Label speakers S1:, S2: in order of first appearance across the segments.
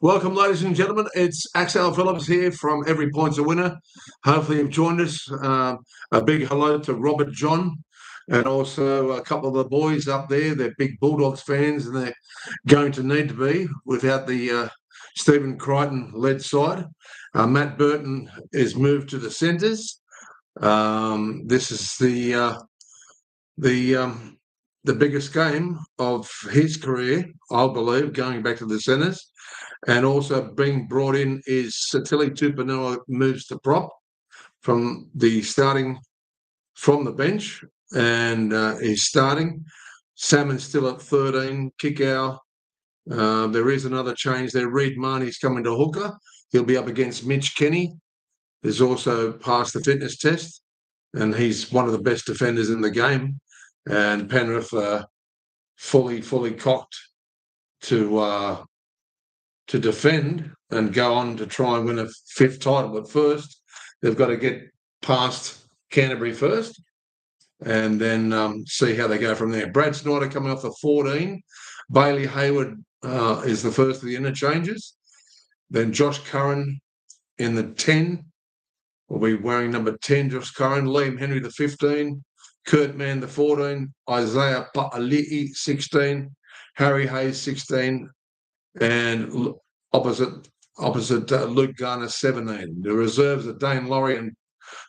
S1: Welcome, ladies and gentlemen. It's Axel Phillips here from Every Point's a Winner. Hopefully you've joined us. A big hello to Robert John and also a couple of the boys up there. They're big Bulldogs fans and they're going to need to be without the Stephen Crichton-led side. Matt Burton is moved to the centres. This is the biggest game of his career, I believe, going back to the centres. And also being brought in is Satili Tupanua moves to prop from the bench, and he's starting. Salmon's still at 13, Kickoff. There is another change there. Reid Marnie's coming to hooker. He'll be up against Mitch Kenny, who's also passed the fitness test, and he's one of the best defenders in the game. And Penrith fully cocked to defend and go on to try and win a fifth title. But first, they've got to get past Canterbury first and then see how they go from there. Brad Snyder coming off the 14. Bailey Hayward is the first of the interchanges. Then Josh Curran in the 10 will be wearing number 10, Josh Curran. Liam Henry, the 15. Kurt Mann, the 14. Isaiah Pa'ali'i, 16. Harry Hayes, 16. And opposite Luke Garner, 17. The reserves are Dane Laurie and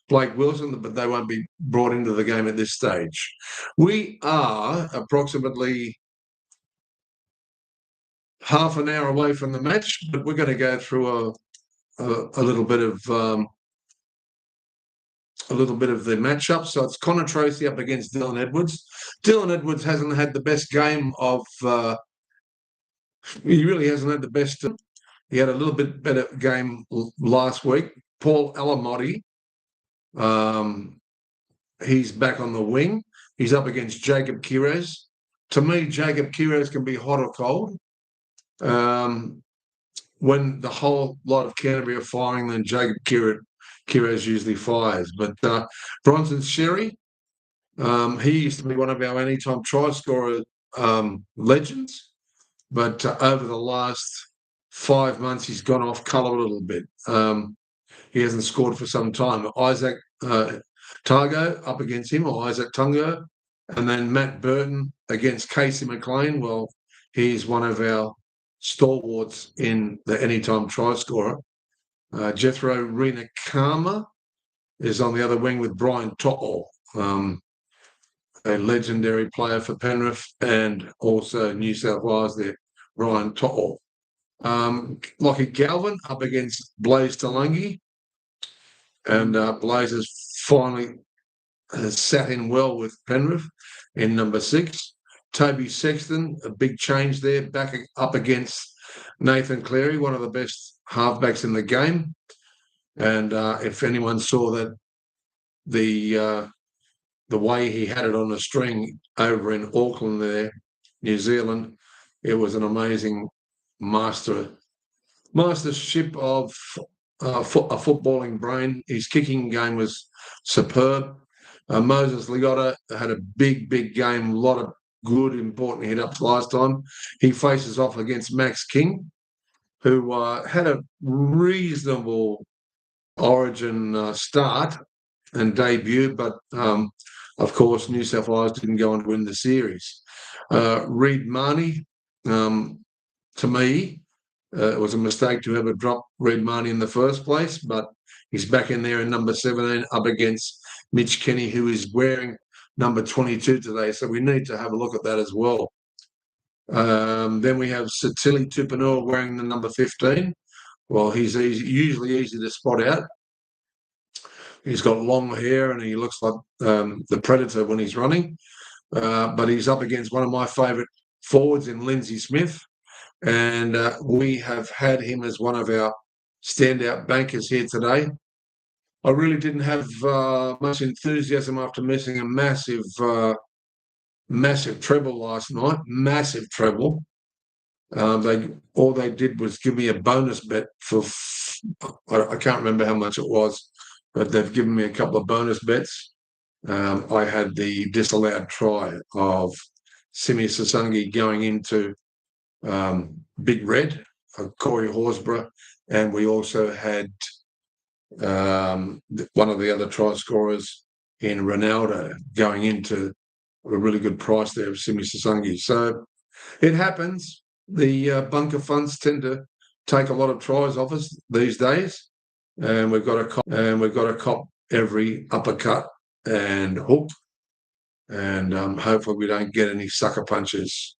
S1: Blake Wilson, but they won't be brought into the game at this stage. We are approximately half an hour away from the match, but we're going to go through a little bit of the matchup. So it's Connor Tracy up against Dylan Edwards. Dylan Edwards hasn't had the best game of. He really hasn't had the best. He had a little bit better game last week. Paul Alamotti, he's back on the wing. He's up against Jacob Kiraz. To me, Jacob Kiraz can be hot or cold. When the whole lot of Canterbury are firing, then Jacob Kiraz usually fires. But Bronson Sherry, he used to be one of our anytime try scorer legends. But over the last 5 months, he's gone off colour a little bit. He hasn't scored for some time. Isaac Targo up against him, or Isaac Tungo, and then Matt Burton against Casey McLean. Well, he's one of our stalwarts in the anytime try scorer. Jethro Rinakama is on the other wing with Brian To'o, a legendary player for Penrith and also New South Wales there, Brian To'o. Lockie Galvin up against Blaze Talangi. And Blaze has finally sat in well with Penrith in number 6. Toby Sexton, a big change there, back up against Nathan Cleary, one of the best halfbacks in the game. And if anyone saw that, the way he had it on a string over in Auckland there, New Zealand, it was an amazing mastership of a footballing brain. His kicking game was superb. Moses Ligotta had a big game, a lot of good, important hit-ups last time. He faces off against Max King, who had a reasonable Origin start and debut, but of course, New South Wales didn't go on to win the series. Reid Marnie, to me, it was a mistake to ever drop Reid Marnie in the first place, but he's back in there in number 17 up against Mitch Kenny, who is wearing number 22 today. So we need to have a look at that as well. Then we have Satili Tupanua wearing the number 15. Well, he's usually easy to spot out. He's got long hair and he looks like the Predator when he's running. But he's up against one of my favourite forwards in Lindsay Smith. And we have had him as one of our standout bankers here today. I really didn't have much enthusiasm after missing a massive treble last night. Massive treble. All they did was give me a bonus bet for, I can't remember how much it was, but they've given me a couple of bonus bets. I had the disallowed try of Simi Sasungi going into Big Red Corey Horsburgh, and we also had one of the other try scorers in Ronaldo going into a really good price there of Simi Sasungi. So it happens. The bunker funds tend to take a lot of tries off us these days, and we've got to cop every uppercut and hook, and hopefully we don't get any sucker punches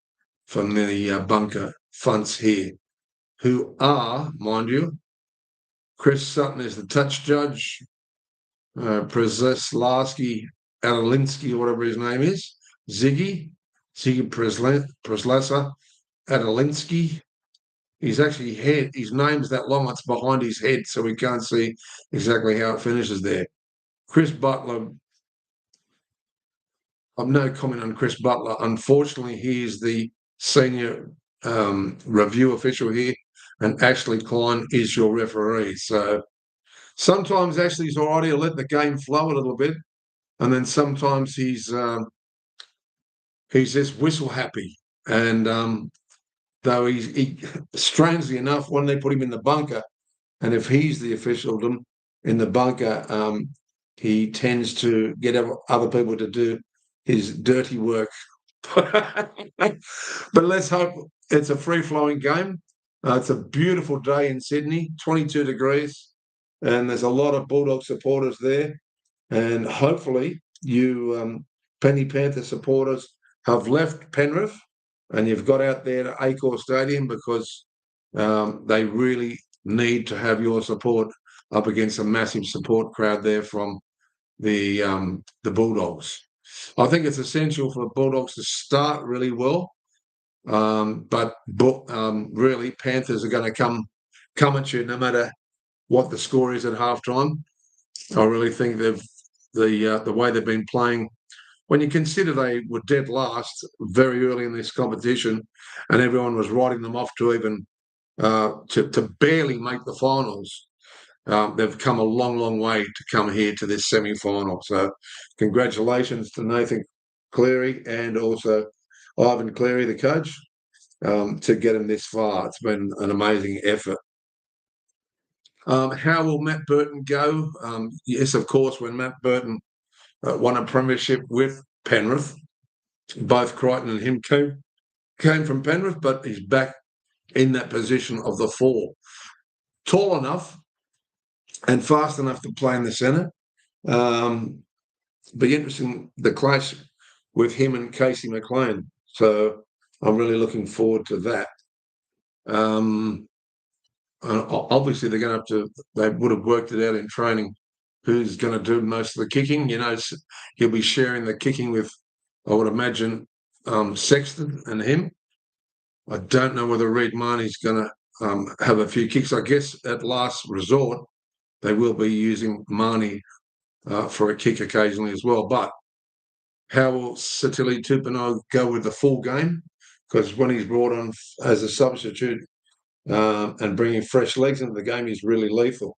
S1: from the bunker funds here, who are, mind you, Chris Sutton is the touch judge, Przeslarski, Adelinsky, or whatever his name is, Ziggy Preslasa, Adelinsky. He's actually his name's that long, it's behind his head, so we can't see exactly how it finishes there. Chris Butler, I've no comment on Chris Butler. Unfortunately, he is the senior review official here, and Ashley Klein is your referee. So sometimes Ashley's all right, he'll let the game flow a little bit, and then sometimes he's just whistle happy. And though he strangely enough, when they put him in the bunker, and if he's the officialdom in the bunker, he tends to get other people to do his dirty work. But let's hope it's a free-flowing game. It's a beautiful day in Sydney, 22 degrees, and there's a lot of Bulldog supporters there. And hopefully you Penny Panther supporters have left Penrith and you've got out there to Accor Stadium, because they really need to have your support up against a massive support crowd there from the Bulldogs. I think it's essential for the Bulldogs to start really well, but really Panthers are going to come at you no matter what the score is at halftime. I really think the way they've been playing, when you consider they were dead last very early in this competition, and everyone was writing them off to even to barely make the finals. They've come a long, long way to come here to this semi-final. So congratulations to Nathan Cleary and also Ivan Cleary, the coach, to get them this far. It's been an amazing effort. How will Matt Burton go? Yes, of course, when Matt Burton won a premiership with Penrith, both Crichton and him came from Penrith, but he's back in that position of the four. Tall enough and fast enough to play in the centre. Be interesting, the clash with him and Casey McLean. So I'm really looking forward to that. Obviously, they're going to have to, they would have worked it out in training who's going to do most of the kicking. You know, he'll be sharing the kicking with, I would imagine, Sexton and him. I don't know whether Reid Marnie's going to have a few kicks. I guess at last resort, they will be using Marnie for a kick occasionally as well. But how will Satili Tupano go with the full game? Because when he's brought on as a substitute and bringing fresh legs into the game, he's really lethal.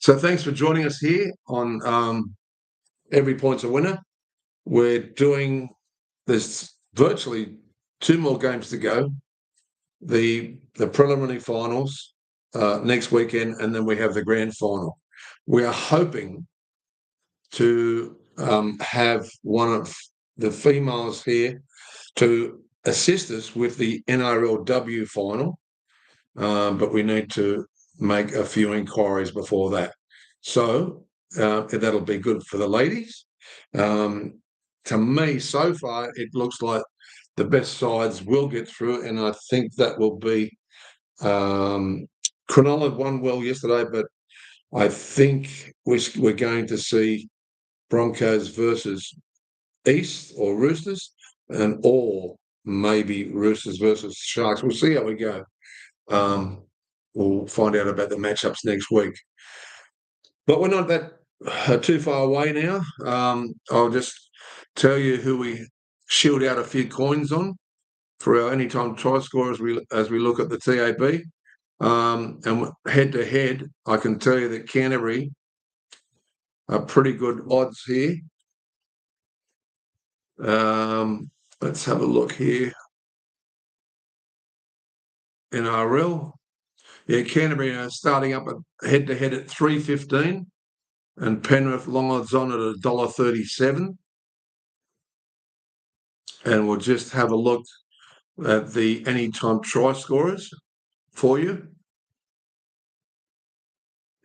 S1: So thanks for joining us here on Every Point's a Winner. There's virtually 2 more games to go. The preliminary finals next weekend, and then we have the grand final. We are hoping to have one of the females here to assist us with the NRLW final, but we need to make a few inquiries before that. So that'll be good for the ladies. To me, so far, it looks like the best sides will get through, and I think that will be Cronulla won well yesterday, but I think we're going to see Broncos versus East or Roosters, or maybe Roosters versus Sharks. We'll see how we go. We'll find out about the matchups next week. But we're not that too far away now. I'll just tell you who we shield out a few coins on for our anytime try score as we look at the TAB. And head to head, I can tell you that Canterbury are pretty good odds here. Let's have a look here. NRL. Yeah, Canterbury are starting up head-to-head at 3.15 and Penrith long odds on at $1.37. And we'll just have a look at the anytime try scorers for you.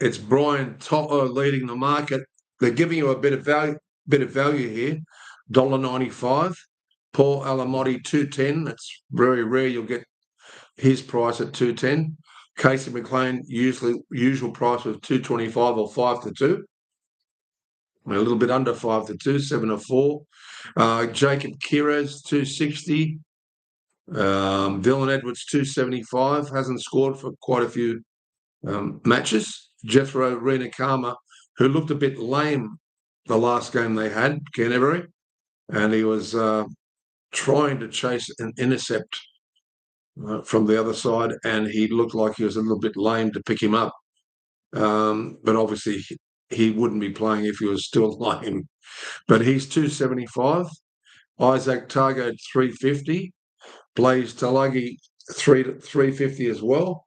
S1: It's Brian Totter leading the market. They're giving you a bit of value here. $1.95. Paul Alamotti, 2.10. That's very rare. You'll get his price at 2.10. Casey McLean, usual price of 2.25 or 5 to 2. A little bit under 5 to 2, 7 to 4. Jacob Kiraz, 2.60. Dylan Edwards, 2.75. Hasn't scored for quite a few matches. Jethro Renakama, who looked a bit lame the last game they had, Canterbury, and he was trying to chase an intercept from the other side, and he looked like he was a little bit lame to pick him up. But obviously, he wouldn't be playing if he was still lame. But he's 2.75. Isaac Targo, 3.50. Blaze Talagi, 3.50 as well.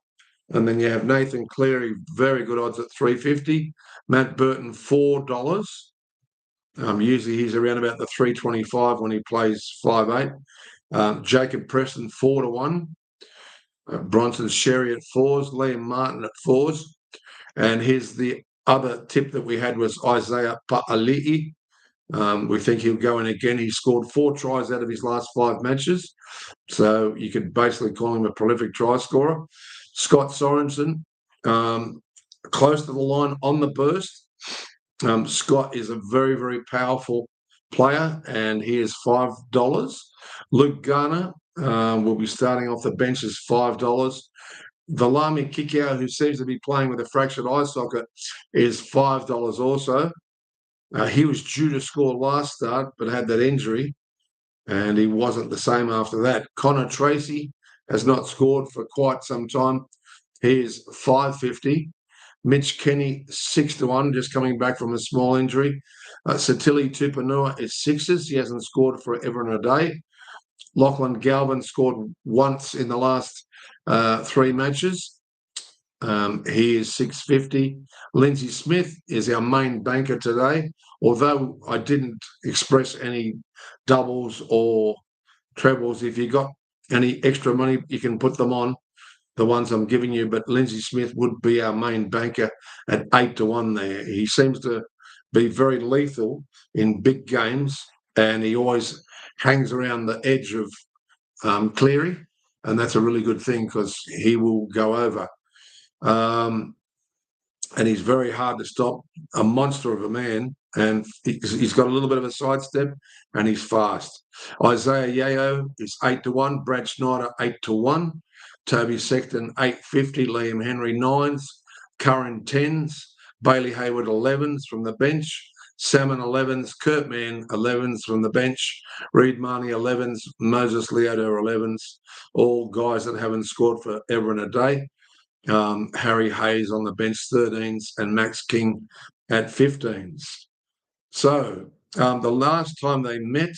S1: And then you have Nathan Cleary, very good odds at 3.50. Matt Burton, $4. Usually he's around about the 3.25 when he plays 5.8. Jacob Preston, 4 to 1. Bronson Sherry at 4s. Liam Martin at 4s. And here's the other tip that we had was Isaiah Pa'ali'i. We think he'll go in again. He scored 4 tries out of his last 5 matches. So you could basically call him a prolific try scorer. Scott Sorensen, close to the line on the burst. Scott is a very, very powerful player, and he is $5. Luke Garner will be starting off the bench as $5. Valami Kikau, who seems to be playing with a fractured eye socket, is $5 also. He was due to score last start, but had that injury, and he wasn't the same after that. Connor Tracy has not scored for quite some time. He is $5.50. Mitch Kenny, 6 to 1, just coming back from a small injury. Satili Tupanua is 6s. He hasn't scored forever and a day. Lachlan Galvin scored once in the last 3 matches. He is $6.50. Lindsay Smith is our main banker today. Although I didn't express any doubles or trebles, if you got any extra money, you can put them on the ones I'm giving you. But Lindsay Smith would be our main banker at 8 to 1 there. He seems to be very lethal in big games, and he always hangs around the edge of Cleary, and that's a really good thing because he will go over. And he's very hard to stop, a monster of a man, and he's got a little bit of a sidestep, and he's fast. Isaiah Yeo is 8 to 1. Brad Schneider, 8 to 1. Toby Sexton, 8.50. Liam Henry, 9s. Curran, 10s. Bailey Hayward, 11s from the bench. Salmon, 11s. Kurt Mann, 11s from the bench. Reed Marnie, 11s. Moses Leoto, 11s. All guys that haven't scored for ever and a day. Harry Hayes on the bench, 13s, and Max King at 15s. So the last time they met,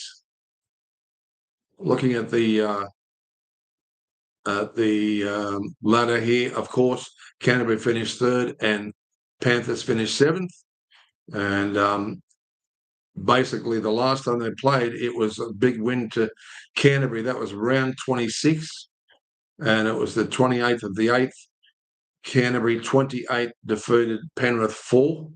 S1: looking at the ladder here, of course, Canterbury finished 3rd and Panthers finished 7th. And basically the last time they played, it was a big win to Canterbury. That was round 26, and it was the 28th of the 8th. Canterbury 28 defeated Penrith 4,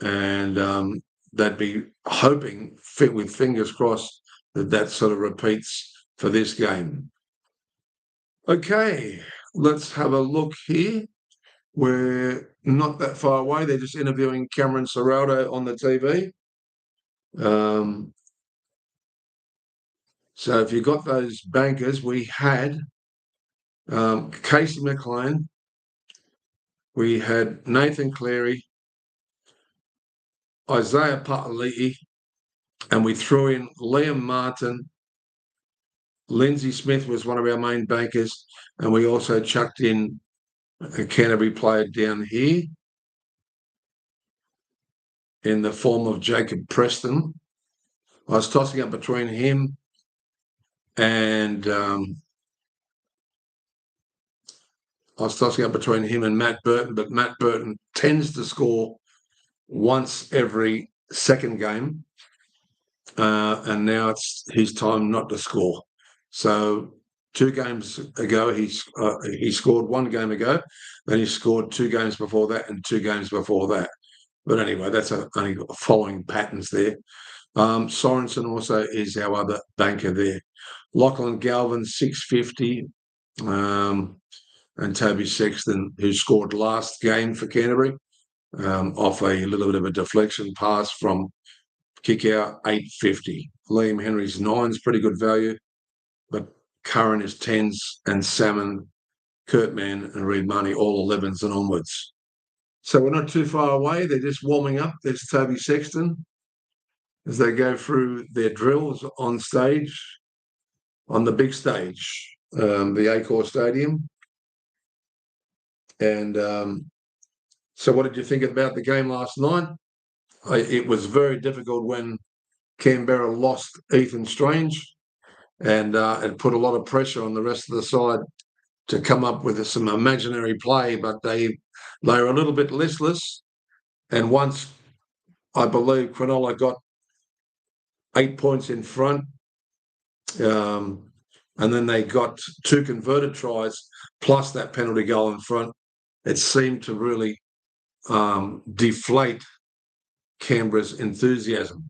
S1: and they'd be hoping, with fingers crossed, that sort of repeats for this game. Okay, let's have a look here. We're not that far away. They're just interviewing Cameron Ciraldo on the TV. So if you've got those bankers, we had Casey McLean, we had Nathan Cleary, Isaiah Pa'ali'i, and we threw in Liam Martin. Lindsay Smith was one of our main bankers, and we also chucked in a Canterbury player down here in the form of Jacob Preston. I was tossing up between him and I was tossing up between him and Matt Burton, but Matt Burton tends to score once every second game, and now it's his time not to score. So 2 games ago, he scored 1 game ago, then he scored 2 games before that and 2 games before that. But anyway, that's only following patterns there. Sorensen also is our other banker there. Lachlan Galvin, 650. And Toby Sexton, who scored last game for Canterbury, off a little bit of a deflection pass from kick out, 850. Liam Henry's 9's pretty good value, but Curran is 10s, and Salmon, Kurtman and Reed Money all 11s and onwards. So we're not too far away. They're just warming up. There's Toby Sexton as they go through their drills on stage, on the big stage, the Accor Stadium. And so what did you think about the game last night? It was very difficult when Canberra lost Ethan Strange, and it put a lot of pressure on the rest of the side to come up with some imaginary play, but they were a little bit listless. And once, I believe, Cronulla got 8 points in front, and then they got 2 converted tries plus that penalty goal in front, it seemed to really deflate Canberra's enthusiasm.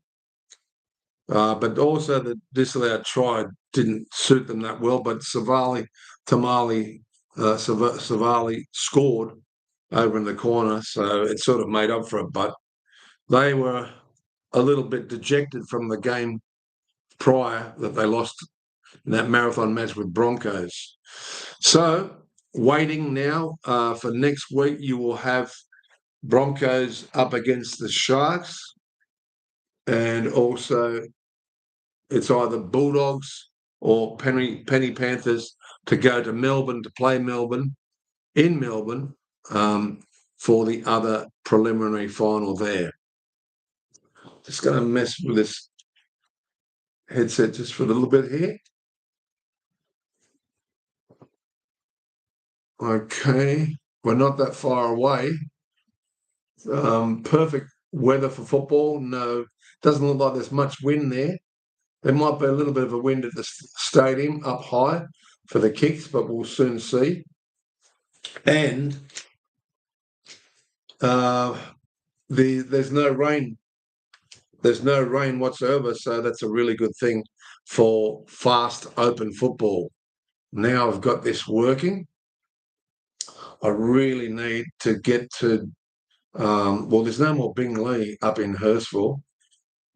S1: But also the disallowed try didn't suit them that well, but Savali scored over in the corner, so it sort of made up for it. But they were a little bit dejected from the game prior that they lost in that marathon match with Broncos. So waiting now for next week, you will have Broncos up against the Sharks, and also it's either Bulldogs or Penny Panthers to go to Melbourne to play Melbourne in Melbourne for the other preliminary final there. Just going to mess with this headset just for a little bit here. Okay, we're not that far away. Perfect weather for football. No, doesn't look like there's much wind there. There might be a little bit of a wind at the stadium up high for the kicks, but we'll soon see. And there's no rain. There's no rain whatsoever, so that's a really good thing for fast open football. Now I've got this working. I really need to get to well, there's no more Binglee up in Hurstville,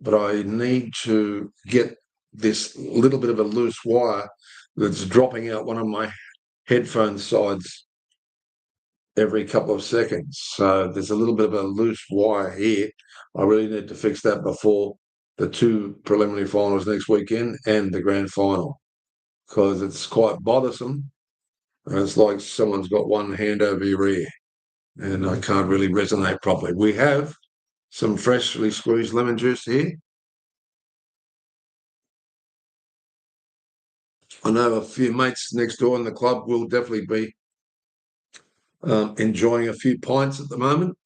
S1: but I need to get this little bit of a loose wire that's dropping out one of my headphone sides every couple of seconds. So there's a little bit of a loose wire here. I really need to fix that before the 2 preliminary finals next weekend and the grand final, because it's quite bothersome. It's like someone's got one hand over your ear, and I can't really resonate properly. We have some freshly squeezed lemon juice here. I know a few mates next door in the club will definitely be enjoying a few pints at the moment.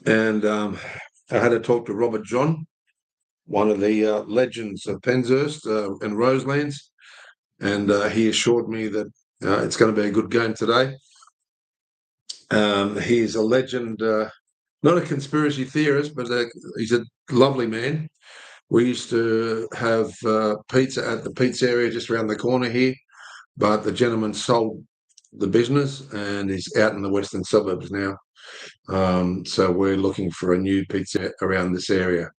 S1: And I had to talk to Robert John, one of the legends of Penshurst and Roselands, and he assured me that it's going to be a good game today. He's a legend, not a conspiracy theorist, but he's a lovely man. We used to have pizza at the pizzeria just around the corner here, but the gentleman sold the business and he's out in the western suburbs now. So we're looking for a new pizza around this area.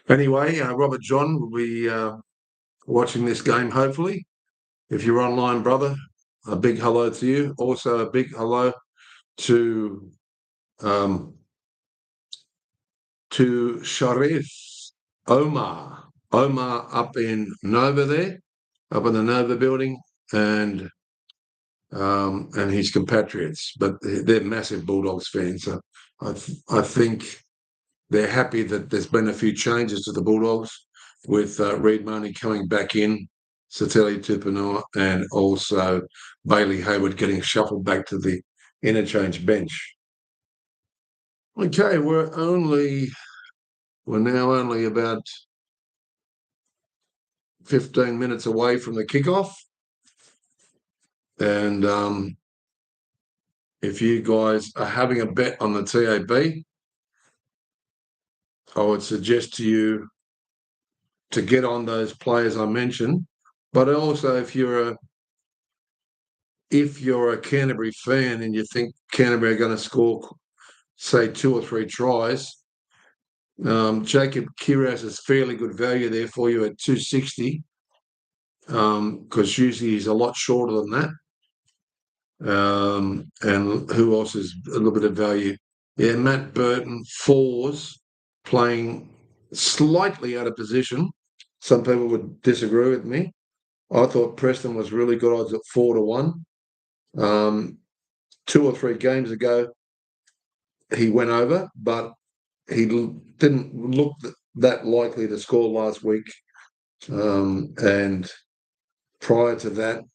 S1: Anyway, Robert John will be watching this game, hopefully. If you're online, brother, a big hello to you. Also, a big hello to Sharif Omar up in Nova there, up in the Nova building, and his compatriots. But they're massive Bulldogs fans. So I think they're happy that there's been a few changes to the Bulldogs with Reed Money coming back in Sateli Tupanua, and also Bailey Hayward getting shuffled back to the interchange bench. Okay, we're now only about 15 minutes away from the kickoff. And if you guys are having a bet on the TAB, I would suggest to you to get on those players I mentioned. But also, if you're a Canterbury fan and you think Canterbury are going to score, say, 2 or 3 tries, Jacob Kiraz is fairly good value there for you at 260, because usually he's a lot shorter than that. And who else is a little bit of value? Yeah, Matt Burton, 4s, playing slightly out of position. Some people would disagree with me. I thought Preston was really good odds at 4-1. 2 or 3 games ago, he went over, but he didn't look that likely to score last week. And prior to that,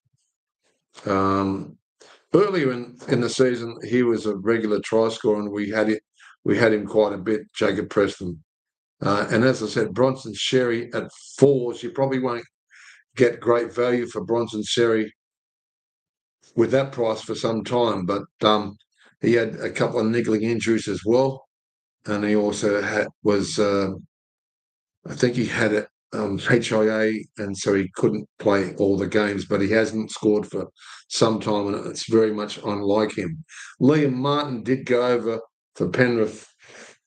S1: earlier in the season, he was a regular try scorer, and we had him quite a bit, Jacob Preston. And as I said, Bronson Xerri at 4s, you probably won't get great value for Bronson Xerri with that price for some time, but he had a couple of niggling injuries as well, and he also I think he had a HIA, and so he couldn't play all the games, but he hasn't scored for some time, and it's very much unlike him. Liam Martin did go over for Penrith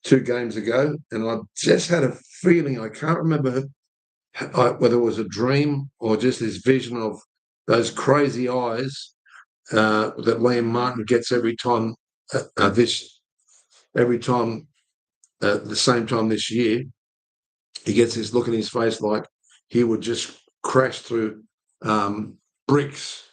S1: 2 games ago, and I just had a feeling, I can't remember whether it was a dream or just this vision of those crazy eyes that Liam Martin gets every time the same time this year. He gets this look in his face like he would just crash through bricks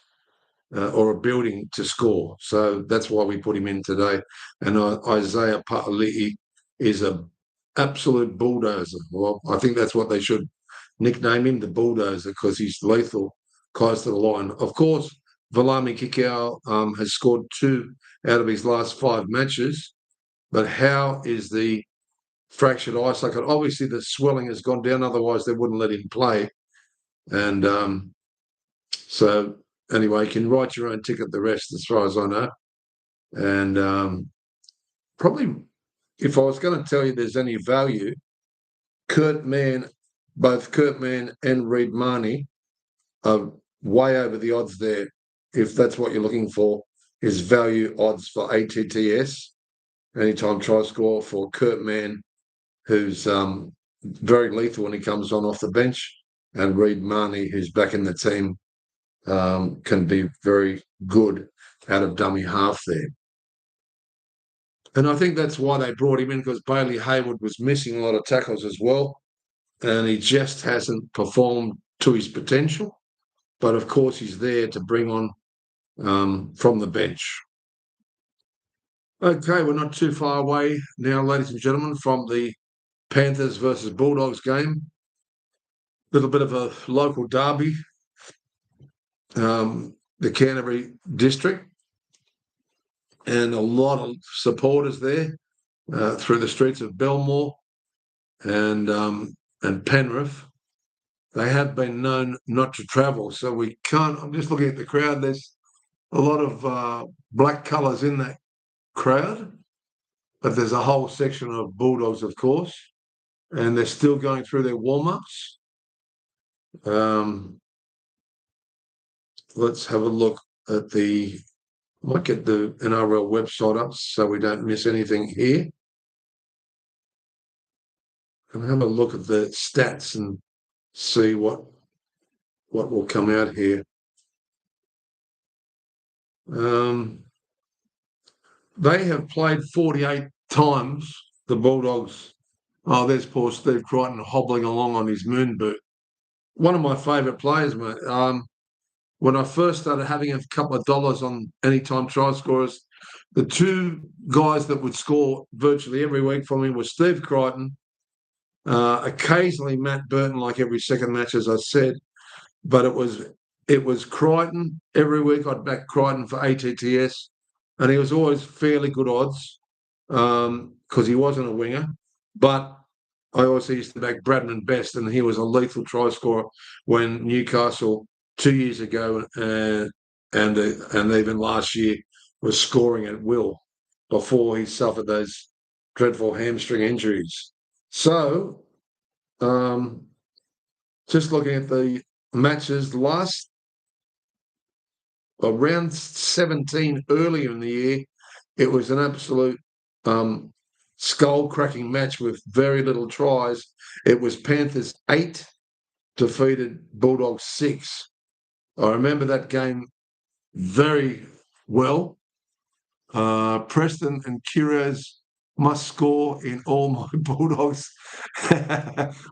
S1: or a building to score. So that's why we put him in today. And Isaiah Pa'ali'i is an absolute bulldozer. Well, I think that's what they should nickname him, the bulldozer, because he's lethal, close to the line. Of course, Valami Kikau has scored 2 out of his last 5 matches, but how is the fractured eye socket? Obviously, the swelling has gone down, otherwise they wouldn't let him play. And so anyway, you can write your own ticket the rest, as far as I know. And probably, if I was going to tell you there's any value, both Kurt Mann and Reid Marnie are way over the odds there. If that's what you're looking for, is value odds for ATTS, anytime try score for Kurt Mann, who's very lethal when he comes on off the bench, and Reid Marnie, who's back in the team, can be very good out of dummy half there. And I think that's why they brought him in, because Bailey Hayward was missing a lot of tackles as well, and he just hasn't performed to his potential. But of course, he's there to bring on from the bench. Okay, we're not too far away now, ladies and gentlemen, from the Panthers versus Bulldogs game. Little bit of a local derby. The Canterbury district, and a lot of supporters there through the streets of Belmore and Penrith. They have been known not to travel, so we can't. I'm just looking at the crowd. There's a lot of black colours in that crowd, but there's a whole section of Bulldogs, of course, and they're still going through their warm-ups. Let's have a look at might get the NRL website up so we don't miss anything here. And have a look at the stats and see what will come out here. They have played 48 times, the Bulldogs. Oh, there's poor Steve Crichton hobbling along on his moon boot. One of my favourite players, mate. When I first started having a couple of dollars on anytime try scorers, the 2 guys that would score virtually every week for me were Steve Crichton, occasionally Matt Burton, like every second match, as I said, but it was Crichton every week. I'd back Crichton for ATTS, and he was always fairly good odds because he wasn't a winger. But I also used to back Bradman Best, and he was a lethal try scorer when Newcastle 2 years ago and even last year was scoring at will before he suffered those dreadful hamstring injuries. So, just looking at the matches, last round 17 earlier in the year, it was an absolute skull-cracking match with very little tries. It was Panthers 8 defeated Bulldogs 6. I remember that game very well. Preston and Kiraz must score in all my Bulldogs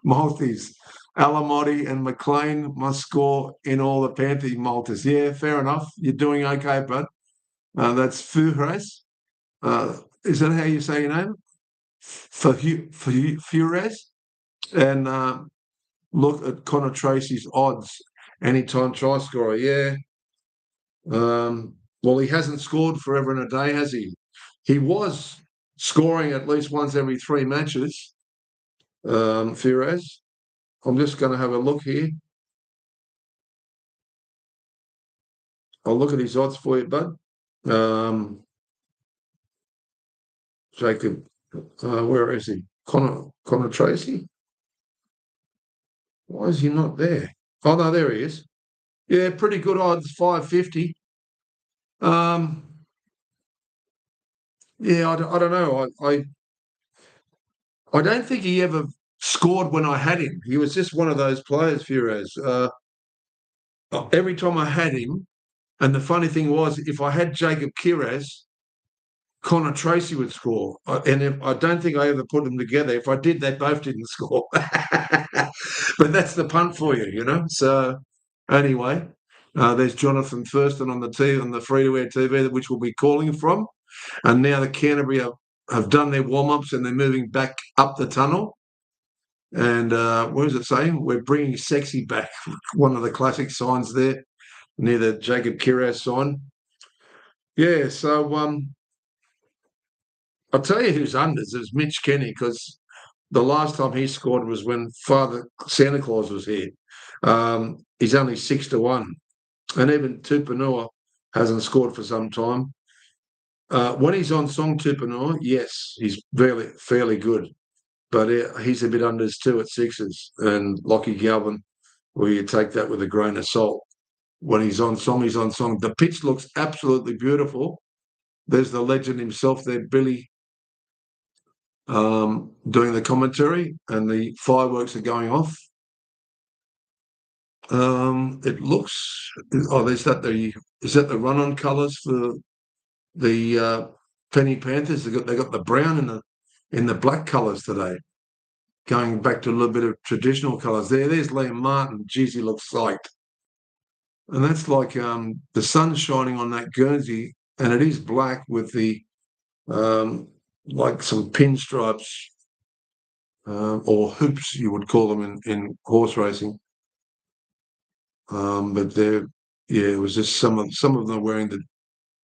S1: multis. Alamotti and McLean must score in all the Panther multis. Yeah, fair enough. You're doing okay, bud. That's Fuhrez. Is that how you say your name? Fuhrez. And look at Connor Tracy's odds. Anytime try scorer. Yeah. Well, he hasn't scored forever and a day, has he? He was scoring at least once every 3 matches, Firaz. I'm just going to have a look here. I'll look at his odds for you, bud. Jacob, where is he? Connor Tracy? Why is he not there? Oh, no, there he is. Yeah, pretty good odds, 550. Yeah, I don't know. I don't think he ever scored when I had him. He was just one of those players, Firaz. Every time I had him, and the funny thing was, if I had Jacob Kiraz, Connor Tracy would score. I don't think I ever put them together. If I did, they both didn't score. But that's the punt for you, you know. So anyway, there's Jonathan Thurston on the TV, on the free-to-air TV, which we'll be calling from. And now the Canterbury have done their warm-ups and they're moving back up the tunnel. And what does it say? We're bringing sexy back. One of the classic signs there near the Jacob Kiraz sign. Yeah, so I'll tell you who's unders is Mitch Kenny, because the last time he scored was when Father Santa Claus was here. He's only 6-1. And even Tupanua hasn't scored for some time. When he's on song, Tupanua, yes, he's fairly good. But he's a bit unders too at 6s. And Lockie Galvin, well, you take that with a grain of salt. When he's on song, he's on song. The pitch looks absolutely beautiful. There's the legend himself there, Billy, doing the commentary, and the fireworks are going off. It looks. Oh, is that the run-on colours for the Penny Panthers? They got the brown in the black colours today, going back to a little bit of traditional colours. There's Liam Martin. Geez, he looks psyched. And that's like the sun's shining on that Guernsey, and it is black with the like some pinstripes or hoops, you would call them in horse racing. But it was just some of them are wearing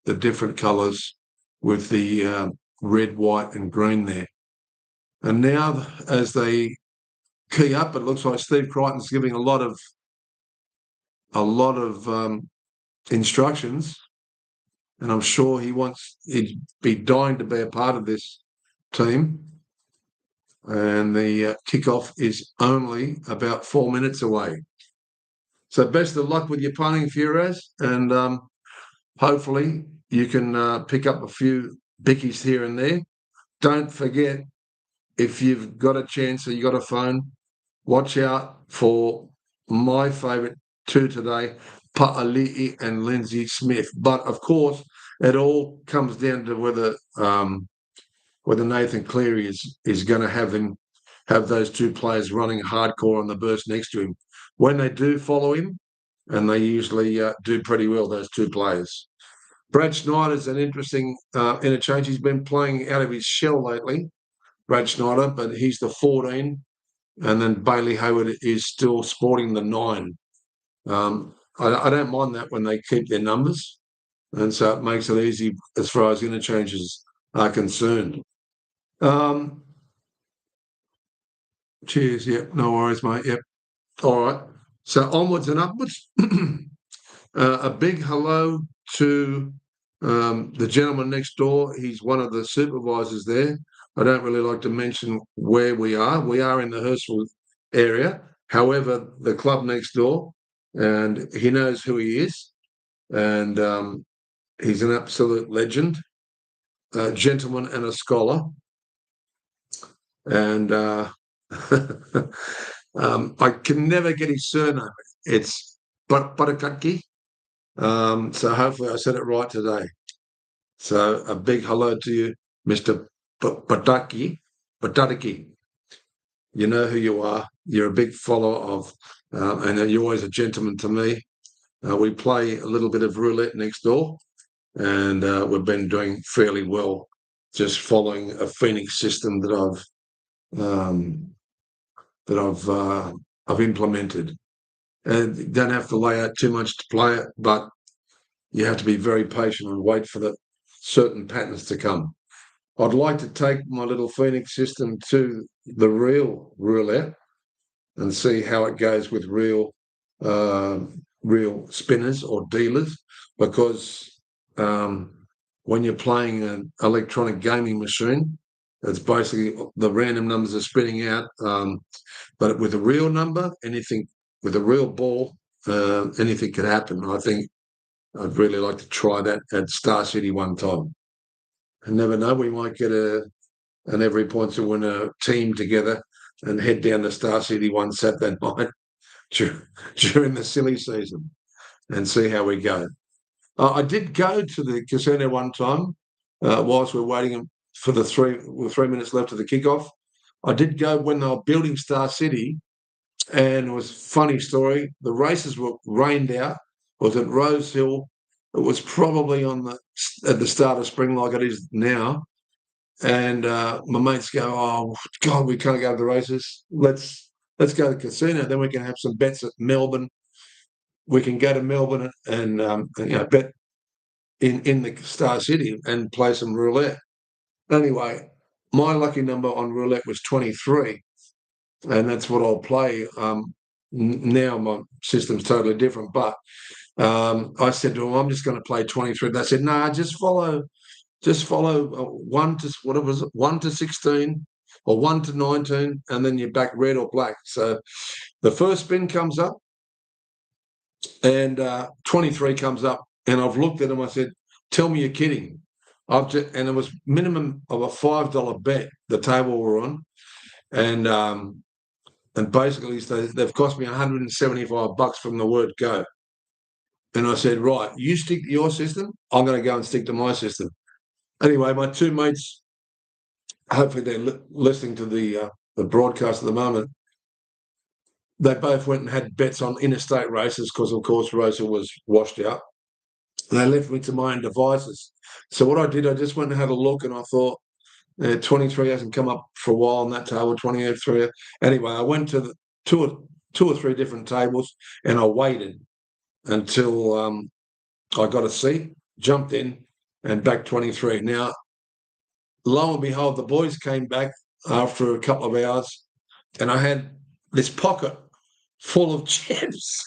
S1: the different colours with the red, white, and green there. And now, as they key up, it looks like Steve Crichton's giving a lot of instructions, and I'm sure he'd be dying to be a part of this team. And the kickoff is only about 4 minutes away. So best of luck with your punting, Firaz, and hopefully you can pick up a few bickies here and there. Don't forget, if you've got a chance or you've got a phone, watch out for my favourite two today, Pa'ali'i and Lindsay Smith. But, of course, it all comes down to whether Nathan Cleary is going to have those two players running hardcore on the burst next to him. When they do follow him, and they usually do pretty well, those two players. Brad Schneider's an interesting interchange. He's been playing out of his shell lately, Brad Schneider, but he's the 14, and then Bailey Hayward is still sporting the 9. I don't mind that when they keep their numbers, and so it makes it easy as far as interchanges are concerned. Cheers. Yep. No worries, mate. Yep. All right. So onwards and upwards. A big hello to the gentleman next door. He's one of the supervisors there. I don't really like to mention where we are. We are in the Hurstville area. However, the club next door, and he knows who he is, and he's an absolute legend, a gentleman and a scholar. And I can never get his surname. It's Barakaki. So hopefully I said it right today. So a big hello to you, Mr. Bataki. You know who you are. You're a big follower of, and you're always a gentleman to me. We play a little bit of roulette next door, and we've been doing fairly well, just following a Phoenix system that I've implemented. And you don't have to lay out too much to play it, but you have to be very patient and wait for the certain patterns to come. I'd like to take my little Phoenix system to the real roulette and see how it goes with real spinners or dealers, because when you're playing an electronic gaming machine, it's basically the random numbers are spinning out. But with a real number, anything with a real ball, anything could happen. I think I'd really like to try that at Star City one time. I never know, we might get an Every Points to Win a team together and head down to Star City one Saturday night during the silly season and see how we go. I did go to the casino one time whilst we're waiting for the 3 minutes left of the kickoff. I did go when they were building Star City, and it was a funny story. The races were rained out. It was at Rose Hill. It was probably at the start of spring like it is now. And my mates go, "Oh God, we can't go to the races. Let's go to the casino. Then we can have some bets at Melbourne. We can go to Melbourne and bet in the Star City and play some roulette." Anyway, my lucky number on roulette was 23, and that's what I'll play. Now my system's totally different, but I said to them, "I'm just going to play 23." They said, "Nah, just follow 1 to what was it, 1 to 16 or 1 to 19, and then you back red or black." So the first spin comes up, and 23 comes up, and I've looked at them. I said, "Tell me you're kidding." And it was minimum of a $5 bet the table we're on, and basically they've cost me $175 from the word go. And I said, "Right, you stick to your system. I'm going to go and stick to my system." Anyway, my two mates, hopefully they're listening to the broadcast at the moment, they both went and had bets on interstate races because, of course, Rosa was washed out. They left me to my own devices. So what I did, I just went and had a look, and I thought, 23 hasn't come up for a while on that table, 23. Anyway, I went to the two or three different tables, and I waited until I got a seat, jumped in, and backed 23. Now, lo and behold, the boys came back after a couple of hours, and I had this pocket full of chips.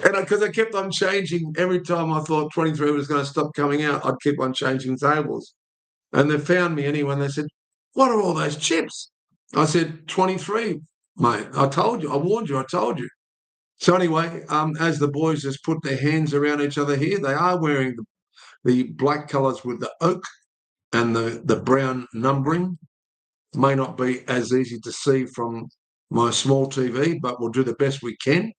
S1: And because I kept on changing every time I thought 23 was going to stop coming out, I'd keep on changing tables. And they found me anyway, and they said, "What are all those chips?" I said, 23, mate. I told you. I warned you. I told you. So anyway, as the boys just put their hands around each other here, they are wearing the black colours with the oak and the brown numbering. May not be as easy to see from my small TV, but we'll do the best we can.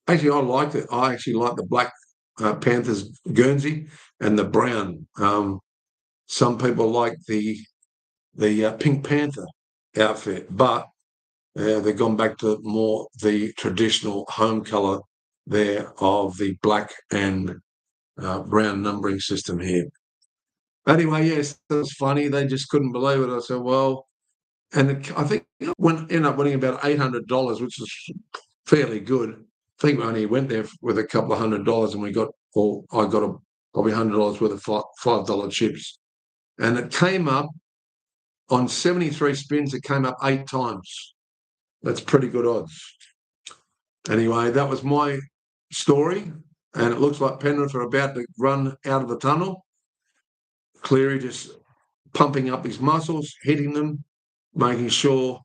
S1: Actually, I liked it. I actually like the black Panthers Guernsey and the brown. Some people like the Pink Panther outfit, but they've gone back to more the traditional home colour there of the black and brown numbering system here. Anyway, yes, that was funny. They just couldn't believe it. I said, well, and I think ended up winning about $800, which is fairly good. I think we only went there with a couple of $100 and we got, or I got probably $100 worth of $5 chips. And it came up on 73 spins, it came up 8 times. That's pretty good odds. Anyway, that was my story. And it looks like Penrith are about to run out of the tunnel. Cleary just pumping up his muscles, hitting them, making sure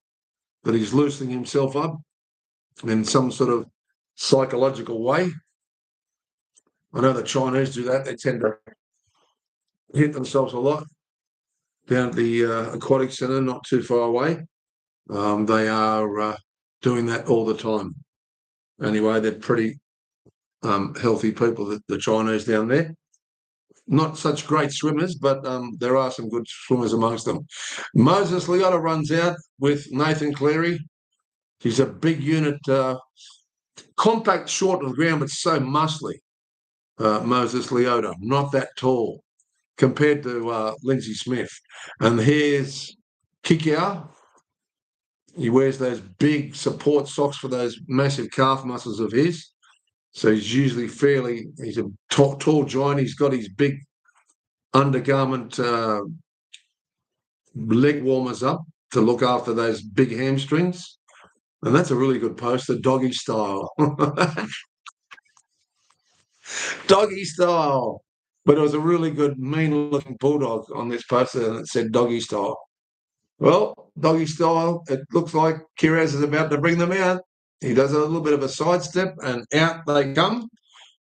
S1: that he's loosening himself up in some sort of psychological way. I know the Chinese do that. They tend to hit themselves a lot down at the aquatic centre, not too far away. They are doing that all the time. Anyway, they're pretty healthy people, the Chinese down there. Not such great swimmers, but there are some good swimmers amongst them. Moses Leota runs out with Nathan Cleary. He's a big unit, compact, short of the ground, but so muscly. Moses Leota, not that tall compared to Lindsay Smith. And here's Kickoff. He wears those big support socks for those massive calf muscles of his. So he's usually he's a tall giant. He's got his big undergarment leg warmers up to look after those big hamstrings. And that's a really good poster, doggy style. Doggy style. But it was a really good, mean-looking bulldog on this poster, and it said doggy style. Well, doggy style, it looks like Kiraz is about to bring them out. He does a little bit of a sidestep, and out they come.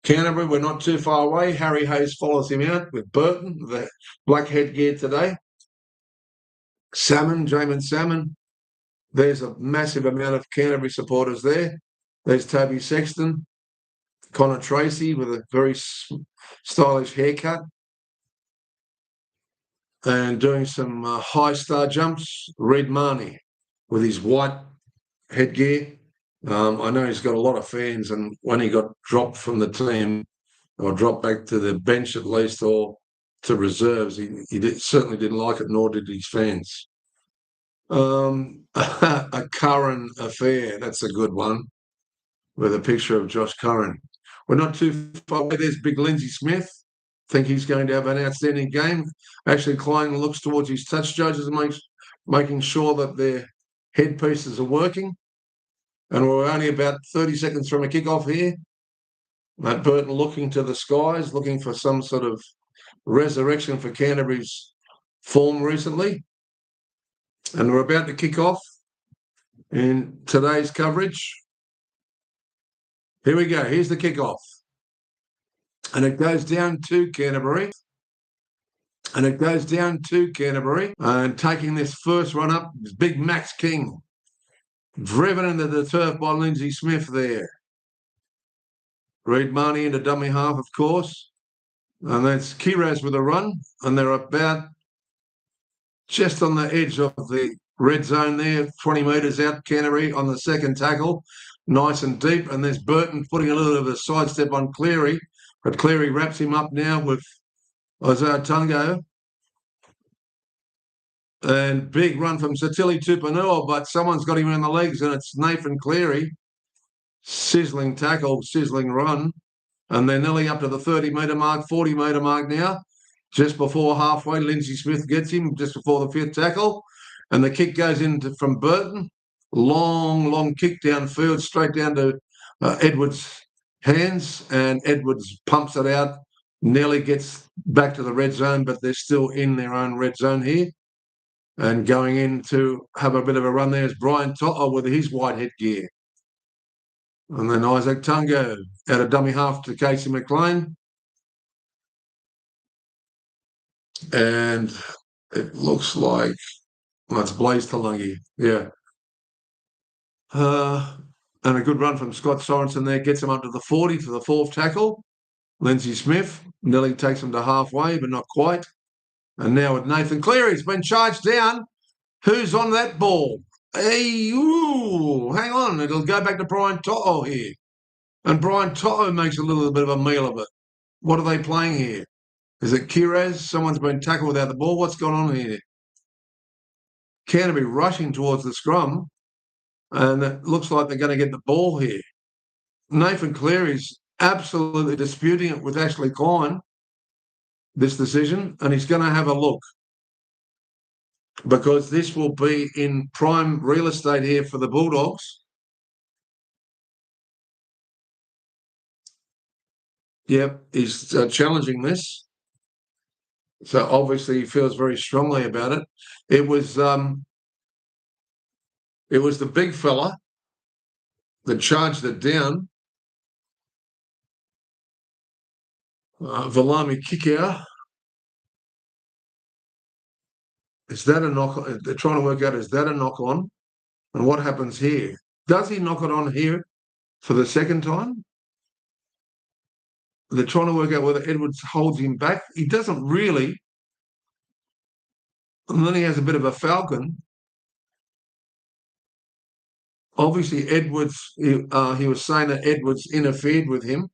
S1: Canterbury, we're not too far away. Harry Hayes follows him out with Burton, the black headgear today. Jamin Salmon. There's a massive amount of Canterbury supporters there. There's Toby Sexton. Connor Tracy with a very stylish haircut. And doing some high star jumps, Reid Marnie with his white headgear. I know he's got a lot of fans, and when he got dropped from the team, or dropped back to the bench at least, or to reserves, he certainly didn't like it, nor did his fans. A Curran affair, that's a good one, with a picture of Josh Curran. We're not too far away. There's big Lindsay Smith. Think he's going to have an outstanding game. Actually, Klein looks towards his touch judges and making sure that their headpieces are working. And we're only about 30 seconds from a kickoff here. Matt Burton looking to the skies, looking for some sort of resurrection for Canterbury's form recently. And we're about to kick off in today's coverage. Here we go. Here's the kickoff. And it goes down to Canterbury. And taking this first run up is big Max King. Driven into the turf by Lindsay Smith there. Reid Marnie into dummy half, of course. And that's Kiraz with a run. And they're about just on the edge of the red zone there, 20 metres out, Canterbury on the second tackle. Nice and deep. And there's Burton putting a little bit of a sidestep on Cleary. But Cleary wraps him up now with Isaiah Tungo. And big run from Satili Tupanua, but someone's got him in the legs, and it's Nathan Cleary. Sizzling tackle, sizzling run. And they're nearly up to the 30-metre mark, 40-metre mark now. Just before halfway, Lindsay Smith gets him just before the fifth tackle. And the kick goes in from Burton. Long kick downfield, straight down to Edwards' hands. And Edwards pumps it out, nearly gets back to the red zone, but they're still in their own red zone here. And going in to have a bit of a run there is Brian Toto with his white headgear. And then Isaac Tungo out of dummy half to Casey McLean. And it looks like it's Blaze Talangi. Yeah. And a good run from Scott Sorensen there gets him up to the 40 to the fourth tackle. Lindsay Smith nearly takes him to halfway, but not quite. And now with Nathan Cleary, he's been charged down. Who's on that ball? Hey, ooh, hang on. It'll go back to Brian Toto here. And Brian Toto makes a little bit of a meal of it. What are they playing here? Is it Kiraz? Someone's been tackled without the ball. What's going on here? Canterbury rushing towards the scrum. And it looks like they're going to get the ball here. Nathan Cleary's absolutely disputing it with Ashley Klein, this decision, and he's going to have a look because this will be in prime real estate here for the Bulldogs. Yep, he's challenging this. So obviously he feels very strongly about it. It was the big fella that charged it down. Valami Kickoff. Is that a knock on? They're trying to work out, is that a knock on? And what happens here? Does he knock it on here for the second time? They're trying to work out whether Edwards holds him back. He doesn't really. And then he has a bit of a falcon. Obviously, Edwards, he was saying that Edwards interfered with him.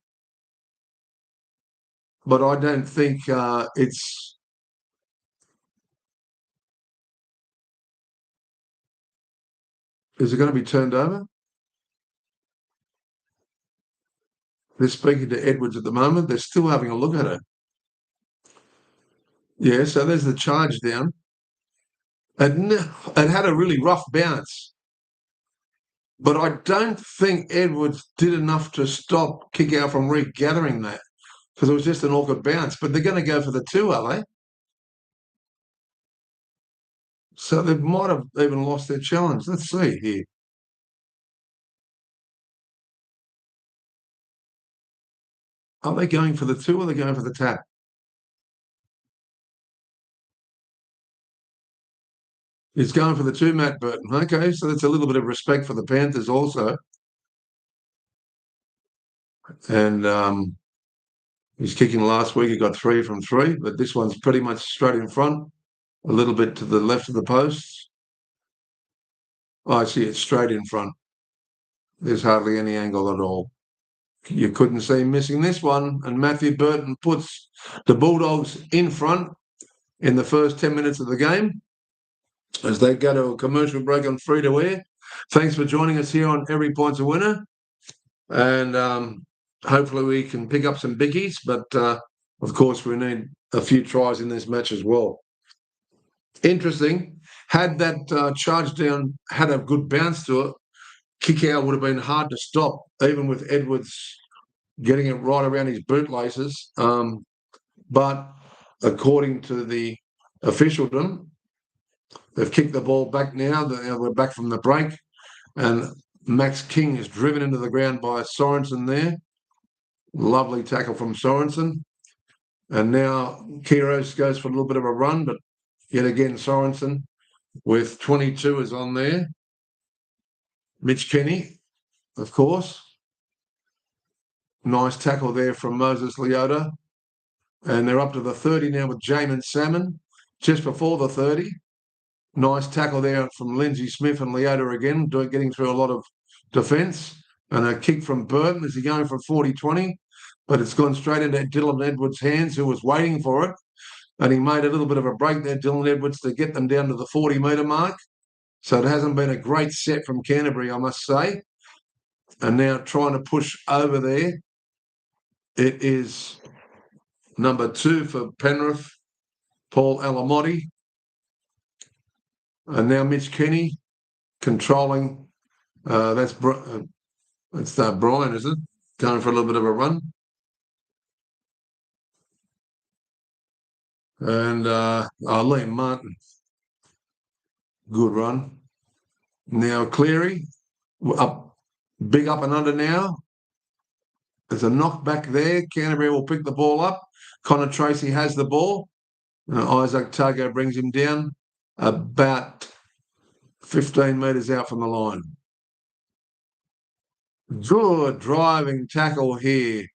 S1: But I don't think it's... Is it going to be turned over? They're speaking to Edwards at the moment. They're still having a look at it. Yeah, so there's the charge down. It had a really rough bounce. But I don't think Edwards did enough to stop Kickoff from regathering that because it was just an awkward bounce. But they're going to go for the 2, are they? So they might have even lost their challenge. Let's see here. Are they going for the 2 or are they going for the tap? He's going for the 2, Matt Burton. Okay, so that's a little bit of respect for the Panthers also. And he's kicking last week. He got 3 from 3, but this one's pretty much straight in front, a little bit to the left of the posts. Oh, I see it's straight in front. There's hardly any angle at all. You couldn't see him missing this one. And Matthew Burton puts the Bulldogs in front in the first 10 minutes of the game as they go to a commercial break on free to air. Thanks for joining us here on Every Point's a Winner. And hopefully we can pick up some biggies. But, of course, we need a few tries in this match as well. Interesting. Had that charge down had a good bounce to it, Kickoff would have been hard to stop, even with Edwards getting it right around his bootlaces. But according to the officialdom, they've kicked the ball back now. We're back from the break. And Max King is driven into the ground by Sorensen there. Lovely tackle from Sorensen. And now Kiros goes for a little bit of a run, but yet again Sorensen with 22 is on there. Mitch Kenny, of course. Nice tackle there from Moses Leota. And they're up to the 30 now with Jamin Salmon, just before the 30. Nice tackle there from Lindsay Smith and Leota again, getting through a lot of defence. And a kick from Burton. Is he going for 40-20? But it's gone straight into Dylan Edwards' hands, who was waiting for it. And he made a little bit of a break there, Dylan Edwards, to get them down to the 40-metre mark. So it hasn't been a great set from Canterbury, I must say. And now trying to push over there. It is number 2 for Penrith, Paul Alamotti. And now Mitch Kenny controlling. That's Brian, is it? Going for a little bit of a run. And Liam Martin. Good run. Now Cleary, big up and under now. There's a knockback there. Canterbury will pick the ball up. Connor Tracy has the ball. Isaac Tago brings him down about 15 metres out from the line. Good driving tackle here.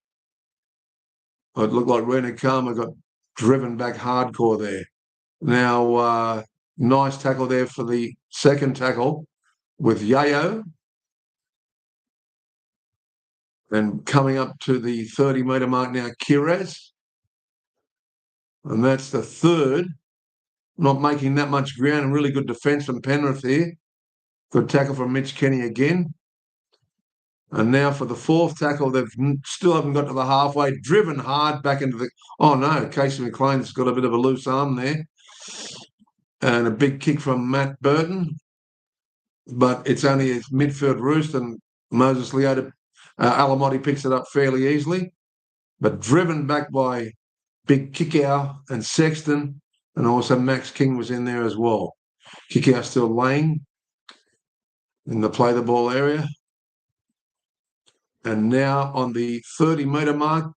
S1: It looked like Rena Karma got driven back hardcore there. Now, nice tackle there for the second tackle with Yayo. And coming up to the 30-metre mark now, Kiraz. And that's the third. Not making that much ground and really good defence from Penrith here. Good tackle from Mitch Kenny again. And now for the fourth tackle, they've still haven't got to the halfway. Driven hard back into the... Oh, no, Casey McLean's got a bit of a loose arm there. And a big kick from Matt Burton. But it's only a midfield roost, and Moses Leota, Alamotti picks it up fairly easily. But driven back by Big Kickoff and Sexton, and also Max King was in there as well. Kickoff still laying in the play the ball area. And now on the 30-metre mark,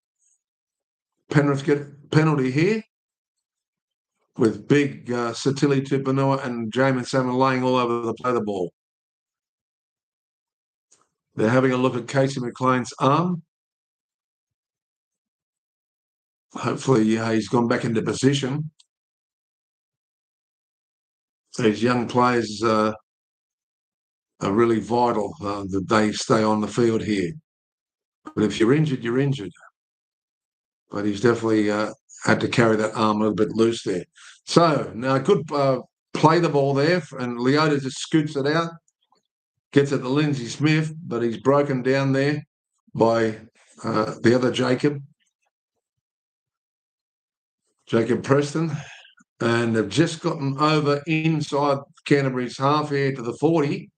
S1: Penrith get a penalty here with big Satili Tupanua and Jamin Salmon laying all over the play the ball. They're having a look at Casey McLean's arm. Hopefully he's gone back into position. These young players are really vital that they stay on the field here. But if you're injured, you're injured. But he's definitely had to carry that arm a little bit loose there. So now good play the ball there, and Leota just scoots it out, gets it to Lindsay Smith, but he's broken down there by the other Jacob Preston. And they've just gotten over inside Canterbury's half here to the 40.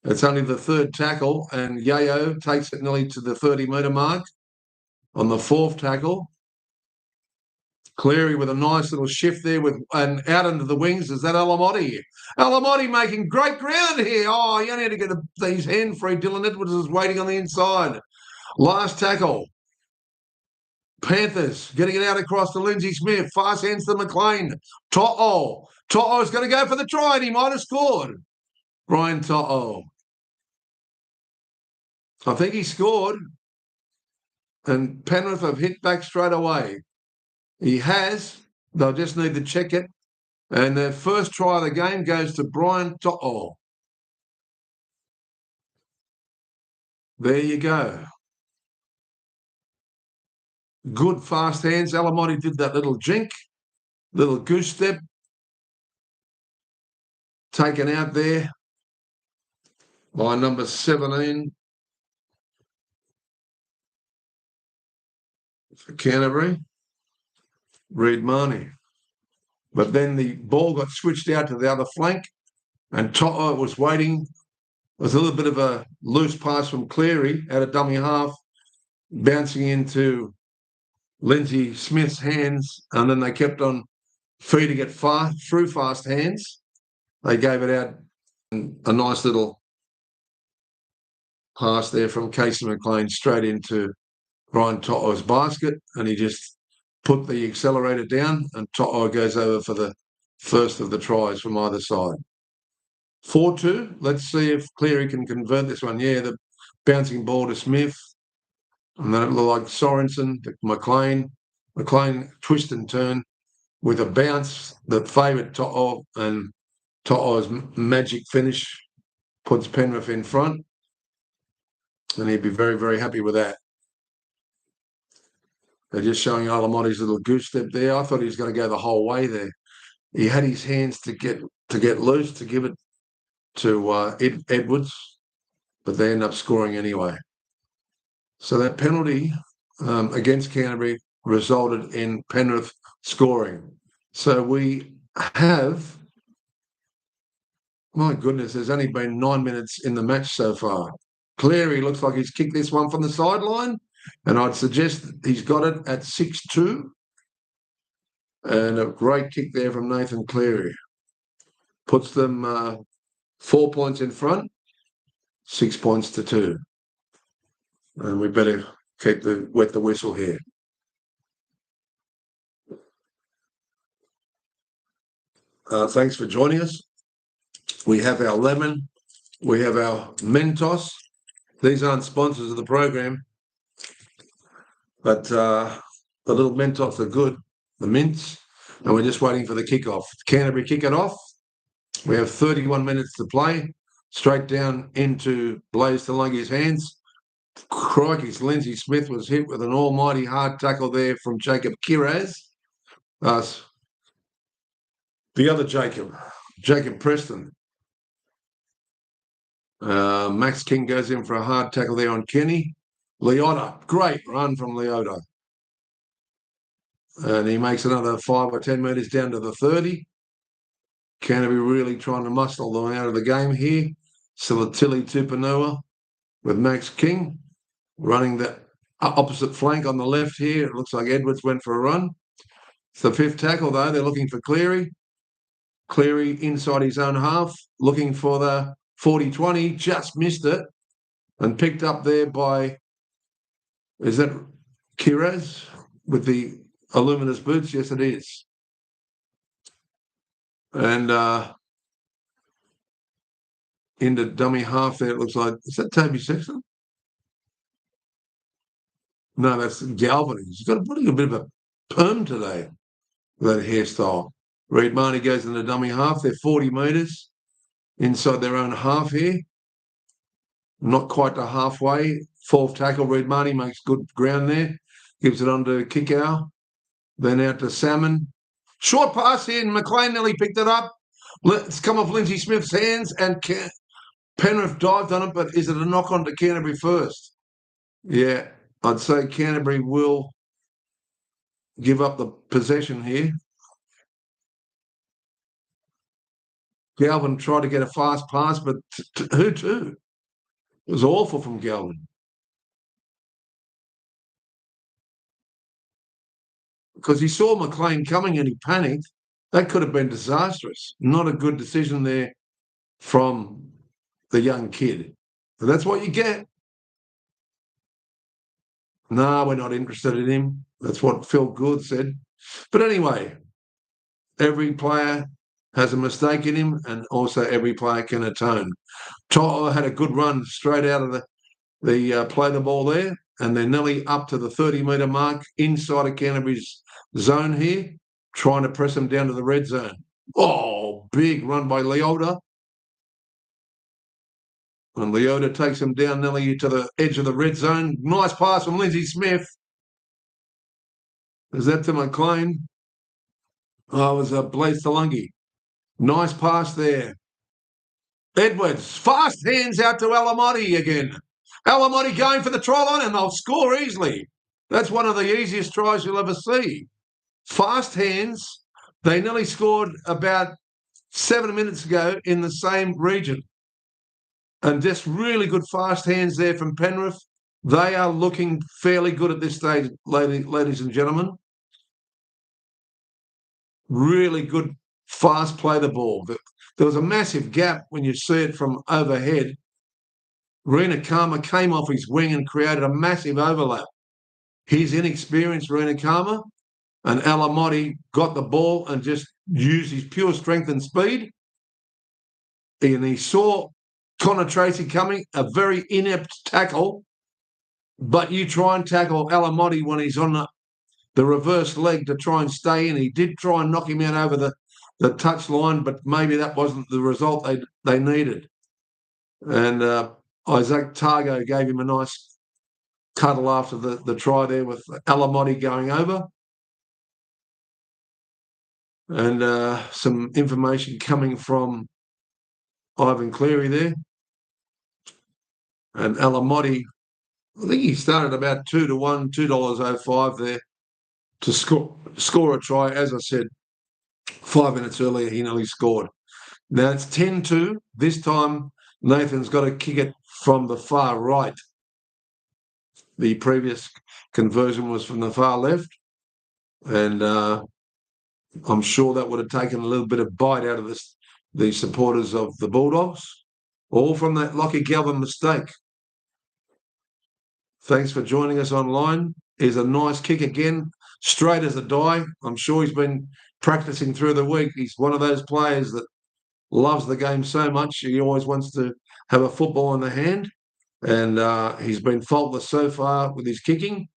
S1: It's only the third tackle, and Yayo takes it nearly to the 30-metre mark on the fourth tackle. Cleary with a nice little shift there and out into the wings. Is that Alamotti? Alamotti making great ground here. Oh, you only had to get his hand free. Dylan Edwards is waiting on the inside. Last tackle. Panthers getting it out across to Lindsay Smith. Fast hands to McLean. To'o. To'o's going to go for the try, and he might have scored. Brian To'o. I think he scored. And Penrith have hit back straight away. He has. They'll just need to check it. And their first try of the game goes to Brian To'o. There you go. Good fast hands. Alamotti did that little jink, little goose step. Taken out there by number 17 for Canterbury, Reid Marnie. But then the ball got switched out to the other flank, and To'o was waiting. It was a little bit of a loose pass from Cleary out of dummy half, bouncing into Lindsay Smith's hands, and then they kept on feeding it through fast hands. They gave it out, a nice little pass there from Casey McLean straight into Brian To'o's basket, and he just put the accelerator down, and To'o goes over for the first of the tries from either side. 4-2. Let's see if Cleary can convert this one. Yeah, the bouncing ball to Smith. And then it looked like Sorensen, McLean twist and turn with a bounce that favoured To'o, and To'o's magic finish puts Penrith in front. And he'd be very, very happy with that. They're just showing Alamotti's little goose step there. I thought he was going to go the whole way there. He had his hands to get loose, to give it to Edwards, but they end up scoring anyway. So that penalty against Canterbury resulted in Penrith scoring. So we have, my goodness, there's only been 9 minutes in the match so far. Cleary looks like he's kicked this one from the sideline, and I'd suggest he's got it at 6-2. And a great kick there from Nathan Cleary. Puts them 4 points in front, 6 points to 2. And we better wet the whistle here. Thanks for joining us. We have our lemon. We have our Mentos. These aren't sponsors of the program, but the little Mentos are good, the mints, and we're just waiting for the kickoff. Canterbury kick it off. We have 31 minutes to play. Straight down into Blaze Talungi's hands. Crikey's Lindsay Smith was hit with an almighty hard tackle there from Jacob Kiraz. The other Jacob Preston. Max King goes in for a hard tackle there on Kenny. Leota, great run from Leota. And he makes another 5 or 10 metres down to the 30. Canterbury really trying to muscle them out of the game here. Silatili Tupanua with Max King running the opposite flank on the left here. It looks like Edwards went for a run. It's the fifth tackle, though. They're looking for Cleary. Cleary inside his own half, looking for the 40-20, just missed it and picked up there by, is that Kiraz with the Illuminous boots? Yes, it is. And into dummy half there, it looks like, is that Toby Sexton? No, that's Galvin. He's got putting a bit of a perm today with that hairstyle. Reed Marnie goes into dummy half. They're 40 metres inside their own half here. Not quite to halfway. Fourth tackle, Reed Marnie makes good ground there. Gives it on to Kickoff. Then out to Salmon. Short pass in. McLean nearly picked it up. It's come off Lindsay Smith's hands and Penrith dived on it, but is it a knock on to Canterbury first? Yeah, I'd say Canterbury will give up the possession here. Galvin tried to get a fast pass, but who to? It was awful from Galvin. Because he saw McLean coming and he panicked. That could have been disastrous. Not a good decision there from the young kid. But that's what you get. No, we're not interested in him. That's what Phil Gould said. But anyway, every player has a mistake in him, and also every player can atone. Tyler had a good run straight out of the play the ball there, and they're nearly up to the 30-metre mark inside of Canterbury's zone here, trying to press them down to the red zone. Oh, big run by Leota. And Leota takes him down nearly to the edge of the red zone. Nice pass from Lindsay Smith. Is that to McLean? Oh, it was a Blaise Talungi. Nice pass there. Edwards, fast hands out to Alamotti again. Alamotti going for the try line and they'll score easily. That's one of the easiest tries you'll ever see. Fast hands. They nearly scored about 7 minutes ago in the same region. And just really good fast hands there from Penrith. They are looking fairly good at this stage, ladies and gentlemen. Really good, fast play the ball. There was a massive gap when you see it from overhead. Rena Kama came off his wing and created a massive overlap. He's inexperienced, Rena Kama, and Alamotti got the ball and just used his pure strength and speed. And he saw Connor Tracy coming, a very inept tackle, but you try and tackle Alamotti when he's on the reverse leg to try and stay in. He did try and knock him out over the touch line, but maybe that wasn't the result they needed. And Isaac Targo gave him a nice cuddle after the try there with Alamotti going over. And some information coming from Ivan Cleary there. And Alamotti, I think he started about 2-1, $2.05 there to score a try. As I said, 5 minutes earlier, he nearly scored. Now it's 10-2. This time, Nathan's got to kick it from the far right. The previous conversion was from the far left. And I'm sure that would have taken a little bit of bite out of the supporters of the Bulldogs, all from that Lockie Galvin mistake. Thanks for joining us online. Here's a nice kick again, straight as a die. I'm sure he's been practicing through the week. He's one of those players that loves the game so much. He always wants to have a football in the hand. And he's been faultless so far with his kicking.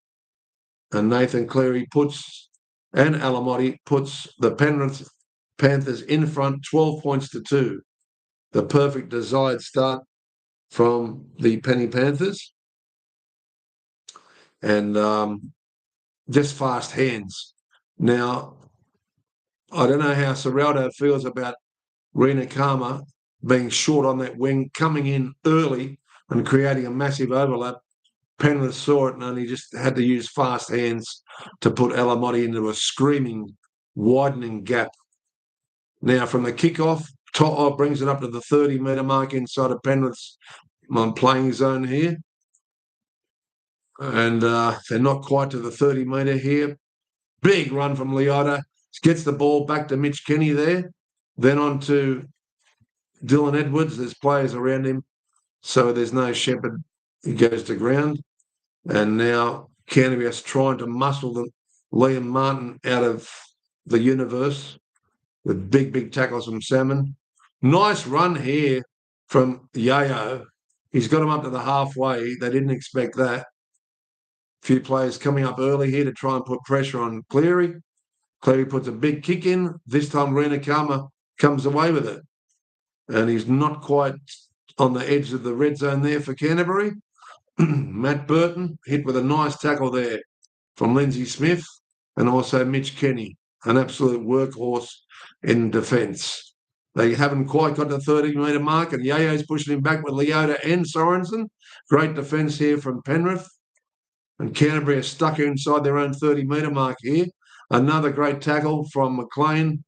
S1: And Nathan Cleary and Alamotti puts the Penrith Panthers in front 12 points to 2. The perfect desired start from the Penny Panthers. And just fast hands. Now, I don't know how Serraldo feels about Rena Kama, being short on that wing, coming in early and creating a massive overlap. Penrith saw it and only just had to use fast hands to put Eliminotion into a screaming, widening gap. Now, from the kickoff, To'o brings it up to the 30-metre mark inside of Penrith's playing zone here. And they're not quite to the 30-metre here. Big run from Leota. Gets the ball back to Mitch Kenny there. Then on to Dylan Edwards. There's players around him. So there's no Shepherd. He goes to ground. And now Canterbury's trying to muscle the Liam Martin out of the universe with big tackles from Salmon. Nice run here from Yayo. He's got him up to the halfway. They didn't expect that. A few players coming up early here to try and put pressure on Cleary. Cleary puts a big kick in. This time Rena Kama comes away with it. And he's not quite on the edge of the red zone there for Canterbury. Matt Burton hit with a nice tackle there from Lindsay Smith and also Mitch Kenny, an absolute workhorse in defence. They haven't quite got the 30-metre mark, and Yayo's pushing him back with Leota and Sorensen. Great defence here from Penrith. And Canterbury are stuck inside their own 30-metre mark here. Another great tackle from McLean,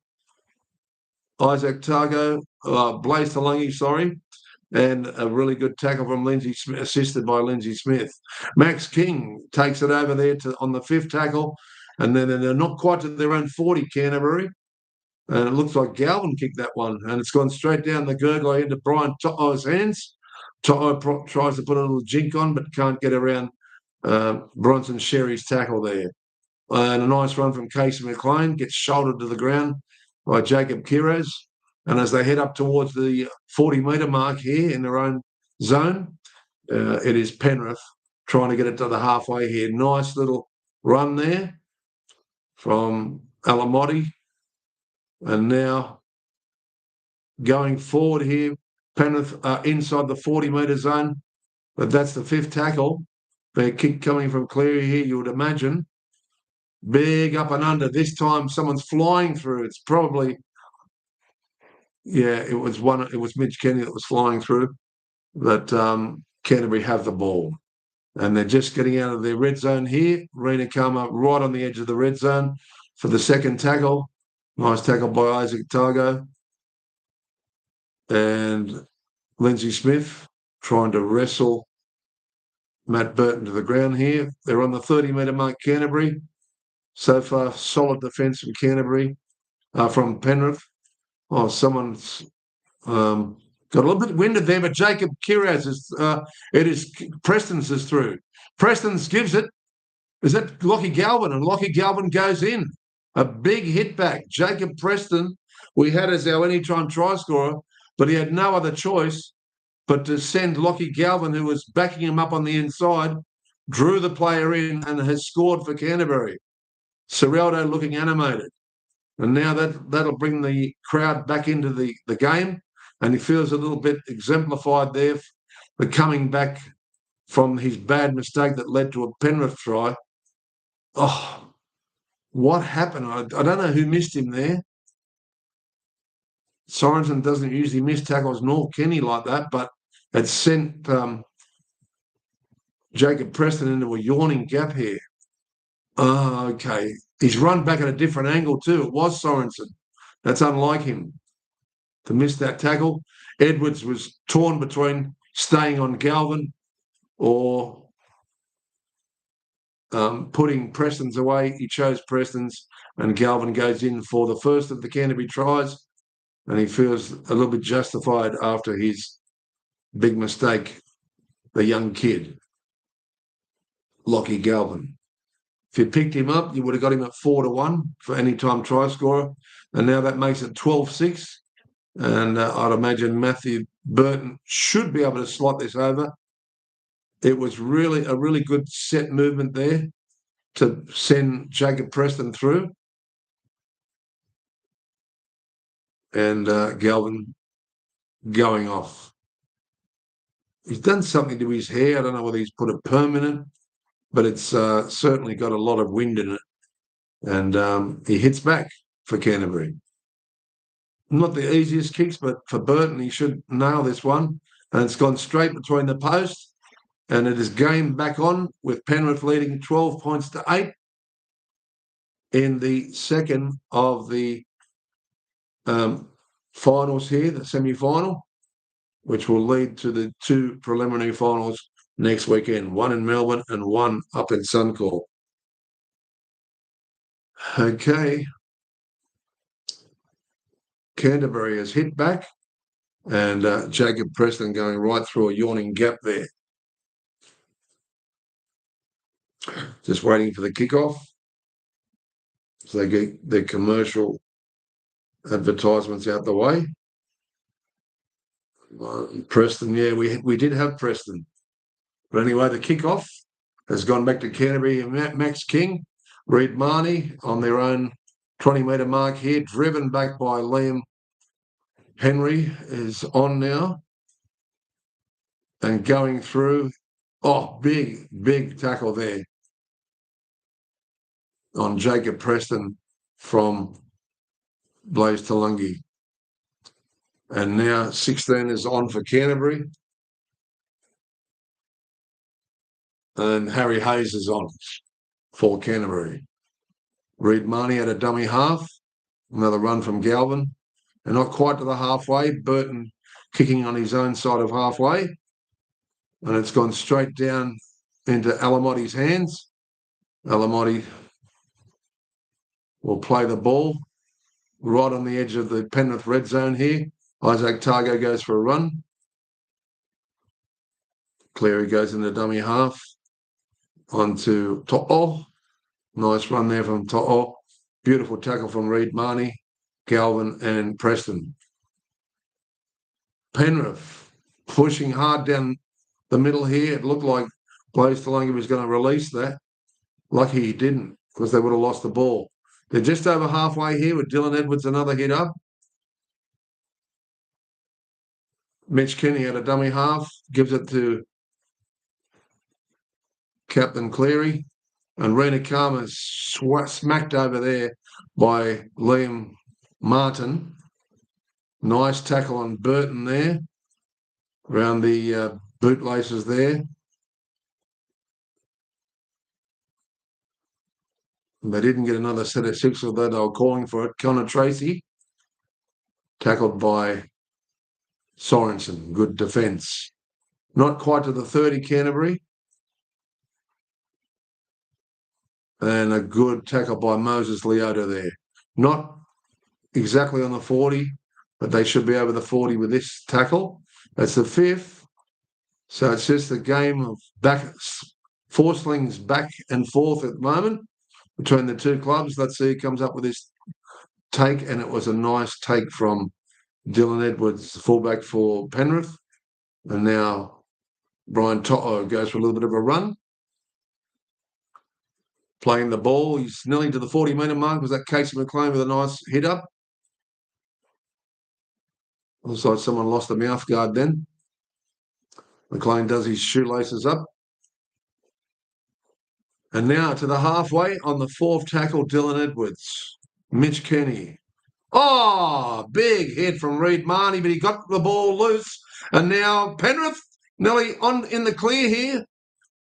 S1: Isaac Targo, Blaze Talangi, sorry, and a really good tackle from Lindsay, assisted by Lindsay Smith. Max King takes it over there on the 5th tackle, and then they're not quite to their own 40, Canterbury. And it looks like Galvin kicked that one, and it's gone straight down the gurgler into Brian To'o's hands. To'o tries to put a little jink on, but can't get around Bronson Sherry's tackle there. And a nice run from Casey McLean, gets shouldered to the ground by Jacob Kiraz. And as they head up towards the 40-metre mark here in their own zone, it is Penrith trying to get it to the halfway here. Nice little run there from Alamotti. And now going forward here, Penrith are inside the 40-metre zone, but that's the 5th tackle. Their kick coming from Cleary here, you would imagine. Big up and under. This time someone's flying through. It's probably, it was Mitch Kenny that was flying through. But Canterbury have the ball. And they're just getting out of their red zone here. Rena Kama right on the edge of the red zone for the 2nd tackle. Nice tackle by Isaac Targo. And Lindsay Smith trying to wrestle Matt Burton to the ground here. They're on the 30-metre mark, Canterbury. So far, solid defence from Canterbury, from Penrith. Oh, someone's got a little bit winded there, but Jacob Kiraz Preston's is through. Preston's gives it. Is that Lockie Galvin? And Lockie Galvin goes in. A big hit back. Jacob Preston, we had as our anytime try scorer, but he had no other choice but to send Lockie Galvin, who was backing him up on the inside, drew the player in and has scored for Canterbury. Ciraldo looking animated. And now that'll bring the crowd back into the game, and he feels a little bit exemplified there for coming back from his bad mistake that led to a Penrith try. Oh, what happened? I don't know who missed him there. Sorensen doesn't usually miss tackles, nor Kenny like that, but it sent Jacob Preston into a yawning gap here. Oh, okay. He's run back at a different angle too. It was Sorensen. That's unlike him to miss that tackle. Edwards was torn between staying on Galvin or putting Preston's away. He chose Preston's, and Galvin goes in for the first of the Canterbury tries, and he feels a little bit justified after his big mistake, the young kid, Lockie Galvin. If you picked him up, you would have got him at 4-1 for any time try scorer, and now that makes it 12-6. And I'd imagine Matthew Burton should be able to slot this over. It was really a really good set movement there to send Jacob Preston through. And Galvin going off. He's done something to his hair. I don't know whether he's put a permanent, but it's certainly got a lot of wind in it. And he hits back for Canterbury. Not the easiest kicks, but for Burton, he should nail this one. And it's gone straight between the posts. And it is game back on with Penrith leading 12 points to 8 in the second of the finals here, the semi-final, which will lead to the 2 preliminary finals next weekend, one in Melbourne and one up in Suncorp. Okay. Canterbury has hit back, and Jacob Preston going right through a yawning gap there. Just waiting for the kickoff. So they get their commercial advertisements out the way. Preston, yeah, we did have Preston. But anyway, the kickoff has gone back to Canterbury and Max King. Reid Marnie on their own 20-metre mark here, driven back by Liam Henry, is on now and going through. Oh, big tackle there on Jacob Preston from Blaze Talungi. And now 16 is on for Canterbury. And Harry Hayes is on for Canterbury. Reid Marnie had a dummy half. Another run from Galvin. And not quite to the halfway. Burton kicking on his own side of halfway. And it's gone straight down into Alamotti's hands. Alamotti will play the ball right on the edge of the Penrith red zone here. Isaac Targo goes for a run. Cleary goes into dummy half. Onto To'o. Nice run there from To'o. Beautiful tackle from Reid Marnie, Galvin and Preston. Penrith pushing hard down the middle here. It looked like Blaze Talungi was going to release that. Lucky he didn't, because they would have lost the ball. They're just over halfway here with Dylan Edwards, another hit up. Mitch Kenny had a dummy half, gives it to Captain Cleary. And Rena Karma smacked over there by Liam Martin. Nice tackle on Burton there, around the bootlaces there. They didn't get another set of 6, although they were calling for it. Connor Tracy, tackled by Sorensen. Good defence. Not quite to the 30, Canterbury. And a good tackle by Moses Leota there. Not exactly on the 40, but they should be over the 40 with this tackle. That's the 5th. So it's just a game of four slings back and forth at the moment between the two clubs. Let's see who comes up with this take, and it was a nice take from Dylan Edwards, fullback for Penrith. And now Brian To'o goes for a little bit of a run. Playing the ball. He's nearly to the 40-metre mark. Was that Casey McLean with a nice hit up? Looks like someone lost the mouth guard then. McLean does his shoelaces up. And now to the halfway on the 4th tackle, Dylan Edwards. Mitch Kenny. Oh, big hit from Reid Marnie, but he got the ball loose. And now Penrith nearly on in the clear here.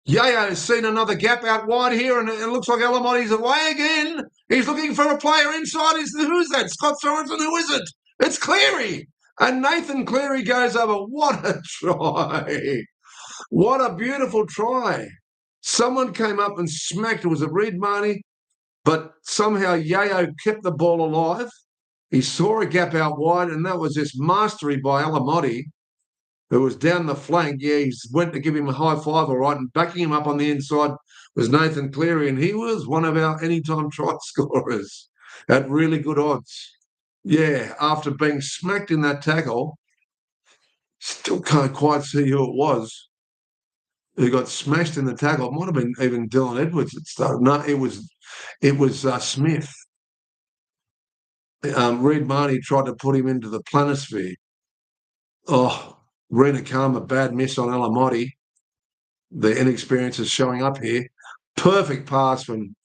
S1: Yayo's seen another gap out wide here, and it looks like Alamotti's away again. He's looking for a player inside. Who is that? Scott Sorensen? Who is it? It's Cleary. And Nathan Cleary goes over. What a try. What a beautiful try. Someone came up and smacked. It was a Reid Marnie, but somehow Yayo kept the ball alive. He saw a gap out wide, and that was just mastery by Alamotti, who was down the flank. Yeah, he went to give him a high five, all right, and backing him up on the inside was Nathan Cleary, and he was one of our anytime try scorers at really good odds. Yeah, after being smacked in that tackle, still can't quite see who it was who got smashed in the tackle. It might have been even Dylan Edwards that started. No, it was Smith. Reid Marnie tried to put him into the planisphere. Oh, Rena Karma, bad miss on Alamotti. The inexperience is showing up here. Perfect pass from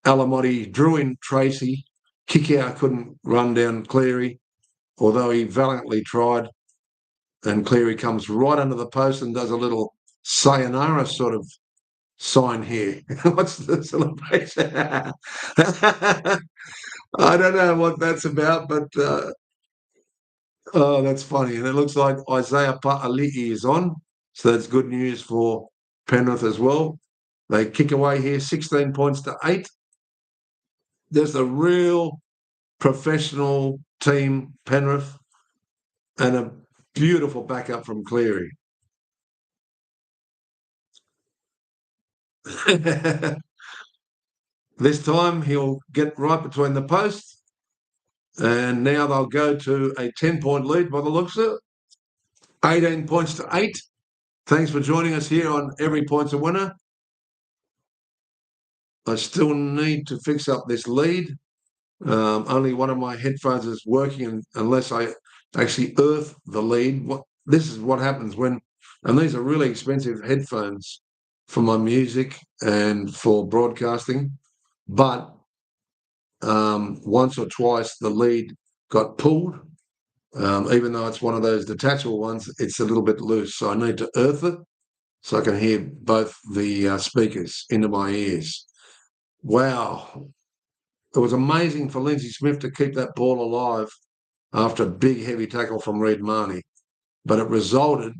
S1: Alamotti. Drew in Tracy. Kick out, couldn't run down Cleary. although he valiantly tried. And Cleary comes right under the post and does a little sayonara sort of sign here. What's the celebration? I don't know what that's about, but oh, that's funny. And it looks like Isaiah Pa'ali'i is on, so that's good news for Penrith as well. They kick away here, 16 points to 8. There's a real professional team, Penrith, and a beautiful backup from Cleary. This time he'll get right between the posts, and now they'll go to a 10-point lead by the looks of it. 18 points to 8. Thanks for joining us here on Every Point's a Winner. I still need to fix up this lead. Only one of my headphones is working unless I actually earth the lead. This is what happens when, and these are really expensive headphones for my music and for broadcasting, but once or twice the lead got pulled. Even though it's one of those detachable ones, it's a little bit loose. So I need to earth it so I can hear both the speakers into my ears. Wow. It was amazing for Lindsay Smith to keep that ball alive after a big, heavy tackle from Reid Marnie. But it resulted,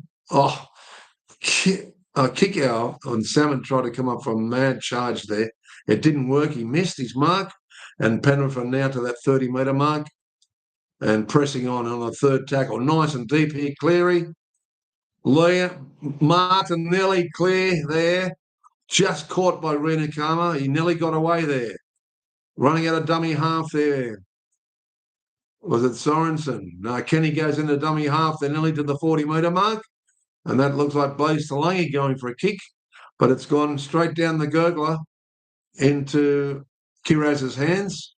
S1: kick out, and Salmon tried to come up for a mad charge there. It didn't work. He missed his mark, and Penrith are now to that 30-metre mark and pressing on the third tackle. Nice and deep here, Cleary. Leah, Martin nearly clear there. Just caught by Rena Kama. He nearly got away there. Running out of dummy half there. Was it Sorensen? No, Kenny goes into dummy half. They're nearly to the 40-metre mark. And that looks like Blaze Talangi going for a kick. But it's gone straight down the gurgler into Kiraz's hands.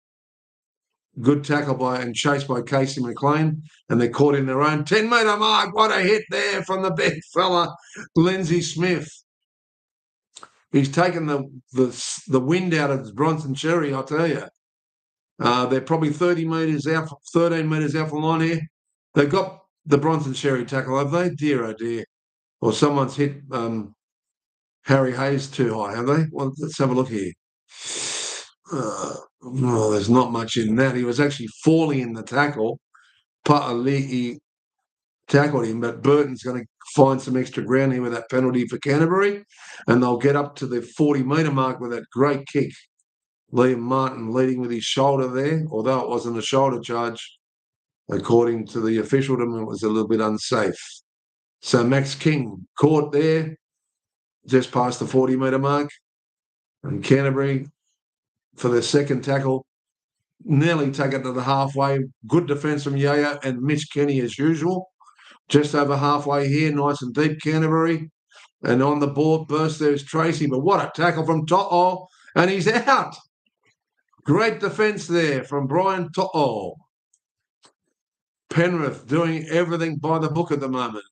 S1: Good tackle by and chased by Casey McLean. And they're caught in their own 10-metre mark. What a hit there from the big fella, Lindsay Smith. He's taken the wind out of Bronson Cherry, I tell you. They're probably 13 metres out from the line here. They've got the Bronson Cherry tackle, have they? Dear, oh dear. Or someone's hit Harry Hayes too high, have they? Well, let's have a look here. There's not much in that. He was actually falling in the tackle. Pa'ali'i tackled him, but Burton's going to find some extra ground here with that penalty for Canterbury, and they'll get up to the 40-metre mark with that great kick. Liam Martin leading with his shoulder there, although it wasn't a shoulder charge. According to the officialdom, it was a little bit unsafe. So Max King caught there, just past the 40-metre mark, and Canterbury for their second tackle nearly take it to the halfway. Good defence from Yaya and Mitch Kenny as usual. Just over halfway here, nice and deep, Canterbury. And on the board burst, there's Tracy. But what a tackle from To'o. And he's out. Great defence there from Brian To'o. Penrith doing everything by the book at the moment.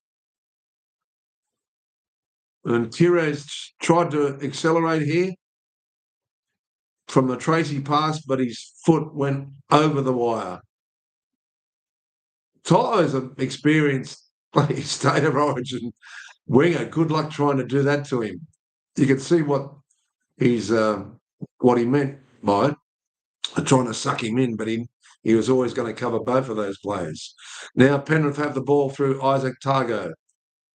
S1: And Kiraz tried to accelerate here from the Tracy pass, but his foot went over the wire. To'o's an experienced state of origin winger. Good luck trying to do that to him. You can see what he meant by it, trying to suck him in, but he was always going to cover both of those players. Now Penrith have the ball through Isaac Targo.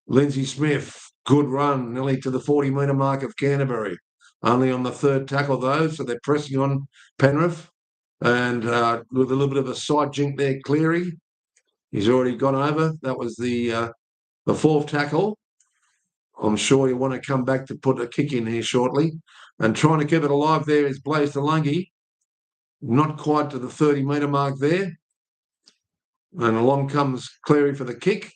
S1: Lindsay Smith, good run, nearly to the 40-metre mark of Canterbury. Only on the third tackle, though, so they're pressing on Penrith. And with a little bit of a side jink there, Cleary. He's already gone over. That was the fourth tackle. I'm sure you want to come back to put a kick in here shortly. And trying to keep it alive there is Blaze Talangi. Not quite to the 30-metre mark there. And along comes Cleary for the kick.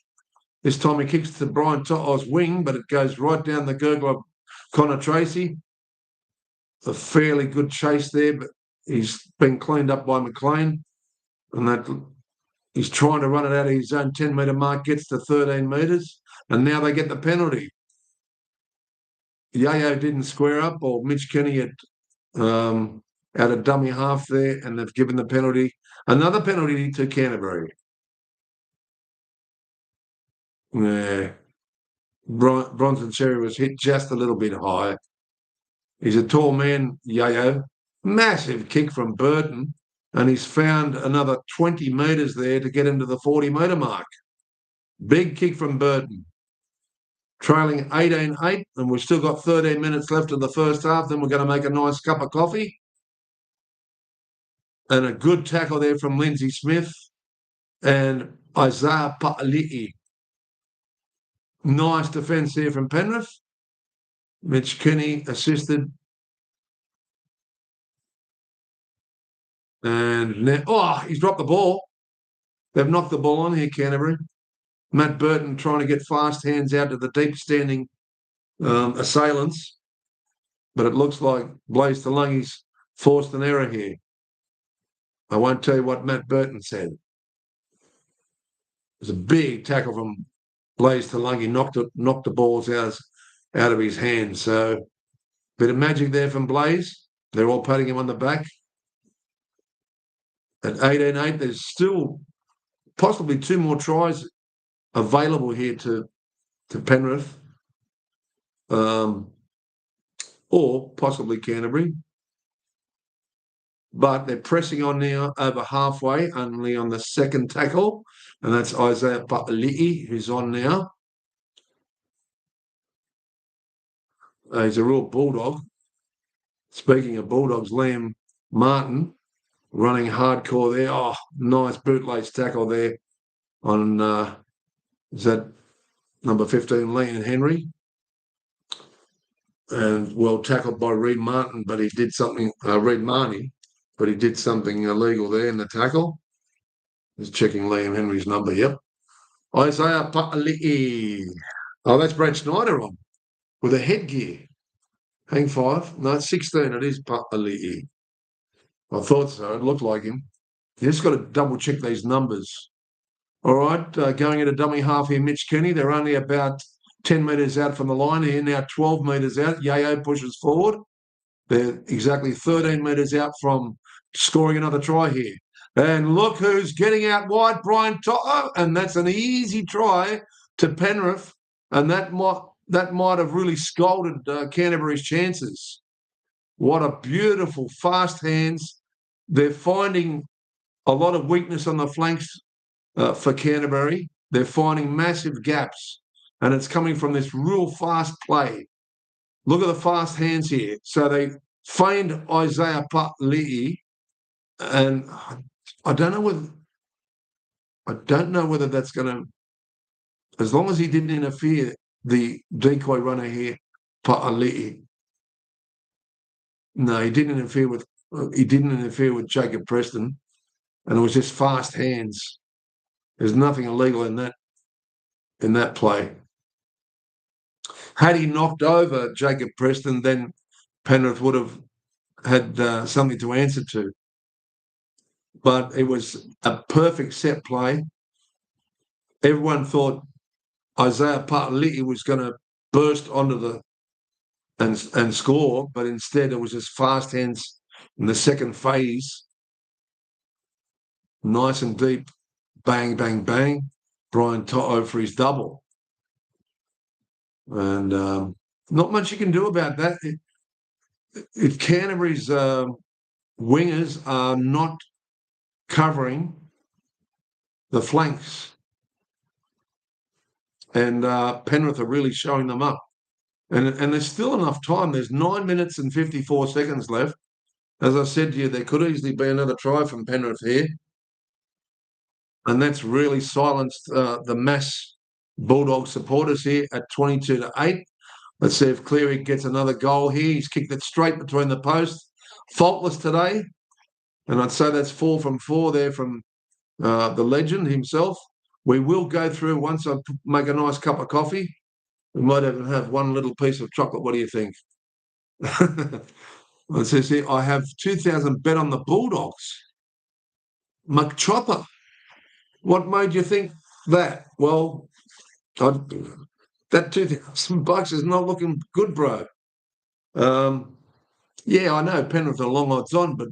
S1: This time he kicks to Brian To'o's wing, but it goes right down the gurgle of Connor Tracy. A fairly good chase there, but he's been cleaned up by McLean. And that he's trying to run it out of his own 10-metre mark, gets to 13 metres, and now they get the penalty. Yayo didn't square up, or Mitch Kenny had out of dummy half there, and they've given the penalty. Another penalty to Canterbury. Yeah. Bronson Cherry was hit just a little bit high. He's a tall man, Yayo. Massive kick from Burton, and he's found another 20 metres there to get into the 40-metre mark. Big kick from Burton. Trailing 18-8, and we've still got 13 minutes left in the first half. Then we're going to make a nice cup of coffee. And a good tackle there from Lindsay Smith and Isaiah Pa'ali'i. Nice defence there from Penrith. Mitch Kenny assisted. And now, he's dropped the ball. They've knocked the ball on here, Canterbury. Matt Burton trying to get fast hands out to the deep standing assailants. But it looks like Blaze Talungi's forced an error here. I won't tell you what Matt Burton said. It was a big tackle from Blaze Talungi, knocked the balls out of his hands. So, bit of magic there from Blaze. They're all patting him on the back. At 18-8, there's still possibly 2 more tries available here to Penrith, or possibly Canterbury. But they're pressing on now over halfway, only on the second tackle, and that's Isaiah Pa'ali'i, who's on now. He's a real bulldog. Speaking of Bulldogs, Liam Martin running hardcore there. Oh, nice bootlace tackle there on, is that number 15, Leon Henry? And well tackled by Reed Martin, but he did something, Reed Marnie, but he did something illegal there in the tackle. Just checking Liam Henry's number, yep. Isaiah Pa'ali'i. Oh, that's Brad Schneider on with a headgear. Hang 5. No, it's 16. It is Pa'ali'i. I thought so. It looked like him. You just got to double check these numbers. All right, going into dummy half here, Mitch Kenny. They're only about 10 metres out from the line here, now 12 metres out. Yayo pushes forward. They're exactly 13 metres out from scoring another try here. And look who's getting out wide, Brian To'o, and that's an easy try to Penrith, and that might have really scalded Canterbury's chances. What a beautiful, fast hands. They're finding a lot of weakness on the flanks for Canterbury. They're finding massive gaps, and it's coming from this real fast play. Look at the fast hands here. So they feigned Isaiah Pa'ali'i, and I don't know whether that's going to, as long as he didn't interfere, the decoy runner here, Pa'ali'i. No, he didn't interfere with Jacob Preston, and it was just fast hands. There's nothing illegal in that play. Had he knocked over Jacob Preston, then Penrith would have had something to answer to. But it was a perfect set play. Everyone thought Isaiah Pa'ali'i was going to burst onto the and score, but instead it was just fast hands in the second phase. Nice and deep. Bang, bang, bang. Brian To'o for his double. And not much you can do about that. If Canterbury's wingers are not covering the flanks, and Penrith are really showing them up. And there's still enough time. There's 9 minutes and 54 seconds left. As I said to you, there could easily be another try from Penrith here. And that's really silenced the mass Bulldog supporters here at 22-8. Let's see if Cleary gets another goal here. He's kicked it straight between the posts. Faultless today. And I'd say that's 4 from 4 there from the legend himself. We will go through once I make a nice cup of coffee. We might even have one little piece of chocolate. What do you think? It says here, I have 2,000 bet on the Bulldogs. McChopper. What made you think that? Well, that $2,000 is not looking good, bro. Yeah, I know Penrith are long odds on, but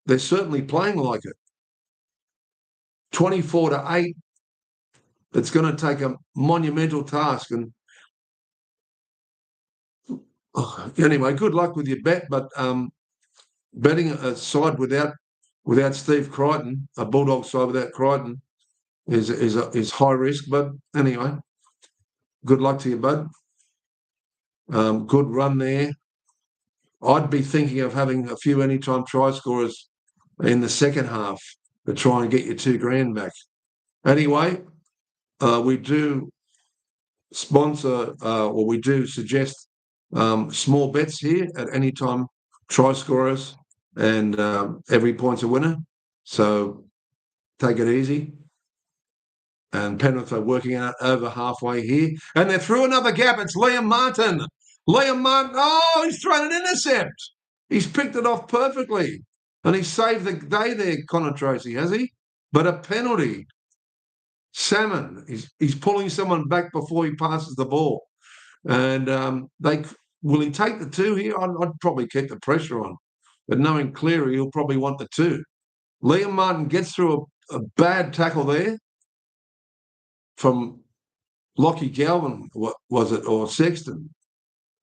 S1: they're certainly playing like it. 24-8. it's going to take a monumental task. And anyway, good luck with your bet. But betting a side without Steve Crichton, a Bulldog side without Crichton, is high risk. But anyway, good luck to you, bud. Good run there. I'd be thinking of having a few anytime try scorers in the second half to try and get your $2,000 back. Anyway, we do sponsor or we do suggest small bets here at anytime try scorers, and every point's a winner. So take it easy. And Penrith are working out over halfway here. And they're through another gap. It's Liam Martin. Liam Martin. Oh, he's thrown an intercept. He's picked it off perfectly. And he's saved the day there, Connor Tracy, has he? But a penalty. Salmon. He's pulling someone back before he passes the ball. And will he take the two here? I'd probably keep the pressure on. But knowing Cleary, he'll probably want the two. Liam Martin gets through a bad tackle there from Lockie Galvin, was it, or Sexton?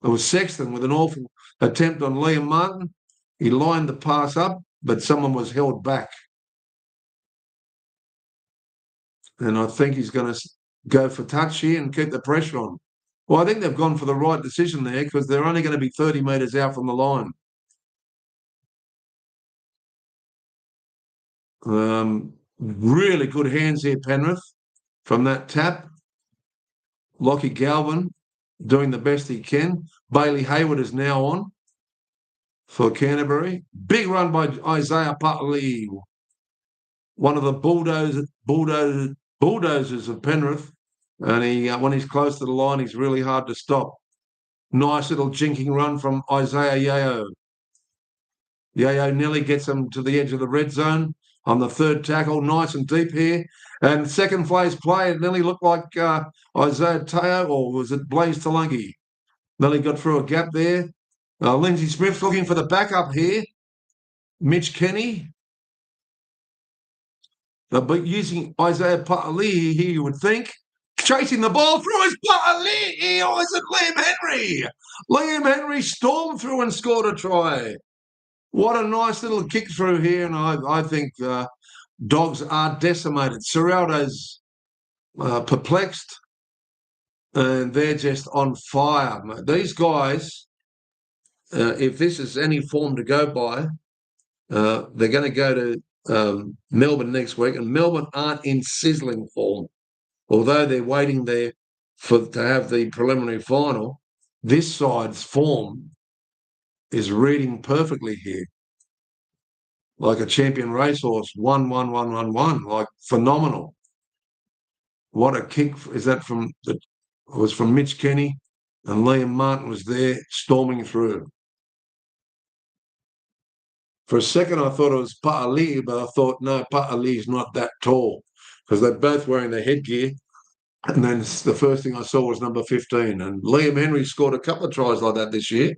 S1: It was Sexton with an awful attempt on Liam Martin. He lined the pass up, but someone was held back. And I think he's going to go for touch here and keep the pressure on. Well, I think they've gone for the right decision there because they're only going to be 30 metres out from the line. Really good hands here, Penrith, from that tap. Lockie Galvin doing the best he can. Bailey Hayward is now on for Canterbury. Big run by Isaiah Puttley, one of the bulldozers of Penrith. And when he's close to the line, he's really hard to stop. Nice little jinking run from Isaiah Yeo. Yeo nearly gets him to the edge of the red zone on the third tackle. Nice and deep here. And second phase play, it nearly looked like Isaiah Teo, or was it Blaze Talangi? Nearly got through a gap there. Lindsay Smith's looking for the backup here. Mitch Kenny. But using Isaiah Pa'ali'i here, you would think. Chasing the ball through his Pa'ali'i. Oh, is it Liam Henry? Liam Henry stormed through and scored a try. What a nice little kick through here. And I think Dogs are decimated. Serraldo's perplexed. And they're just on fire. These guys, if this is any form to go by, they're going to go to Melbourne next week, and Melbourne aren't in sizzling form. Although they're waiting there to have the preliminary final, this side's form is reading perfectly here. Like a champion racehorse, 1-1-1-1-1, like phenomenal. What a kick is that from it was from Mitch Kenny, and Liam Martin was there storming through. For a second, I thought it was Pa'ali'i, but I thought, no, Pa'ali'i's not that tall because they're both wearing the headgear. And then the first thing I saw was number 15. And Liam Henry scored a couple of tries like that this year.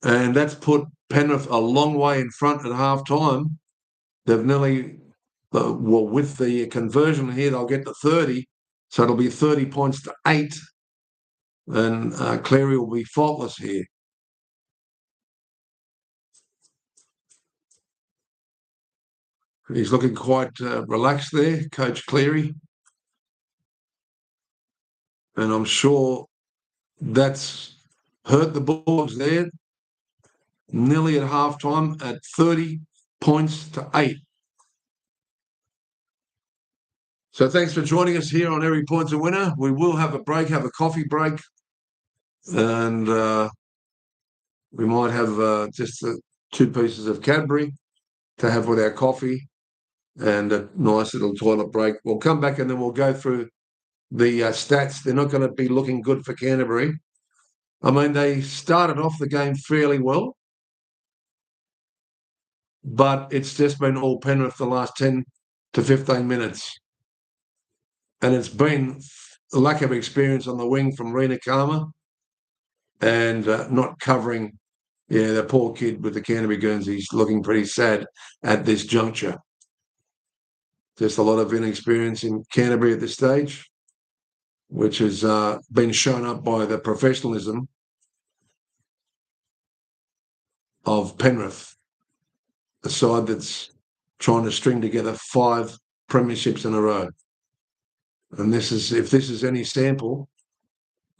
S1: And that's put Penrith a long way in front at half-time. They've nearly, well, with the conversion here, they'll get to 30. So it'll be 30 points to 8. And Cleary will be faultless here. He's looking quite relaxed there, Coach Cleary. And I'm sure that's hurt the Bulldogs there. Nearly at half-time at 30 points to 8. So thanks for joining us here on Every Point's a Winner. We will have a break, have a coffee break. And we might have just 2 pieces of Cadbury to have with our coffee and a nice little toilet break. We'll come back and then we'll go through the stats. They're not going to be looking good for Canterbury. I mean, they started off the game fairly well, but it's just been all Penrith the last 10 to 15 minutes. And it's been a lack of experience on the wing from Rena Kama and not covering, the poor kid with the Canterbury Guernseys looking pretty sad at this juncture. Just a lot of inexperience in Canterbury at this stage, which has been shown up by the professionalism of Penrith, a side that's trying to string together 5 premierships in a row. And if this is any sample,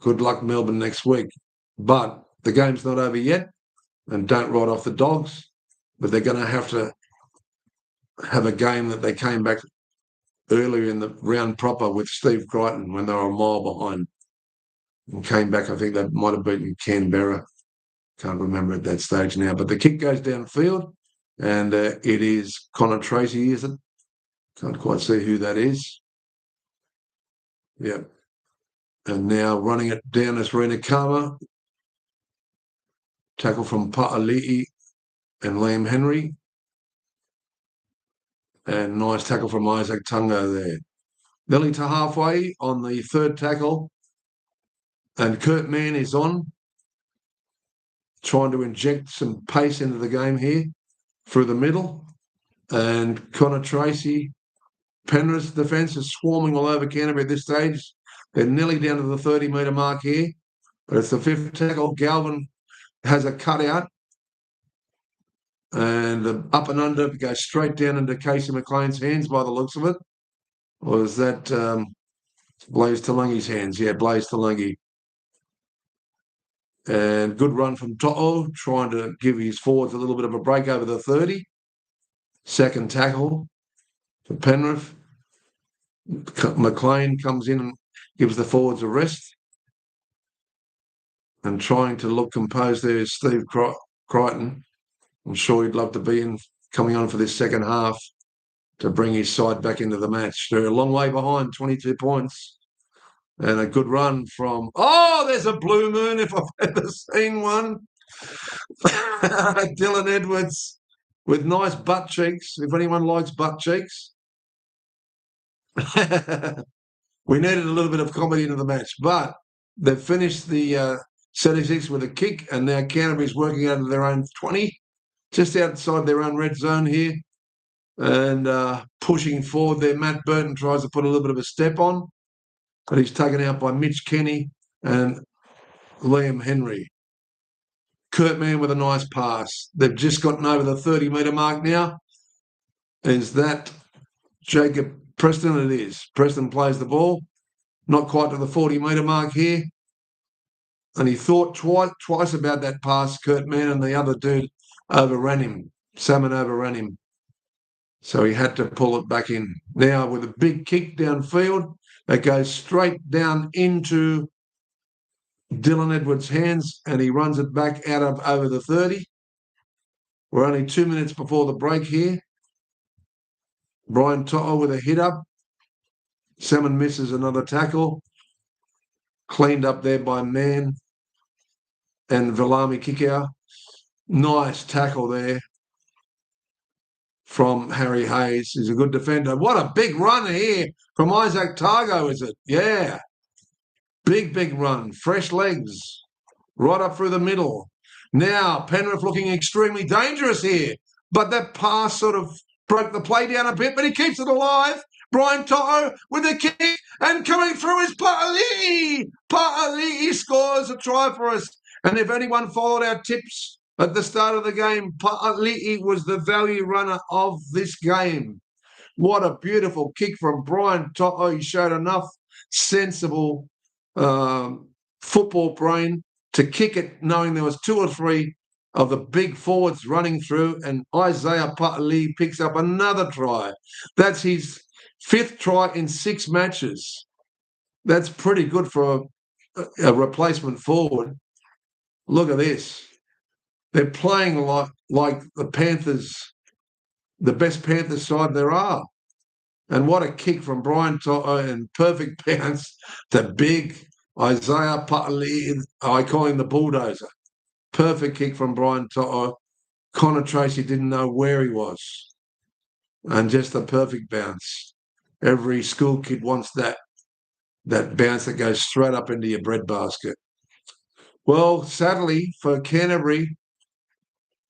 S1: good luck Melbourne next week. But the game's not over yet, and don't write off the Dogs, but they're going to have a game that they came back earlier in the round proper with Steve Crichton when they were a mile behind and came back. I think they might have beaten Canberra. Can't remember at that stage now. But the kick goes downfield, and it is Connor Tracy, is it? Can't quite see who that is. Yep. And now running it down is Rena Kama. Tackle from Pa'ali'i and Liam Henry. And nice tackle from Isaac Tungo there. Nearly to halfway on the third tackle. And Kurt Mann is on, trying to inject some pace into the game here through the middle. And Connor Tracy, Penrith's defence is swarming all over Canterbury at this stage. They're nearly down to the 30-metre mark here. But it's the 5th tackle. Galvin has a cutout. And the up and under goes straight down into Casey McLean's hands by the looks of it. Or is that Blaze Talangi's hands? Yeah, Blaze Talangi. And good run from To'o, trying to give his forwards a little bit of a break over the 30. Second tackle for Penrith. McLean comes in and gives the forwards a rest. And trying to look composed there is Steve Crichton. I'm sure he'd love to be coming on for this second half to bring his side back into the match. They're a long way behind, 22 points. And a good run from, there's a blue moon if I've ever seen one. Dylan Edwards with nice butt cheeks, if anyone likes butt cheeks. We needed a little bit of comedy into the match, but they've finished the 76 with a kick, and now Canterbury's working out of their own 20, just outside their own red zone here, and pushing forward there. Matt Burton tries to put a little bit of a step on, but he's taken out by Mitch Kenny and Liam Henry. Kurt Mann with a nice pass. They've just gotten over the 30-metre mark now. Is that Jacob Preston? It is. Preston plays the ball. Not quite to the 40-metre mark here. And he thought twice about that pass, Kurt Mann, and the other dude overran him. Salmon overran him. So he had to pull it back in. Now with a big kick downfield, it goes straight down into Dylan Edwards' hands, and he runs it back out of over the 30. We're only 2 minutes before the break here. Brian To'o with a hit up. Salmon misses another tackle. Cleaned up there by Mann and Vilami Kikau. Nice tackle there from Harry Hayes. He's a good defender. What a big run here from Isaac Targo, is it? Yeah. Big run. Fresh legs. Right up through the middle. Now, Penrith looking extremely dangerous here. But that pass sort of broke the play down a bit, but he keeps it alive. Brian To'o with a kick, and coming through is Pa'ali'i. Pa'ali'i scores a try for us. And if anyone followed our tips at the start of the game, Pa'ali'i was the value runner of this game. What a beautiful kick from Brian To'o. He showed enough sensible football brain to kick it, knowing there was 2 or 3 of the big forwards running through, and Isaiah Pa'ali'i picks up another try. That's his 5th try in 6 matches. That's pretty good for a replacement forward. Look at this. They're playing like the Panthers, the best Panthers side there are. And what a kick from Brian To'o, and perfect bounce to big Isaiah Pa'ali'i. I call him the bulldozer. Perfect kick from Brian To'o. Connor Tracy didn't know where he was. And just a perfect bounce. Every school kid wants that bounce that goes straight up into your breadbasket. Well, sadly for Canterbury,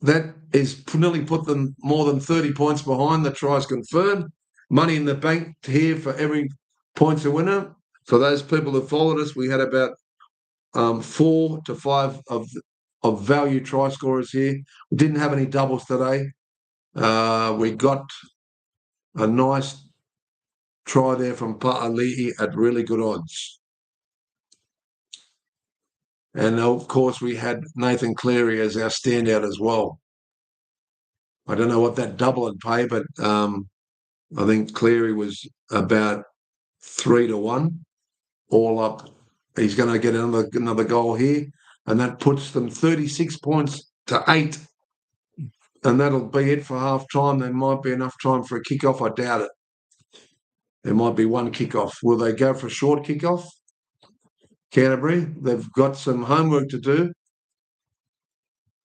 S1: that is nearly put them more than 30 points behind. The try's confirmed. money in the bank here for every points a winner. For those people that followed us, we had about 4 to 5 of value try scorers here. We didn't have any doubles today. We got a nice try there from Pa'ali'i at really good odds. And of course, we had Nathan Cleary as our standout as well. I don't know what that double would pay, but I think Cleary was about 3 to 1 all up. He's going to get another goal here, and that puts them 36 points to 8. And that'll be it for half time. There might be enough time for a kickoff. I doubt it. There might be one kickoff. Will they go for a short kickoff? Canterbury, they've got some homework to do.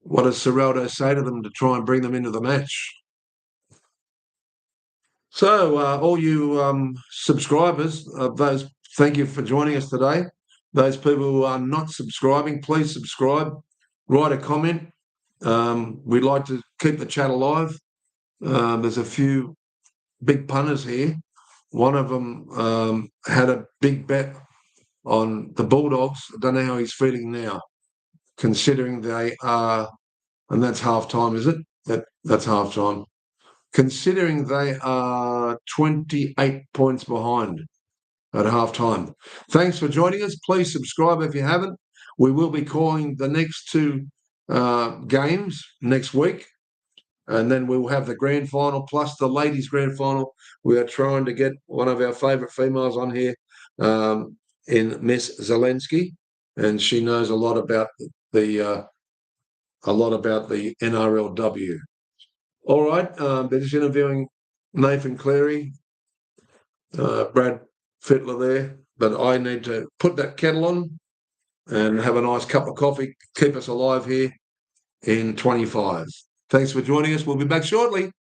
S1: What does Serraldo say to them to try and bring them into the match? So, all you subscribers, thank you for joining us today. Those people who are not subscribing, please subscribe. Write a comment. We'd like to keep the chat alive. There's a few big punters here. One of them had a big bet on the Bulldogs. I don't know how he's feeling now, considering they are, and that's half time, is it? That's half time. Considering they are 28 points behind at half time. Thanks for joining us. Please subscribe if you haven't. We will be calling the next 2 games next week. And then we'll have the grand final plus the ladies' grand final. We are trying to get one of our favourite females on here, in Miss Zelensky, and she knows a lot about the NRLW. All right, they're just interviewing Nathan Cleary, Brad Fittler there, but I need to put that kettle on and have a nice cup of coffee. Keep us alive here in 25. Thanks for joining us. We'll be back shortly.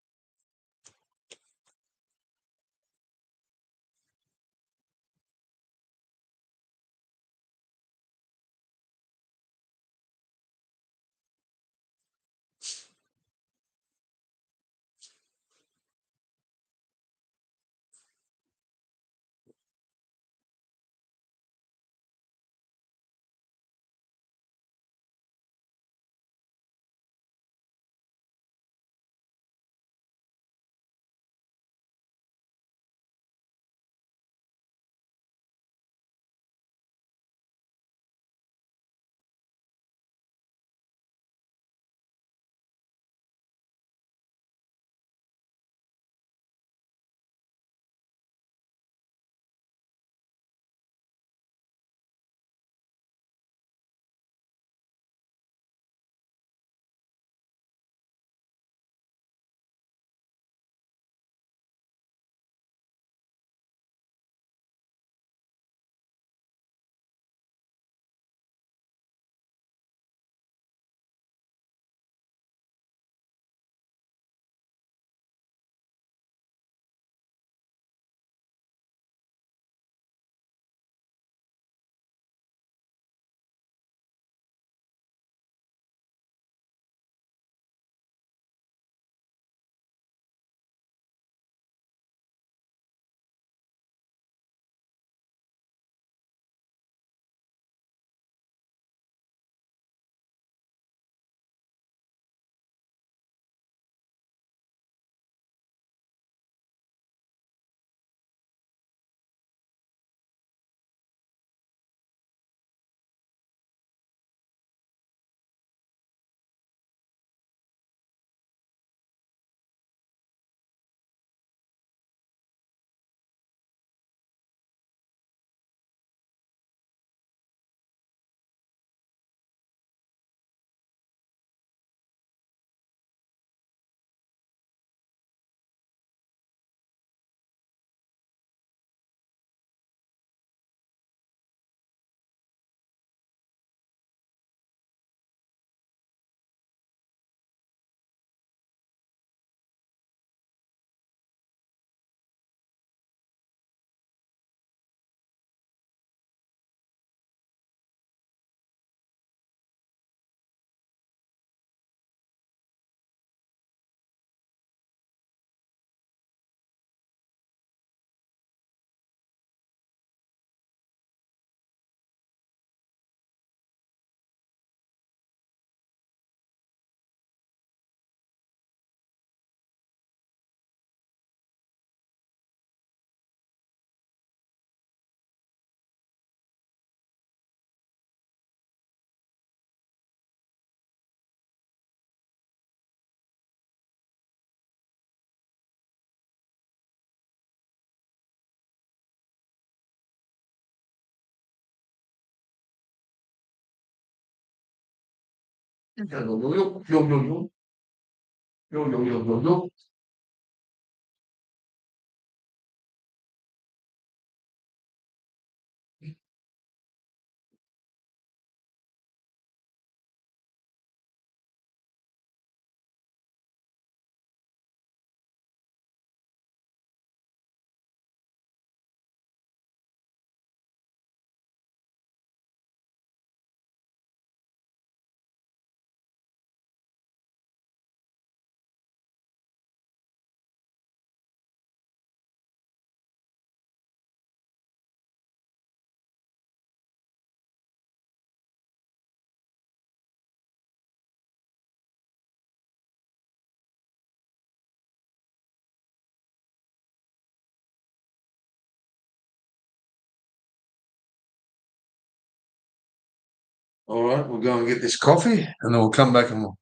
S1: All right, we'll go and get this coffee, and then we'll come back and we'll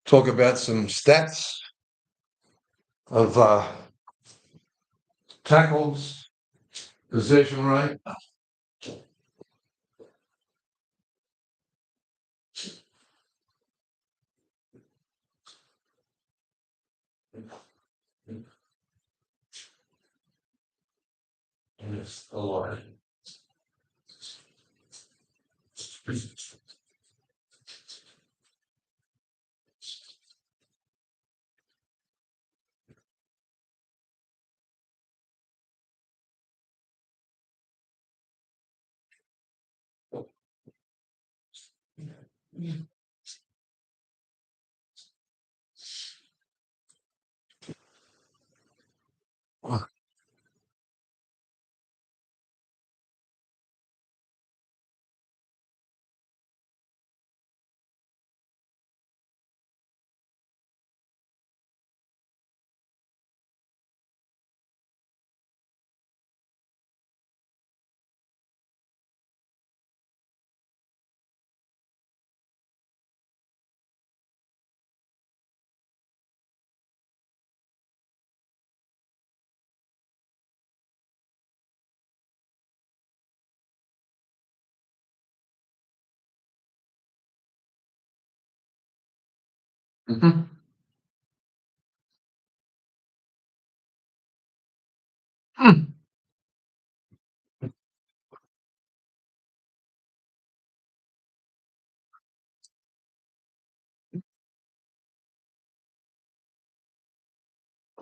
S1: talk about some stats of tackles, possession rate. Yes, a lot. Mhm. Mm.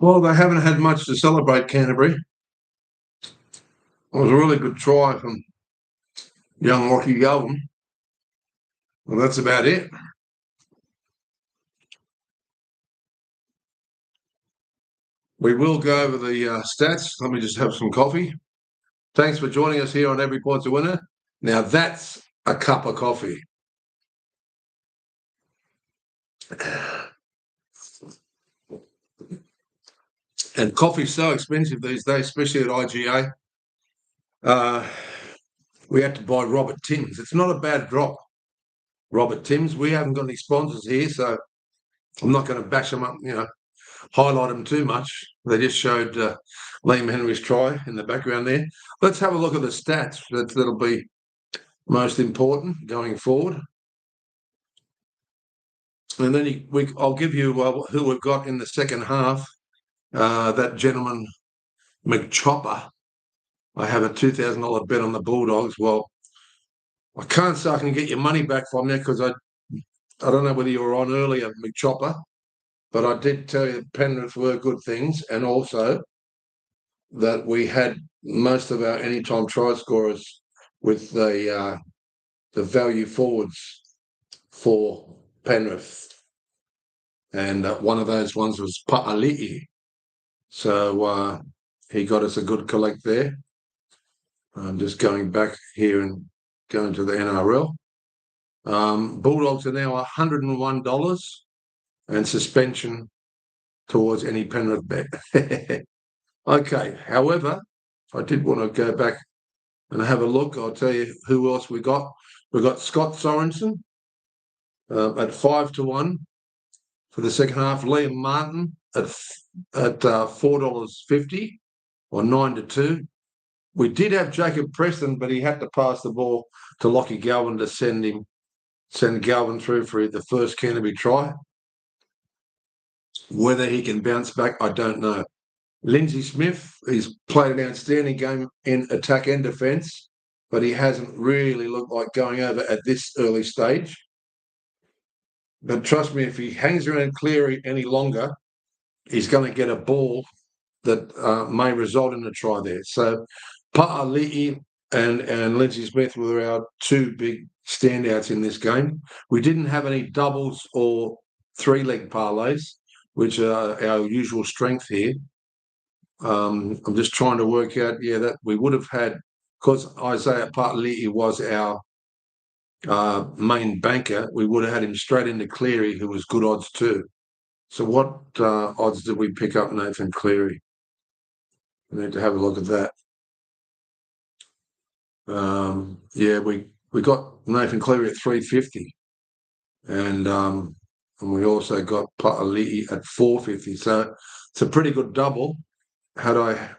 S1: Well, they haven't had much to celebrate, Canterbury. It was a really good try from young Rocky Galvin. Well, that's about it. We will go over the stats. Let me just have some coffee. Thanks for joining us here on Every Point's a Winner. Now, that's a cup of coffee. And coffee's so expensive these days, especially at IGA. We had to buy Robert Tim's. It's not a bad drop, Robert Tim's. We haven't got any sponsors here, so I'm not going to bash them up, highlight them too much. They just showed Liam Henry's try in the background there. Let's have a look at the stats. That'll be most important going forward. And then I'll give you who we've got in the second half. That gentleman, McChopper. I have a $2,000 bet on the Bulldogs. Well, I can't say I can get your money back from there because I don't know whether you were on earlier, McChopper, but I did tell you that Penrith were good things, and also that we had most of our anytime try scorers with the value forwards for Penrith. And one of those ones was Pa'ali'i. So he got us a good collect there. I'm just going back here and going to the NRL. Bulldogs are now $101 and suspension towards any Penrith bet. Okay, however, I did want to go back and have a look. I'll tell you who else we got. We got Scott Sorensen at 5-1 for the second half. Liam Martin at $4.50 or 9-2. We did have Jacob Preston, but he had to pass the ball to Lockie Galvin to send him send Galvin through for the first Canterbury try. Whether he can bounce back, I don't know. Lindsay Smith, he's played an outstanding game in attack and defence, but he hasn't really looked like going over at this early stage. But trust me, if he hangs around Cleary any longer, he's going to get a ball that may result in a try there. So Pa'ali'i and Lindsay Smith were our two big standouts in this game. We didn't have any doubles or three-leg parlays, which are our usual strength here. I'm just trying to work out, that we would have had, because Isaiah Pa'ali'i was our main banker, we would have had him straight into Cleary, who was good odds too. So what odds did we pick up Nathan Cleary? We need to have a look at that. We got Nathan Cleary at 350, and we also got Pa'ali'i at 450. So it's a pretty good double. Had I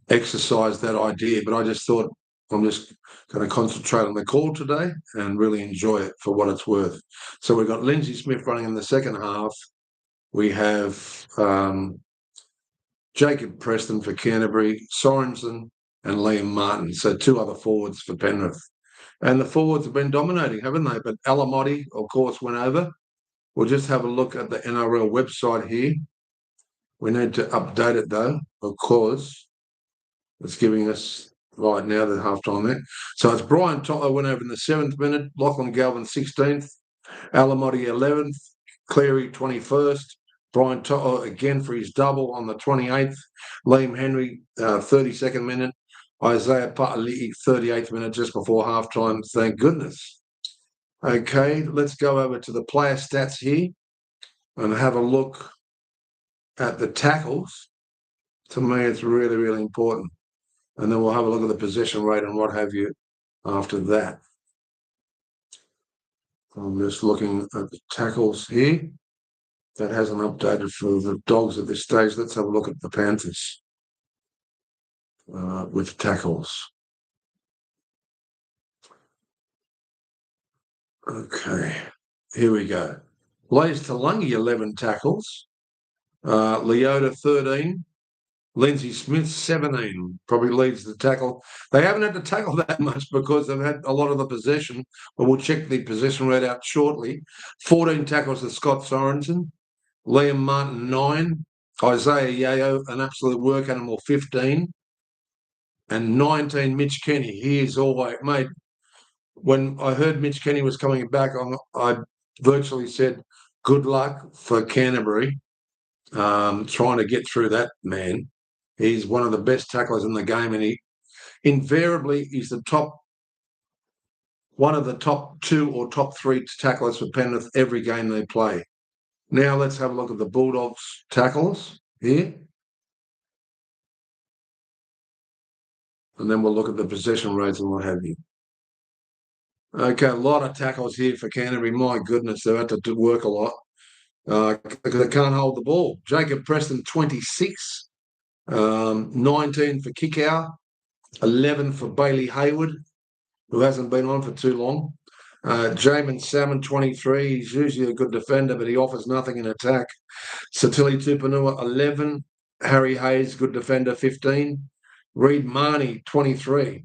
S1: exercised that idea, but I just thought I'm just going to concentrate on the call today and really enjoy it for what it's worth. So we've got Lindsay Smith running in the second half. We have Jacob Preston for Canterbury, Sorensen and Liam Martin. So two other forwards for Penrith. And the forwards have been dominating, haven't they? But Eliminotion, of course, went over. We'll just have a look at the NRL website here. We need to update it, though, because it's giving us right now the halftime there. So it's Brian Toto went over in the 7th minute, Lachlan Galvin 16th, Eliminotion 11th, Cleary 21st, Brian Toto again for his double on the 28th, Liam Henry 32nd minute, Isaiah Pa'ali'i 38th minute just before halftime. Thank goodness. Okay, let's go over to the player stats here and have a look at the tackles. To me, it's really, really important. And then we'll have a look at the possession rate and what have you after that. I'm just looking at the tackles here. That hasn't updated for the Dogs at this stage. Let's have a look at the Panthers with tackles. Okay, here we go. Blaze Talangi, 11 tackles. Leota, 13. Lindsay Smith, 17, probably leads the tackle. They haven't had to tackle that much because they've had a lot of the possession, but we'll check the possession rate out shortly. 14 tackles to Scott Sorensen. Liam Martin, 9. Isaiah Yeo, an absolute work animal, 15. And 19, Mitch Kenny. He is always, mate, when I heard Mitch Kenny was coming back, I virtually said, good luck for Canterbury trying to get through that man. He's one of the best tacklers in the game, and he invariably is one of the top 2 or top 3 tacklers for Penrith every game they play. Now let's have a look at the Bulldogs tackles here. And then we'll look at the possession rates and what have you. Okay, a lot of tackles here for Canterbury. My goodness, they've had to work a lot because they can't hold the ball. Jacob Preston, 26. 19 for Kickoff, 11 for Bailey Hayward, who hasn't been on for too long. Jamin Salmon, 23. He's usually a good defender, but he offers nothing in attack. Satili Tupanua, 11. Harry Hayes, good defender, 15. Reid Marnie, 23.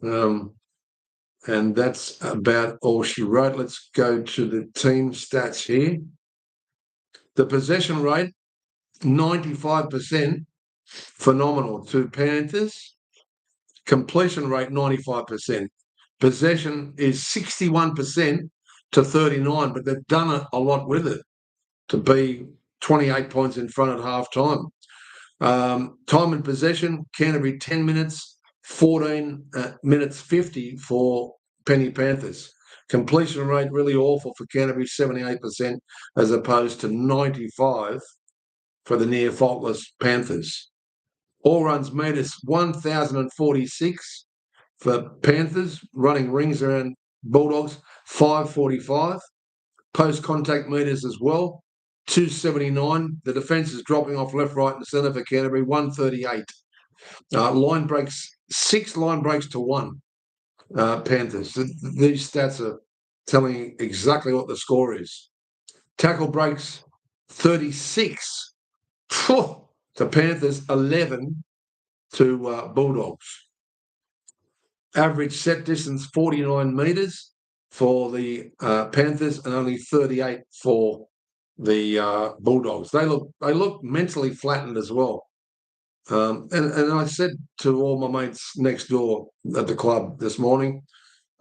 S1: And that's about all she wrote. Let's go to the team stats here. The possession rate, 95%. Phenomenal to Panthers. Completion rate 95%. Possession is 61% to 39, but they've done a lot with it to be 28 points in front at half time. Time and possession, Canterbury 10 minutes, 14 minutes 50 for Penny Panthers. Completion rate really awful for Canterbury, 78% as opposed to 95 for the near faultless Panthers. All runs meters 1,046 for Panthers, running rings around Bulldogs 545. Post contact meters as well 279. The defence is dropping off left, right, and centre for Canterbury 138. Line breaks 6 line breaks to 1. Panthers. These stats are telling you exactly what the score is. Tackle breaks 36 to Panthers, 11 to Bulldogs. Average set distance 49 metres for the Panthers and only 38 for the Bulldogs. They look mentally flattened as well. And I said to all my mates next door at the club this morning,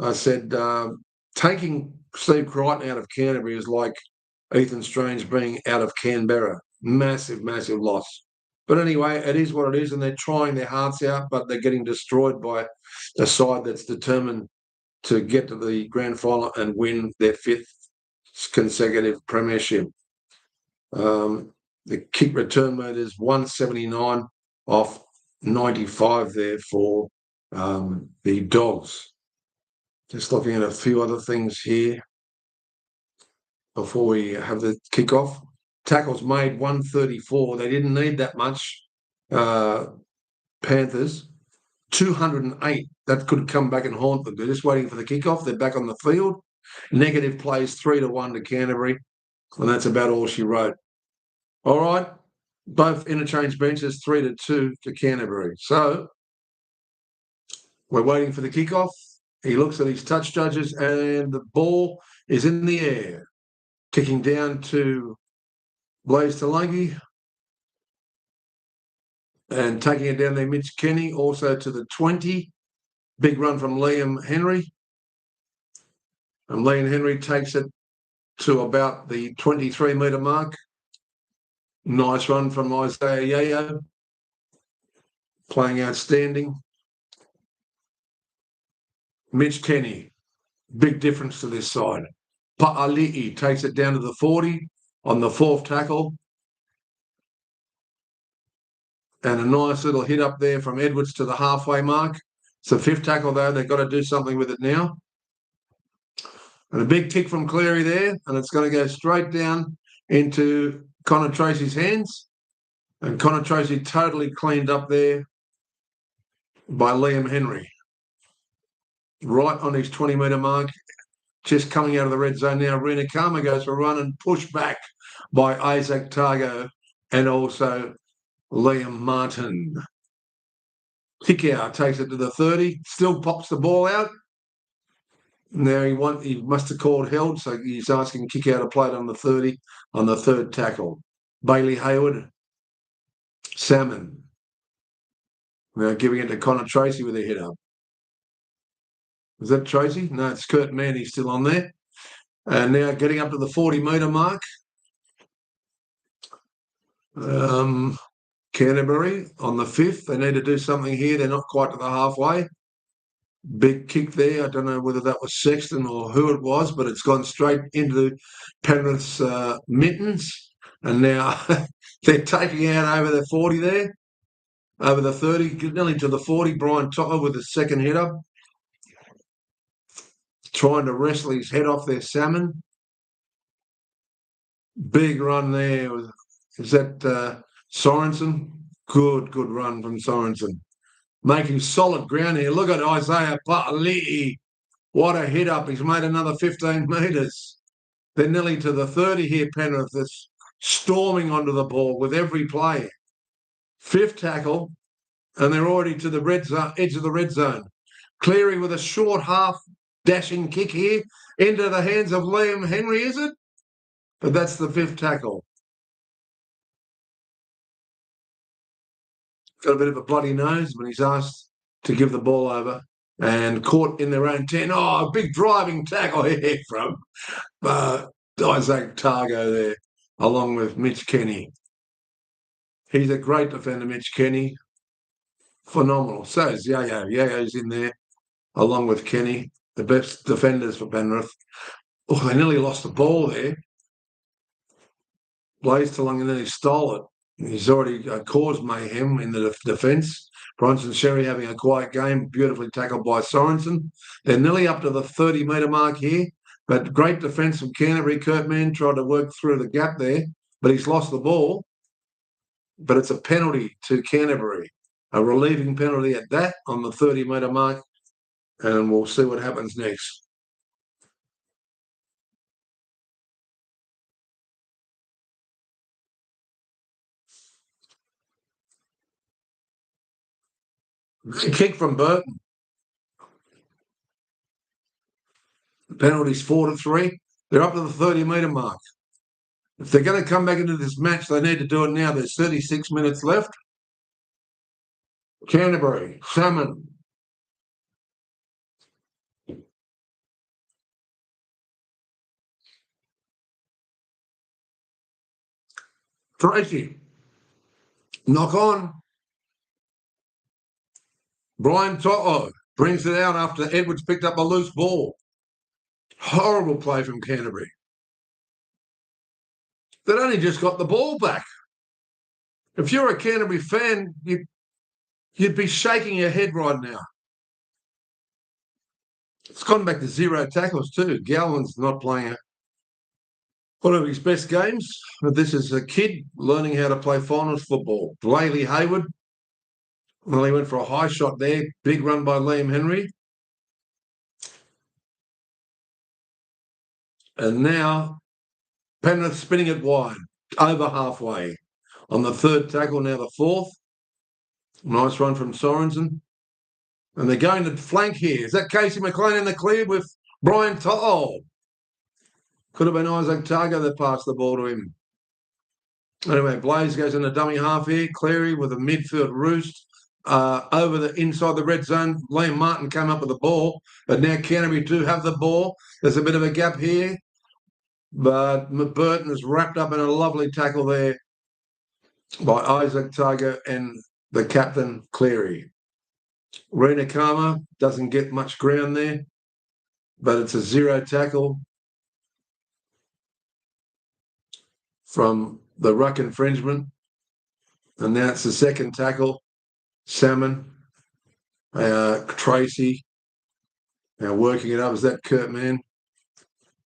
S1: I said, taking Steve Crichton out of Canterbury is like Ethan Strange being out of Canberra. Massive, massive loss. But anyway, it is what it is, and they're trying their hearts out, but they're getting destroyed by a side that's determined to get to the grand final and win their 5th consecutive premiership. The kick return rate is 179 off 95 there for the Dogs. Just looking at a few other things here before we have the kickoff. Tackles made 134. They didn't need that much. Panthers 208. That could come back and haunt them. They're just waiting for the kickoff. They're back on the field. Negative plays 3-1 to Canterbury, and that's about all she wrote. All right, both interchange benches 3-2 to Canterbury. So we're waiting for the kickoff. He looks at his touch judges, and the ball is in the air, kicking down to Blaze Talangi, and taking it down there, Mitch Kenny, also to the 20. Big run from Liam Henry. And Liam Henry takes it to about the 23-metre mark. Nice run from Isaiah Yayo, playing outstanding. Mitch Kenny, big difference to this side. Pa'ali'i takes it down to the 40 on the 4th tackle. And a nice little hit up there from Edwards to the halfway mark. It's the 5th tackle, though. They've got to do something with it now. And a big kick from Cleary there, and it's going to go straight down into Connor Tracy's hands. And Connor Tracy totally cleaned up there by Liam Henry. Right on his 20-metre mark, just coming out of the red zone now. Rena Kama goes for a run and push back by Isaac Targo and also Liam Martin. Kick out, takes it to the 30, still pops the ball out. Now he must have called held, so he's asking kick out a plate on the 30 on the 3rd tackle. Bailey Hayward, Salmon. Now giving it to Connor Tracy with a hit up. Is that Tracy? No, it's Kurt Manny still on there. And now getting up to the 40-metre mark. Canterbury on the 5th. They need to do something here. They're not quite to the halfway. Big kick there. I don't know whether that was Sexton or who it was, but it's gone straight into Penrith's mittens. And now they're taking out over the 40 there, over the 30, nearly to the 40. Brian Totter with the 2nd hitter, trying to wrestle his head off their Salmon. Big run there. Is that Sorensen? Good run from Sorensen. Making solid ground here. Look at Isaiah Pa'ali'i. What a hit up. He's made another 15 metres. They're nearly to the 30 here, Penrith. That's storming onto the ball with every play. 5th tackle, and they're already to the red zone, edge of the red zone. Cleary with a short half dashing kick here into the hands of Liam Henry, is it? But that's the 5th tackle. Got a bit of a bloody nose when he's asked to give the ball over and caught in their own 10. Oh, a big driving tackle here from Isaac Targo there, along with Mitch Kenny. He's a great defender, Mitch Kenny. Phenomenal. So is Yayo. Yayo's in there, along with Kenny, the best defenders for Penrith. Oh, they nearly lost the ball there. Blaze Talangi nearly stole it. He's already caused mayhem in the defence. Bronson Sherry having a quiet game, beautifully tackled by Sorensen. They're nearly up to the 30-metre mark here, but great defence from Canterbury. Kurtman tried to work through the gap there, but he's lost the ball. But it's a penalty to Canterbury, a relieving penalty at that on the 30-metre mark, and we'll see what happens next. Kick from Burton. Penalties 4-3. They're up to the 30-metre mark. If they're going to come back into this match, they need to do it now. There's 36 minutes left. Canterbury, Salmon. Tracy. Knock on. Brian Toto brings it out after Edwards picked up a loose ball. Horrible play from Canterbury. They'd only just got the ball back. If you're a Canterbury fan, you'd be shaking your head right now. It's gone back to 0 tackles too. Galvin's not playing one of his best games. But this is a kid learning how to play finals football. Blayley Hayward. Well, he went for a high shot there. Big run by Liam Henry. And now Penrith spinning it wide, over halfway. On the third tackle, now the fourth. Nice run from Sorensen. And they're going to flank here. Is that Casey McLean in the clear with Brian Toto? Could have been Isaac Targo that passed the ball to him. Anyway, Blaze goes in the dummy half here. Cleary with a midfield roost. Over the inside the red zone. Liam Martin came up with the ball. But now Canterbury do have the ball. There's a bit of a gap here. But Burton is wrapped up in a lovely tackle there by Isaac Targo and the captain, Cleary. Rena Kama doesn't get much ground there, but it's a 0 tackle from the ruck infringement. And now it's the second tackle. Salmon, Tracy, now working it up. Is that Kurt Mann?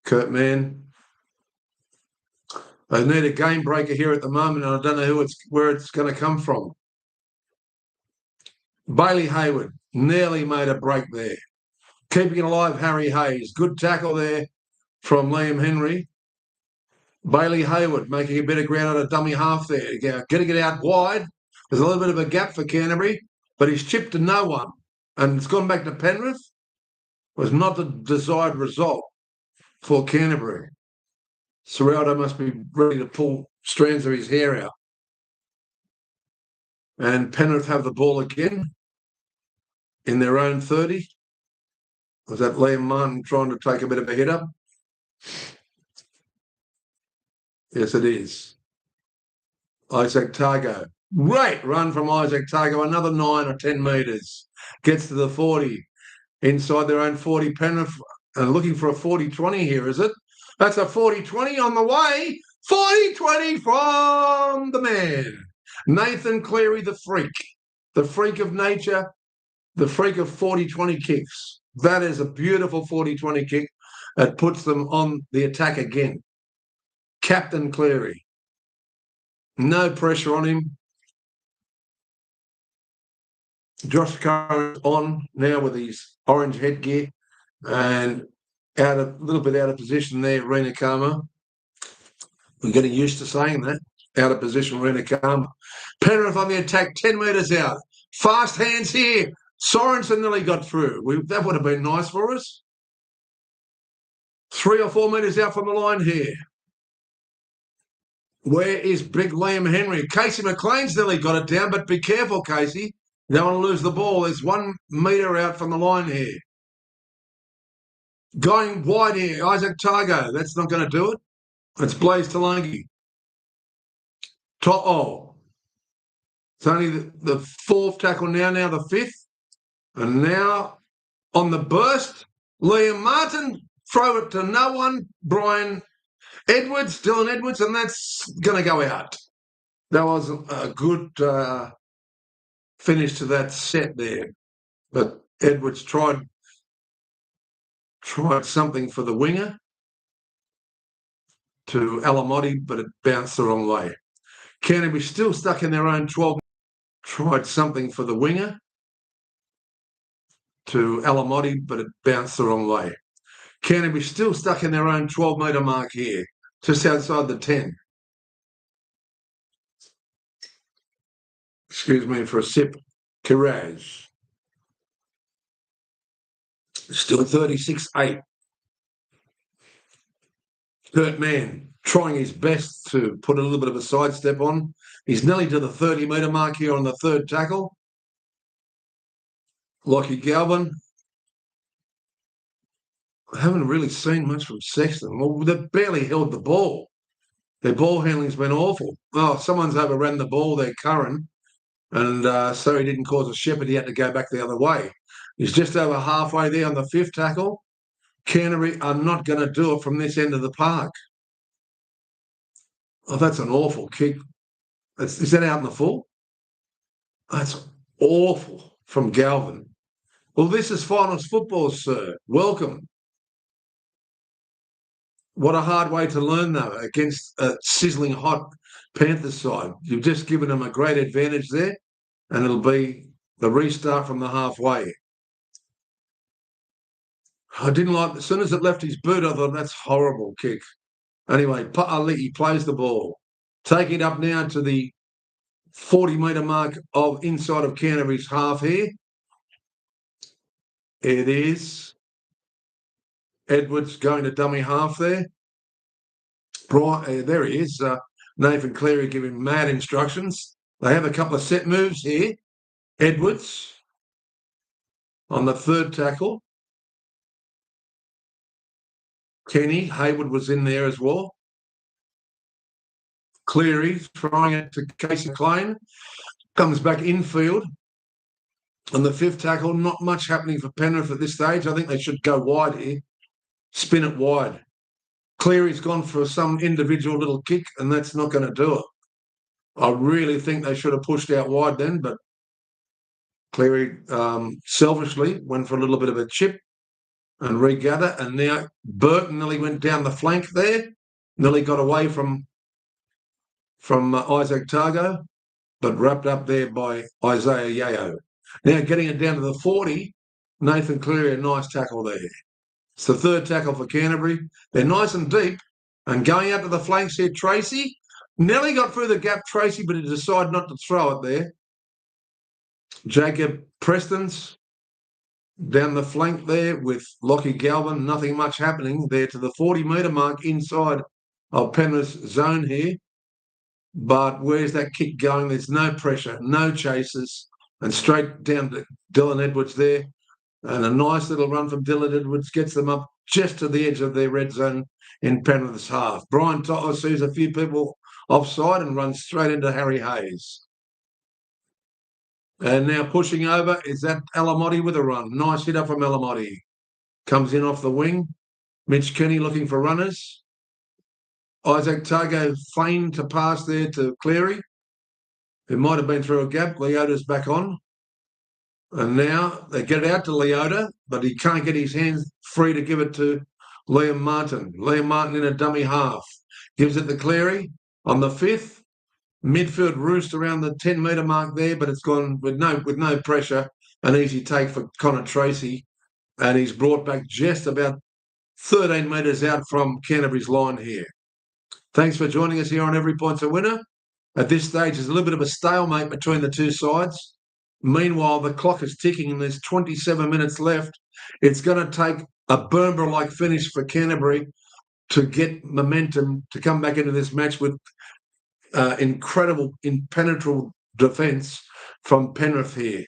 S1: Kurt Mann. They need a game breaker here at the moment, and I don't know where it's going to come from. Bailey Hayward nearly made a break there. Keeping it alive, Harry Hayes. Good tackle there from Liam Henry. Bailey Hayward making a bit of ground on a dummy half there. Getting it out wide. There's a little bit of a gap for Canterbury, but he's chipped to no one. And it's gone back to Penrith. It was not the desired result for Canterbury. Serraldo must be ready to pull strands of his hair out. And Penrith have the ball again in their own 30. Was that Liam Martin trying to take a bit of a hit up? Yes, it is. Isaac Targo. Great run from Isaac Targo. Another 9 or 10 metres. Gets to the 40. Inside their own 40. Penrith looking for a 40-20 here, is it? That's a 40-20 on the way. 40-20 from the man. Nathan Cleary, the freak of nature, the freak of 40-20 kicks. That is a beautiful 40-20 kick that puts them on the attack again. Captain Cleary. No pressure on him. Josh Curran on now with his orange headgear and a little bit out of position there, Rena Kama. We're getting used to saying that. Out of position, Rena Kama. Penrith on the attack, 10 metres out. Fast hands here. Sorensen nearly got through. That would have been nice for us. 3 or 4 metres out from the line here. Where is big Liam Henry? Casey McLean's nearly got it down, but be careful, Casey. You don't want to lose the ball. There's 1 metre out from the line here. Going wide here, Isaac Targo. That's not going to do it. It's Blaze Talangi. To'o. It's only the 4th tackle now the 5th. And now on the burst, Liam Martin. Throw it to no one. Brian Edwards, Dylan Edwards, and that's going to go out. That was a good finish to that set there. But Edwards tried something for the winger to Alamotti, but it bounced the wrong way. Canterbury still stuck in their own 12. Tried something for the winger to Alamotti, but it bounced the wrong way. Canterbury still stuck in their own 12-metre mark here, just outside the 10. Excuse me for a sip. Kiraz. Still 36-8. Kurt Mann trying his best to put a little bit of a sidestep on. He's nearly to the 30-metre mark here on the third tackle. Lockie Galvin. I haven't really seen much from Sexton. Well, they've barely held the ball. Their ball handling's been awful. Oh, someone's overran the ball there, Curran, and so he didn't cause a shepherd. He had to go back the other way. He's just over halfway there on the fifth tackle. Canterbury are not going to do it from this end of the park. Oh, that's an awful kick. Is that out in the full? That's awful from Galvin. Well, this is finals football, sir. Welcome. What a hard way to learn, though, against a sizzling hot Panthers side. You've just given them a great advantage there, and it'll be the restart from the halfway. I didn't like, as soon as it left his boot, I thought, that's a horrible kick. Anyway, he plays the ball. Take it up now to the 40-metre mark of inside of Canterbury's half here. It is. Edwards going to dummy half there. There he is. Nathan Cleary giving mad instructions. They have a couple of set moves here. Edwards on the third tackle. Kenny Hayward was in there as well. Cleary trying it to Casey Klein. Comes back infield. On the fifth tackle, not much happening for Penrith at this stage. I think they should go wide here. Spin it wide. Cleary's gone for some individual little kick, and that's not going to do it. I really think they should have pushed out wide then, but Cleary selfishly went for a little bit of a chip and regather, and now Burton nearly went down the flank there, nearly got away from Isaac Targo, but wrapped up there by Isaiah Yeo. Now getting it down to the 40, Nathan Cleary, a nice tackle there. It's the third tackle for Canterbury. They're nice and deep, and going out to the flanks here, Tracy. Nearly got through the gap, Tracy, but he decided not to throw it there. Jacob Preston's down the flank there with Lockie Galvin. Nothing much happening there to the 40-metre mark inside of Penrith's zone here. But where's that kick going? There's no pressure, no chases, and straight down to Dylan Edwards there. And a nice little run from Dylan Edwards gets them up just to the edge of their red zone in Penrith's half. Brian Toto sees a few people offside and runs straight into Harry Hayes. And now pushing over is that Alamotti with a run. Nice hit up from Alamotti. Comes in off the wing. Mitch Kenny looking for runners. Isaac Targo feigned to pass there to Cleary. It might have been through a gap. Leota's back on. And now they get it out to Leota, but he can't get his hands free to give it to Liam Martin. Liam Martin in a dummy half. Gives it to Cleary on the fifth. Midfield roost around the 10-metre mark there, but it's gone with no pressure. An easy take for Connor Tracy. And he's brought back just about 13 metres out from Canterbury's line here. Thanks for joining us here on Every Point's a Winner. At this stage, there's a little bit of a stalemate between the two sides. Meanwhile, the clock is ticking and there's 27 minutes left. It's going to take a Burnborough-like finish for Canterbury to get momentum to come back into this match with incredible, impenetrable defence from Penrith here.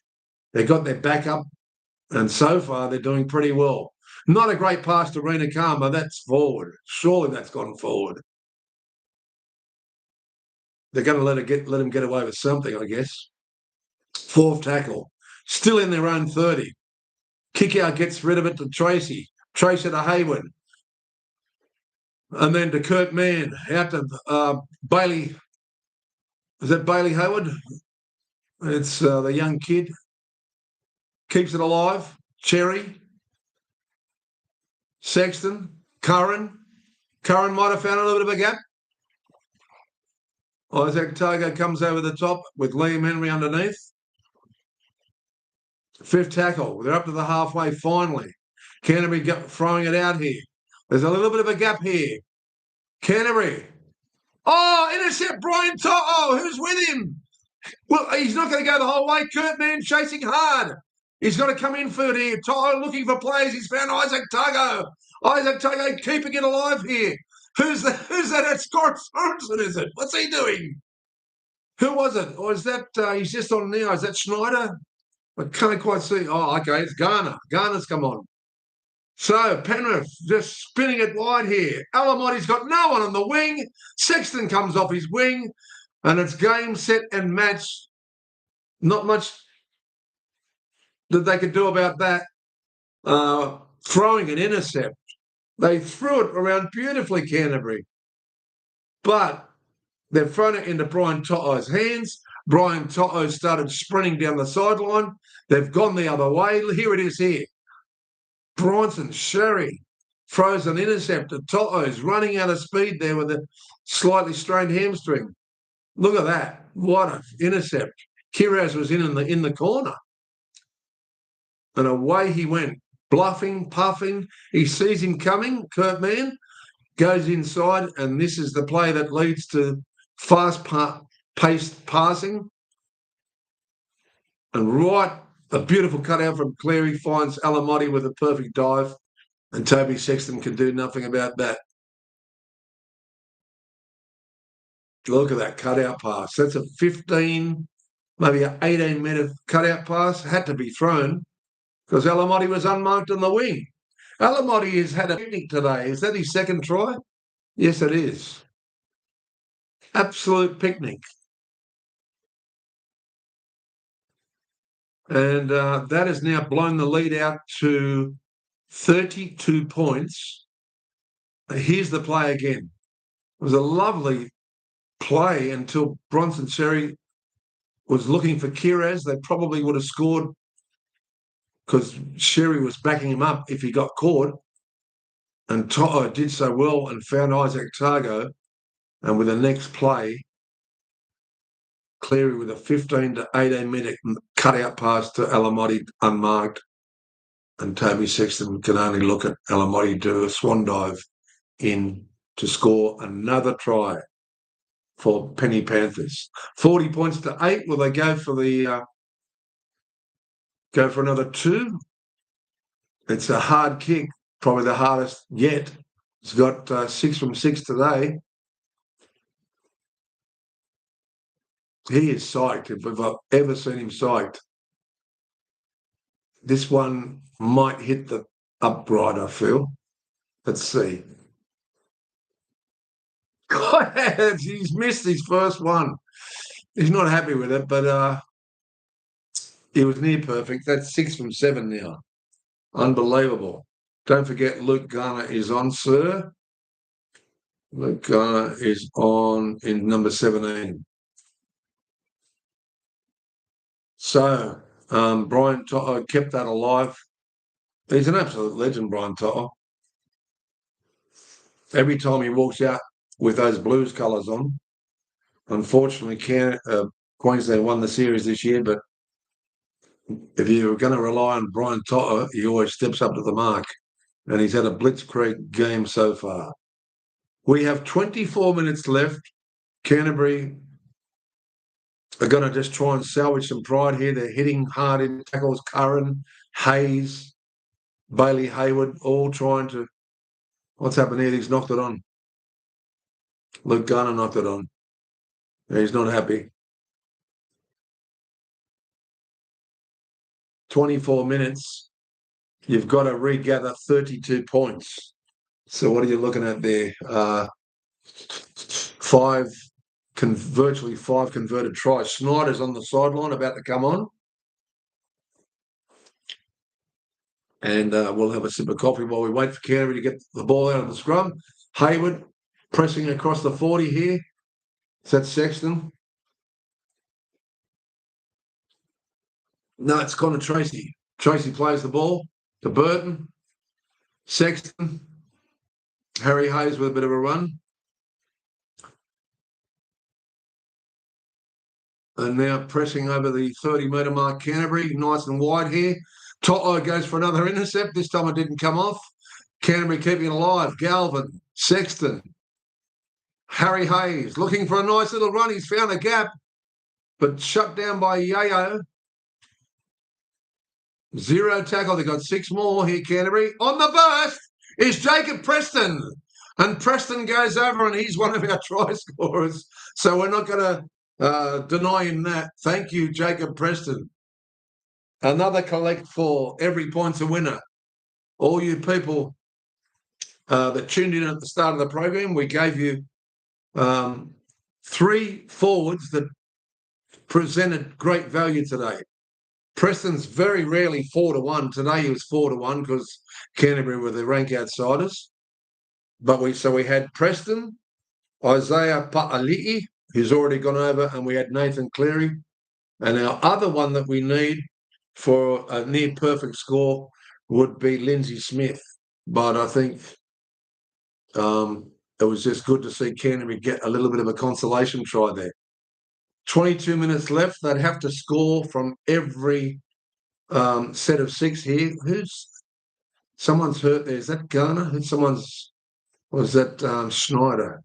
S1: They got their backup, and so far they're doing pretty well. Not a great pass to Rena Kama. That's forward. Surely that's gone forward. They're going to let him get away with something, I guess. Fourth tackle. Still in their own 30. Kick out gets rid of it to Tracy. Tracy to Hayward. And then to Kurt Mann. Out to Bailey. Is that Bailey Hayward? It's the young kid. Keeps it alive. Cherry. Sexton. Curran. Curran might have found a little bit of a gap. Isaac Targo comes over the top with Liam Henry underneath. Fifth tackle. They're up to the halfway finally. Canterbury throwing it out here. There's a little bit of a gap here. Canterbury. Oh, intercept Brian Toto. Who's with him? Well, he's not going to go the whole way. Kurt Mann chasing hard. He's got to come in for it here. Tyler looking for players. He's found Isaac Tago. Isaac Tago keeping it alive here. Who's that? That's Scott Sorensen, is it? What's he doing? Who was it? Or is that, he's just on now. Is that Schneider? I can't quite see. Oh, okay, it's Garner. Garner's come on. So Penrith just spinning it wide here. Alamoti's got no one on the wing. Sexton comes off his wing, and it's game, set, and match. Not much that they could do about that. Throwing an intercept. They threw it around beautifully, Canterbury. But they've thrown it into Brian To'o's hands. Brian To'o started sprinting down the sideline. They've gone the other way. Here it is here. Bronson Sherry throws an intercept. To'o's running out of speed there with a slightly strained hamstring. Look at that. What an intercept. Kiraz was in the corner. And away he went, bluffing, puffing. He sees him coming, Kurt Mann, goes inside, and this is the play that leads to fast-paced passing. And right, a beautiful cutout from Cleary finds Alamotti with a perfect dive, and Toby Sexton can do nothing about that. Look at that cutout pass. That's a 15, maybe an 18-metre cutout pass. Had to be thrown because Alamotti was unmarked on the wing. Alamotti has had a picnic today. Is that his second try? Yes, it is. Absolute picnic. And that has now blown the lead out to 32 points. Here's the play again. It was a lovely play until Bronson Sherry was looking for Kiraz. They probably would have scored because Sherry was backing him up if he got caught. And To'o did so well and found Isaac Tago. And with the next play, Cleary with a 15 to 18-minute cutout pass to Alamotti unmarked. And Toby Sexton can only look at Alamotti do a swan dive in to score another try for Penny Panthers. 40 points to 8. Will they go for another 2? It's a hard kick, probably the hardest yet. It's got 6 from 6 today. He is psyched, if I've ever seen him psyched. This one might hit the upright, I feel. Let's see. He's missed his first one. He's not happy with it, but he was near perfect. That's 6 from 7 now. Unbelievable. Don't forget Luke Garner is on, sir. Luke Garner is on in number 17. So Brian To'o kept that alive. He's an absolute legend, Brian To'o. Every time he walks out with those Blues colours on, unfortunately, Queensland won the series this year, but if you're going to rely on Brian To'o, he always steps up to the mark, and he's had a blitzkrieg game so far. We have 24 minutes left. Canterbury are going to just try and salvage some pride here. They're hitting hard in tackles. Curran, Hayes, Bailey Hayward, all trying to... What's happened here? He's knocked it on. Luke Garner knocked it on. He's not happy. 24 minutes. You've got to regather 32 points. So what are you looking at there? Virtually 5 converted tries. Snyder's on the sideline about to come on. And we'll have a sip of coffee while we wait for Canterbury to get the ball out of the scrum. Hayward pressing across the 40 here. Is that Sexton? No, it's Connor Tracy. Tracy plays the ball to Burton. Sexton. Harry Hayes with a bit of a run. And now pressing over the 30-metre mark, Canterbury, nice and wide here. To'o goes for another intercept. This time it didn't come off. Canterbury keeping it alive. Galvin, Sexton, Harry Hayes looking for a nice little run. He's found a gap, but shut down by Yayo. 0 tackle. They've got 6 more here, Canterbury. On the burst is Jacob Preston. And Preston goes over and he's one of our try scorers. So we're not going to deny him that. Thank you, Jacob Preston. Another collect for every point's a winner. All you people that tuned in at the start of the program, we gave you 3 forwards that presented great value today. Preston's very rarely 4-1. Today he was 4-1 because Canterbury were the rank outsiders. But we had Preston, Isaiah Pa'ali'i, who's already gone over, and we had Nathan Cleary. And our other one that we need for a near perfect score would be Lindsay Smith. But I think it was just good to see Canterbury get a little bit of a consolation try there. 22 minutes left. They'd have to score from every set of 6 here. Someone's hurt there? Is that Garner? Was that Schneider?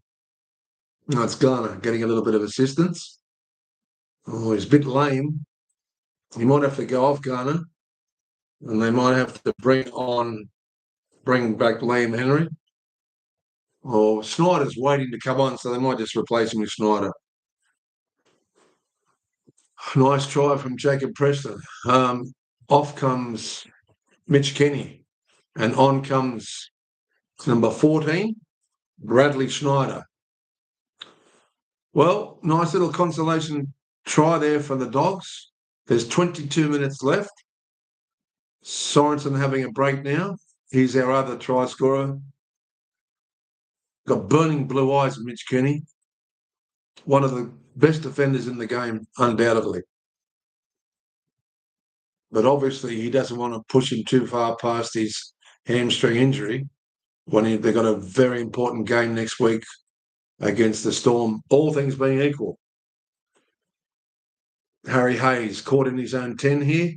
S1: No, it's Garner getting a little bit of assistance. Oh, he's a bit lame. He might have to go off, Garner. And they might have to bring back Liam Henry. Or Schneider's waiting to come on, so they might just replace him with Schneider. Nice try from Jacob Preston. Off comes Mitch Kenny. And on comes number 14, Bradley Schneider. Well, nice little consolation try there for the Dogs. There's 22 minutes left. Sorensen having a break now. He's our other try scorer. Got burning blue eyes, Mitch Kenny. One of the best defenders in the game, undoubtedly. But obviously he doesn't want to push him too far past his hamstring injury when they've got a very important game next week against the Storm, all things being equal. Harry Hayes caught in his own 10 here.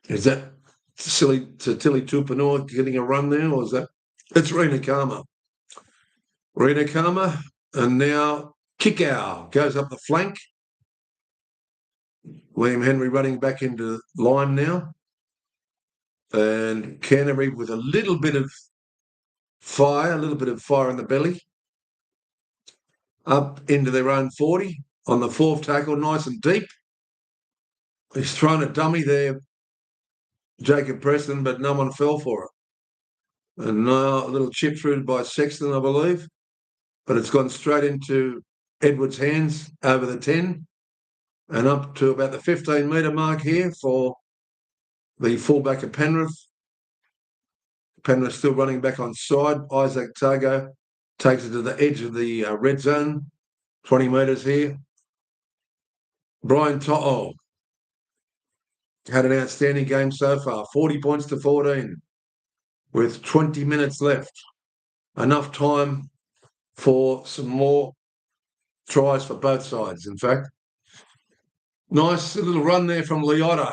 S1: Is that Tilly Tupanua getting a run there, or is that? It's Rena Kama. Rena Kama, and now Kickoff goes up the flank. Liam Henry running back into line now. And Canterbury with a little bit of fire in the belly. Up into their own 40 on the 4th tackle, nice and deep. He's thrown a dummy there, Jacob Preston, but no one fell for it. And now a little chip through by Sexton, I believe. But it's gone straight into Edwards' hands over the 10 and up to about the 15-metre mark here for the fullback of Penrith. Penrith still running back on side. Isaac Tago takes it to the edge of the red zone, 20 metres here. Brian To'o had an outstanding game so far, 40 points to 14 with 20 minutes left. Enough time for some more tries for both sides, in fact. Nice little run there from Leota.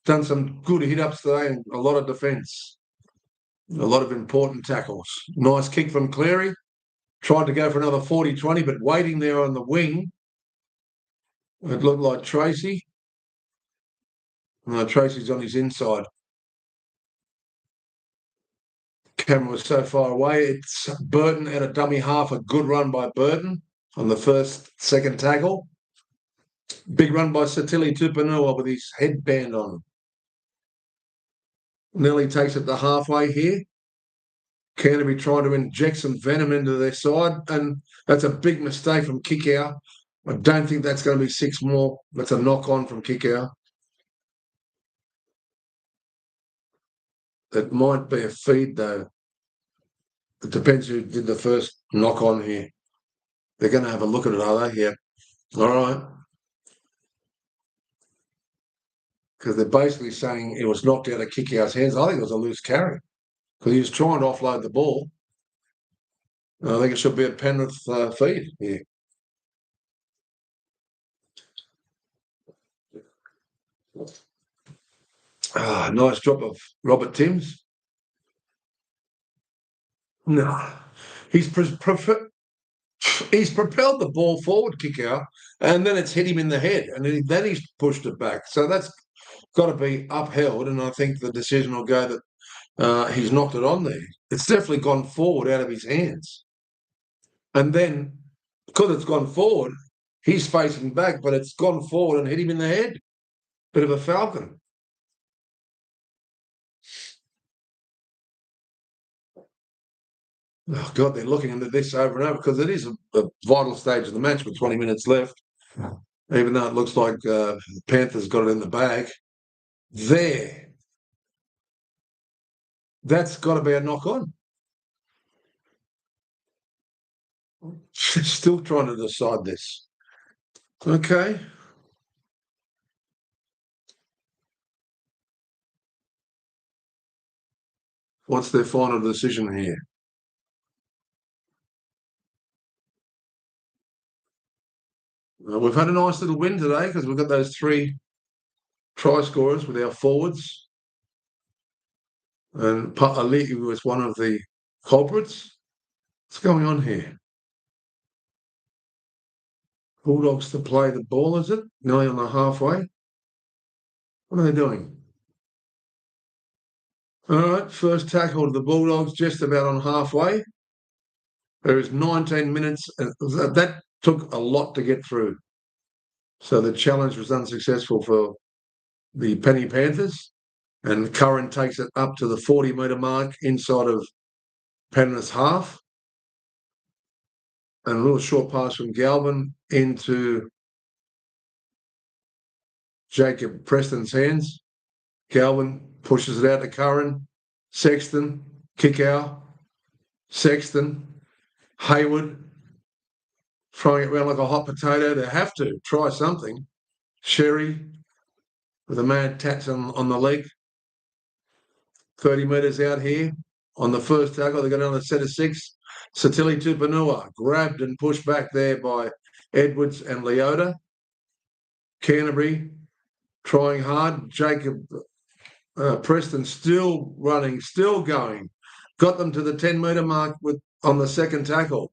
S1: Done some good hit-ups today and a lot of defence. A lot of important tackles. Nice kick from Cleary. Tried to go for another 40-20, but waiting there on the wing. It looked like Tracy. No, Tracy's on his inside. Camera was so far away. It's Burton at a dummy half. A good run by Burton on the second tackle. Big run by Satili Tupanua with his headband on. Nearly takes it to halfway here. Canterbury trying to inject some venom into their side, and that's a big mistake from Kickoff. I don't think that's going to be 6 more. That's a knock-on from Kickoff. It might be a feed, though. It depends who did the first knock-on here. They're going to have a look at it, are they? Yeah. All right. Because they're basically saying it was knocked out of Kickoff's hands. I think it was a loose carry because he was trying to offload the ball. I think it should be a Penrith feed here. Nice drop of Robert Timms. No, he's propelled the ball forward, Kickoff, and then it's hit him in the head, and then he's pushed it back. So that's got to be upheld, and I think the decision will go that he's knocked it on there. It's definitely gone forward out of his hands. And then, because it's gone forward, he's facing back, but it's gone forward and hit him in the head. Bit of a falcon. Oh, God, they're looking into this over and over because it is a vital stage of the match with 20 minutes left, even though it looks like Panthers got it in the bag. There. That's got to be a knock-on. Still trying to decide this. Okay. What's their final decision here? We've had a nice little win today because we've got those 3 try scorers with our forwards. And Pa'ali'i was one of the culprits. What's going on here? Bulldogs to play the ball, is it? Nearly on the halfway. What are they doing? All right, first tackle to the Bulldogs, just about on halfway. There is 19 minutes. That took a lot to get through. So the challenge was unsuccessful for the Penny Panthers. And Curran takes it up to the 40-metre mark inside of Penrith's half. And a little short pass from Galvin into Jacob Preston's hands. Galvin pushes it out to Curran. Sexton, kick out. Sexton, Hayward, throwing it around like a hot potato. They have to try something. Sherry with a mad tats on the leg. 30 metres out here. On the first tackle, they got another set of 6. Satili Tupanua grabbed and pushed back there by Edwards and Leota. Canterbury trying hard. Jacob Preston still running, still going. Got them to the 10-metre mark on the second tackle.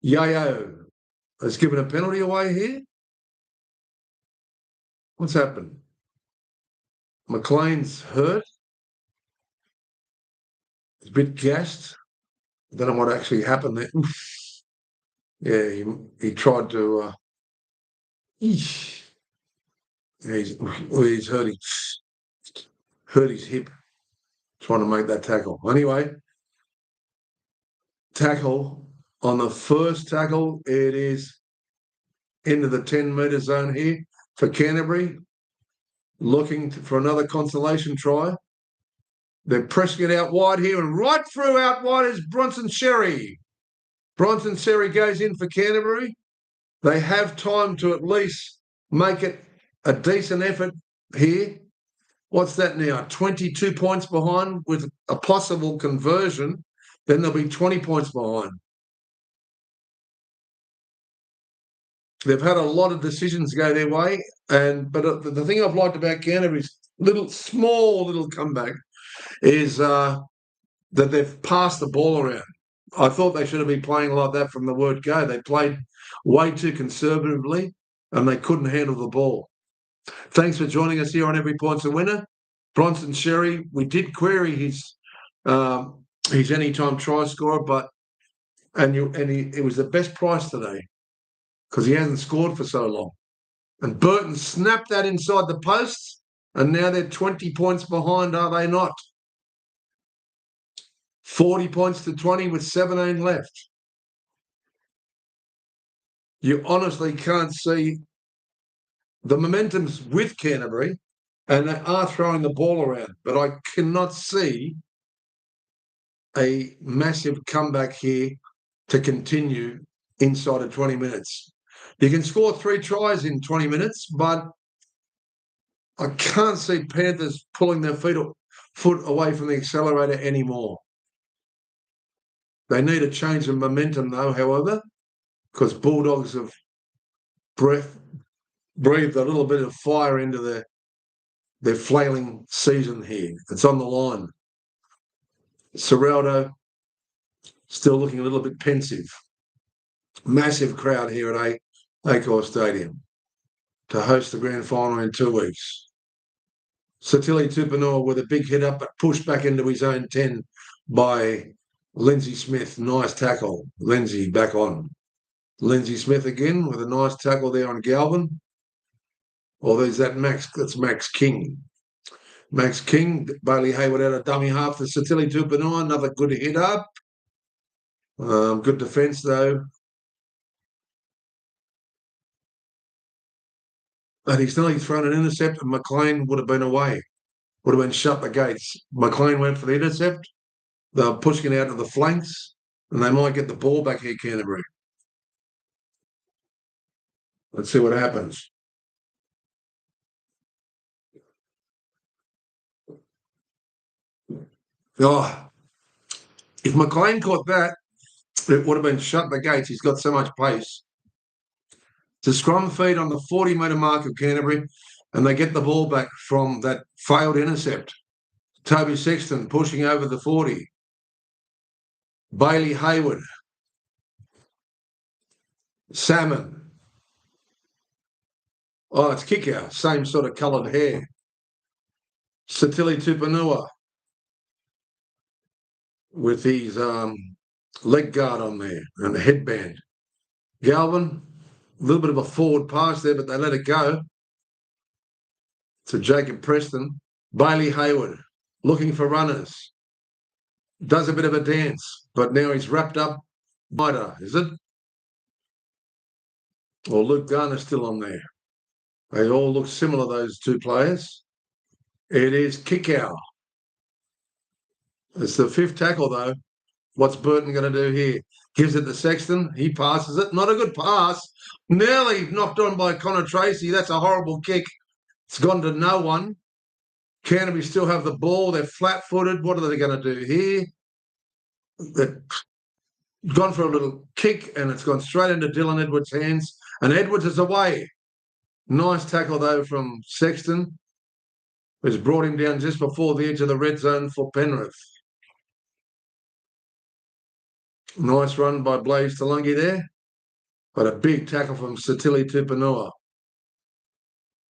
S1: Yayo has given a penalty away here. What's happened? McLean's hurt. He's a bit gassed. I don't know what actually happened there. Yeah, he tried to. He's hurt his hip trying to make that tackle. Anyway, tackle on the first tackle. It is into the 10-metre zone here for Canterbury, looking for another consolation try. They're pressing it out wide here, and right through out wide is Bronson Sherry. Bronson Sherry goes in for Canterbury. They have time to at least make it a decent effort here. What's that now? 22 points behind with a possible conversion. Then they'll be 20 points behind. They've had a lot of decisions go their way, but the thing I've liked about Canterbury's small little comeback is that they've passed the ball around. I thought they should have been playing like that from the word go. They played way too conservatively and they couldn't handle the ball. Thanks for joining us here on Every Point's a Winner. Bronson Sherry, we did query his anytime try scorer, it was the best price today because he hasn't scored for so long. And Burton snapped that inside the posts, and now they're 20 points behind, are they not? 40 points to 20 with 17 left. You honestly can't see the momentum's with Canterbury, and they are throwing the ball around, but I cannot see a massive comeback here to continue inside of 20 minutes. You can score 3 tries in 20 minutes, but I can't see Panthers pulling their foot away from the accelerator anymore. They need a change of momentum, though, however, because Bulldogs have breathed a little bit of fire into their flailing season here. It's on the line. Serraldo still looking a little bit pensive. Massive crowd here at Accor Stadium to host the grand final in 2 weeks. Satili Tupanua with a big hit up, but pushed back into his own 10 by Lindsay Smith. Nice tackle. Lindsay back on. Lindsay Smith again with a nice tackle there on Galvin. Or there's that Max. That's Max King. Max King. Bailey Hayward out a dummy half for Satili Tupanua. Another good hit up. Good defence though. And he's nearly thrown an intercept, and McLean would have been away. Would have been shut the gates. McLean went for the intercept. They were pushing it out to the flanks, and they might get the ball back here, Canterbury. Let's see what happens. Oh, if McLean caught that, it would have been shut the gates. He's got so much pace. It's a scrum feed on the 40-metre mark of Canterbury, and they get the ball back from that failed intercept. Toby Sexton pushing over the 40. Bailey Hayward. Salmon. Oh, it's Kickoff, same sort of coloured hair. Satili Tupanua with his leg guard on there and the headband. Galvin, a little bit of a forward pass there, but they let it go to Jacob Preston. Bailey Hayward looking for runners. Does a bit of a dance, but now he's wrapped up. Is it? Or Luke Garner's still on there. They all look similar, those two players. It is Kickoff. It's the fifth tackle, though. What's Burton going to do here? Gives it to Sexton. He passes it. Not a good pass. Nearly knocked on by Connor Tracy. That's a horrible kick. It's gone to no one. Canterbury still have the ball. They're flat-footed. What are they going to do here? They've gone for a little kick, and it's gone straight into Dylan Edwards' hands. And Edwards is away. Nice tackle, though, from Sexton, who's brought him down just before the edge of the red zone for Penrith. Nice run by Blaze Talungi there. But a big tackle from Satili Tupanua.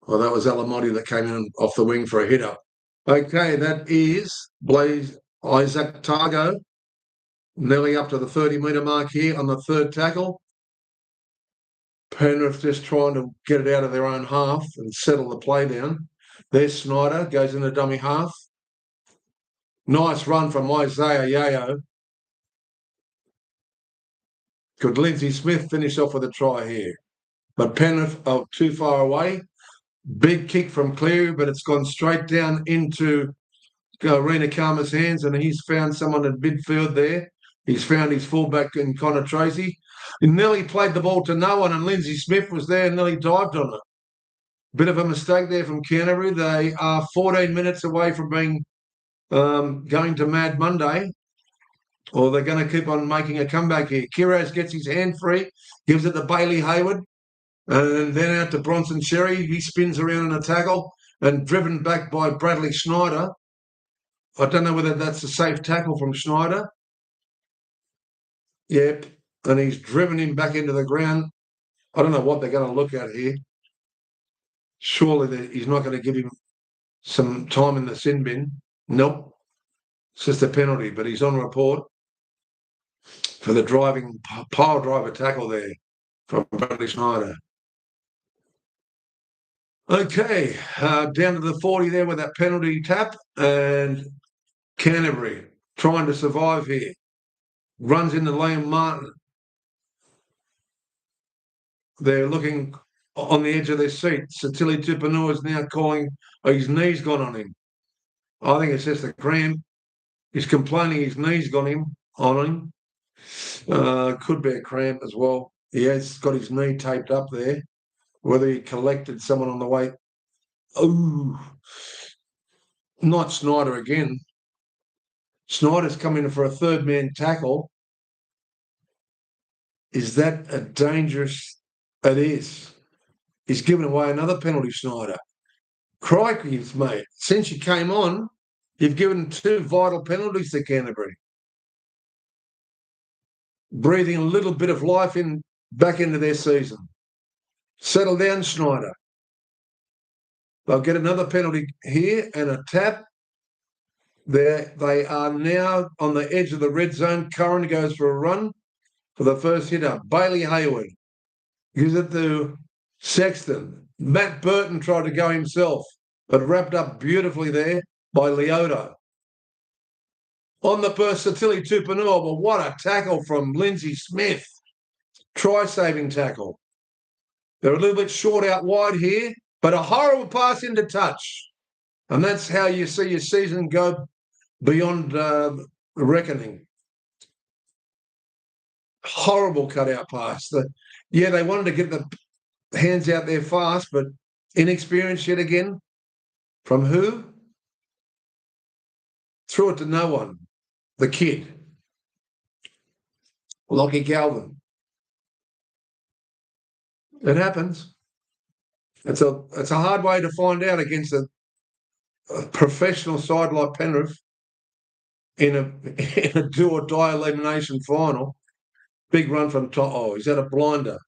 S1: Well, that was Alamotti that came in off the wing for a hit-up. Okay, that is Blaze Isaac Targo. Nearly up to the 30-metre mark here on the third tackle. Penrith just trying to get it out of their own half and settle the play down. There's Snyder, goes in the dummy half. Nice run from Isaiah Yayo. Could Lindsay Smith finish off with a try here? But Penrith are too far away. Big kick from Cleary, but it's gone straight down into Rena Karma's hands, and he's found someone in midfield there. He's found his fullback in Connor Tracy. He nearly played the ball to no one, and Lindsay Smith was there and nearly dived on it. Bit of a mistake there from Canterbury. They are 14 minutes away from being going to Mad Monday, or they're going to keep on making a comeback here. Kiraz gets his hand free, gives it to Bailey Hayward, and then out to Bronson Sherry. He spins around in a tackle and driven back by Bradley Schneider. I don't know whether that's a safe tackle from Schneider. Yep, and he's driven him back into the ground. I don't know what they're going to look at here. Surely he's not going to give him some time in the sin bin. Nope. It's just a penalty, but he's on report for the driving pile driver tackle there from Bradley Schneider. Okay, down to the 40 there with that penalty tap, and Canterbury trying to survive here. Runs into Liam Martin. They're looking on the edge of their seat. Satili Tupanua is now calling, his knee's gone on him. I think it's just a cramp. He's complaining his knee's gone on him. Could be a cramp as well. He has got his knee taped up there. Whether he collected someone on the way. Oh, not Snyder again. Snyder's coming in for a third-man tackle. Is that a dangerous? It is. He's given away another penalty, Snyder. Crikey, mate. Since you came on, you've given two vital penalties to Canterbury. Breathing a little bit of life back into their season. Settle down, Schneider. They'll get another penalty here and a tap. They are now on the edge of the red zone. Curran goes for a run for the first hitter. Bailey Hayward gives it to Sexton. Matt Burton tried to go himself, but wrapped up beautifully there by Leota. On the burst, Satili Tupanua, but what a tackle from Lindsay Smith. Try-saving tackle. They're a little bit short out wide here, but a horrible pass into touch. And that's how you see your season go beyond reckoning. Horrible cutout pass. They wanted to get the hands out there fast, but inexperience yet again. From who? Threw it to no one. The kid. Lockie Calvin. It happens. It's a hard way to find out against a professional side like Penrith in a do or die elimination final. Big run from top. Oh, he's had a blinder.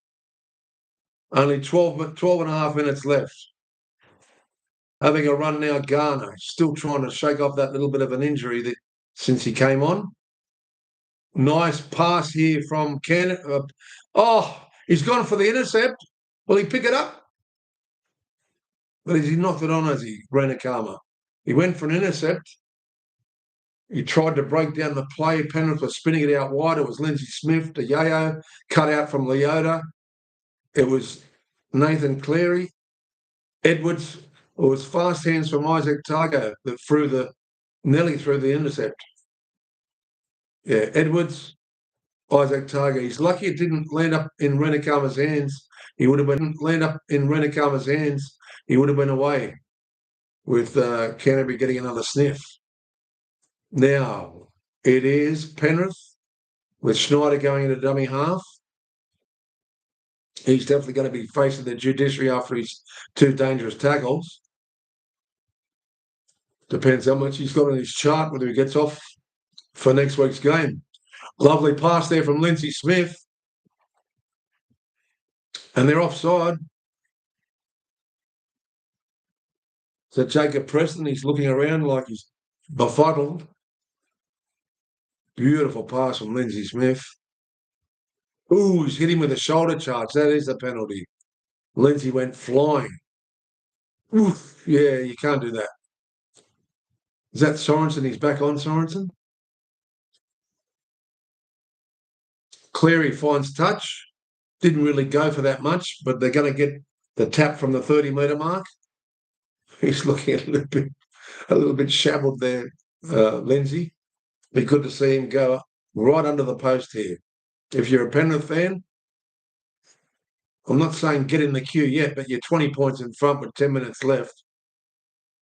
S1: Only 12 and a half minutes left. Having a run now, Garner. Still trying to shake off that little bit of an injury since he came on. Nice pass here from Canada. He's gone for the intercept. Will he pick it up? But he knocked it on as he ran a karma. He went for an intercept. He tried to break down the play. Penrith was spinning it out wide. It was Lindsay Smith to Yayo, cut out from Leota. It was Nathan Cleary. Edwards. It was fast hands from Isaac Targo that nearly threw the intercept. Yeah, Edwards, Isaac Targo. He's lucky it didn't land up in Renakama's hands. He would have been away with Canterbury getting another sniff. Now, it is Penrith with Schneider going into dummy half. He's definitely going to be facing the judiciary after his two dangerous tackles. Depends how much he's got on his chart, whether he gets off for next week's game. Lovely pass there from Lindsay Smith. And they're offside. So Jacob Preston, he's looking around like he's befuddled. Beautiful pass from Lindsay Smith. Ooh, he's hit him with a shoulder charge. That is a penalty. Lindsay went flying. Oof, yeah, you can't do that. Is that Sorensen? He's back on Sorensen. Cleary finds touch. Didn't really go for that much, but they're going to get the tap from the 30-metre mark. He's looking a little bit shabbled there, Lindsay. Be good to see him go right under the post here. If you're a Penrith fan, I'm not saying get in the queue yet, but you're 20 points in front with 10 minutes left.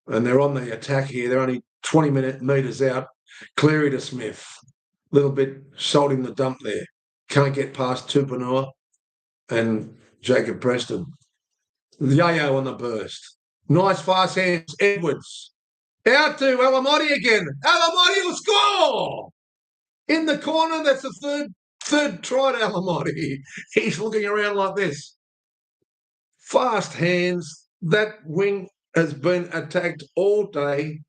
S1: And they're on the attack here. They're only 20 metres out. Cleary to Smith. Little bit sold him the dump there. Can't get past Tupanua and Jacob Preston. Yayo on the burst. Nice fast hands. Edwards. Out to Alamotti again. Alamotti will score! In the corner, that's the third try to Alamotti. He's looking around like this. Fast hands. That wing has been attacked all day.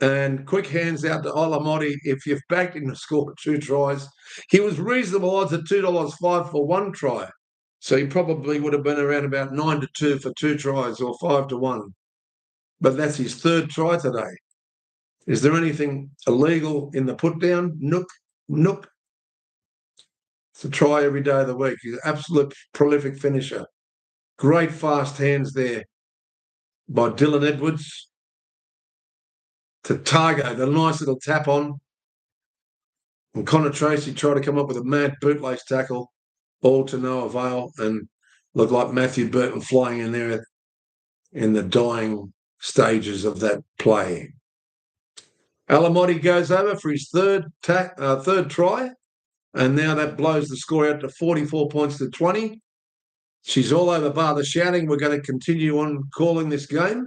S1: And quick hands out to Alamotti if you've backed him to score 2 tries. He was reasonable odds at $2.05 for 1 try. So he probably would have been around about 9-2 for 2 tries or 5-1. But that's his 3rd try today. Is there anything illegal in the put down? Nook. It's a try every day of the week. He's an absolute prolific finisher. Great fast hands there by Dylan Edwards to Targo, the nice little tap on. And Connor Tracy tried to come up with a mad bootlace tackle, all to no avail, and looked like Matthew Burton flying in there in the dying stages of that play. Alamotti goes over for his third try, and now that blows the score out to 44 points to 20. She's all over bar the shouting. We're going to continue on calling this game.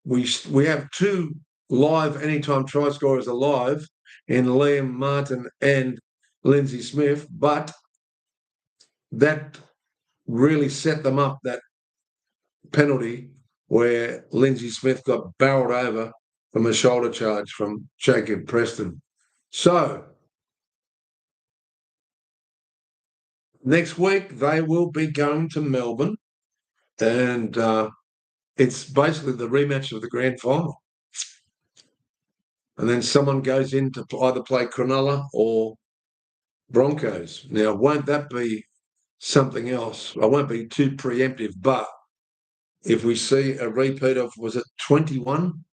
S1: We have 2 live anytime try scorers alive in Liam Martin and Lindsay Smith, but that really set them up, that penalty where Lindsay Smith got barreled over from a shoulder charge from Jacob Preston. So next week they will be going to Melbourne, and it's basically the rematch of the grand final. And then someone goes in to either play Cronulla or Broncos. Now, won't that be something else? I won't be too preemptive, but if we see a repeat of, was it 21,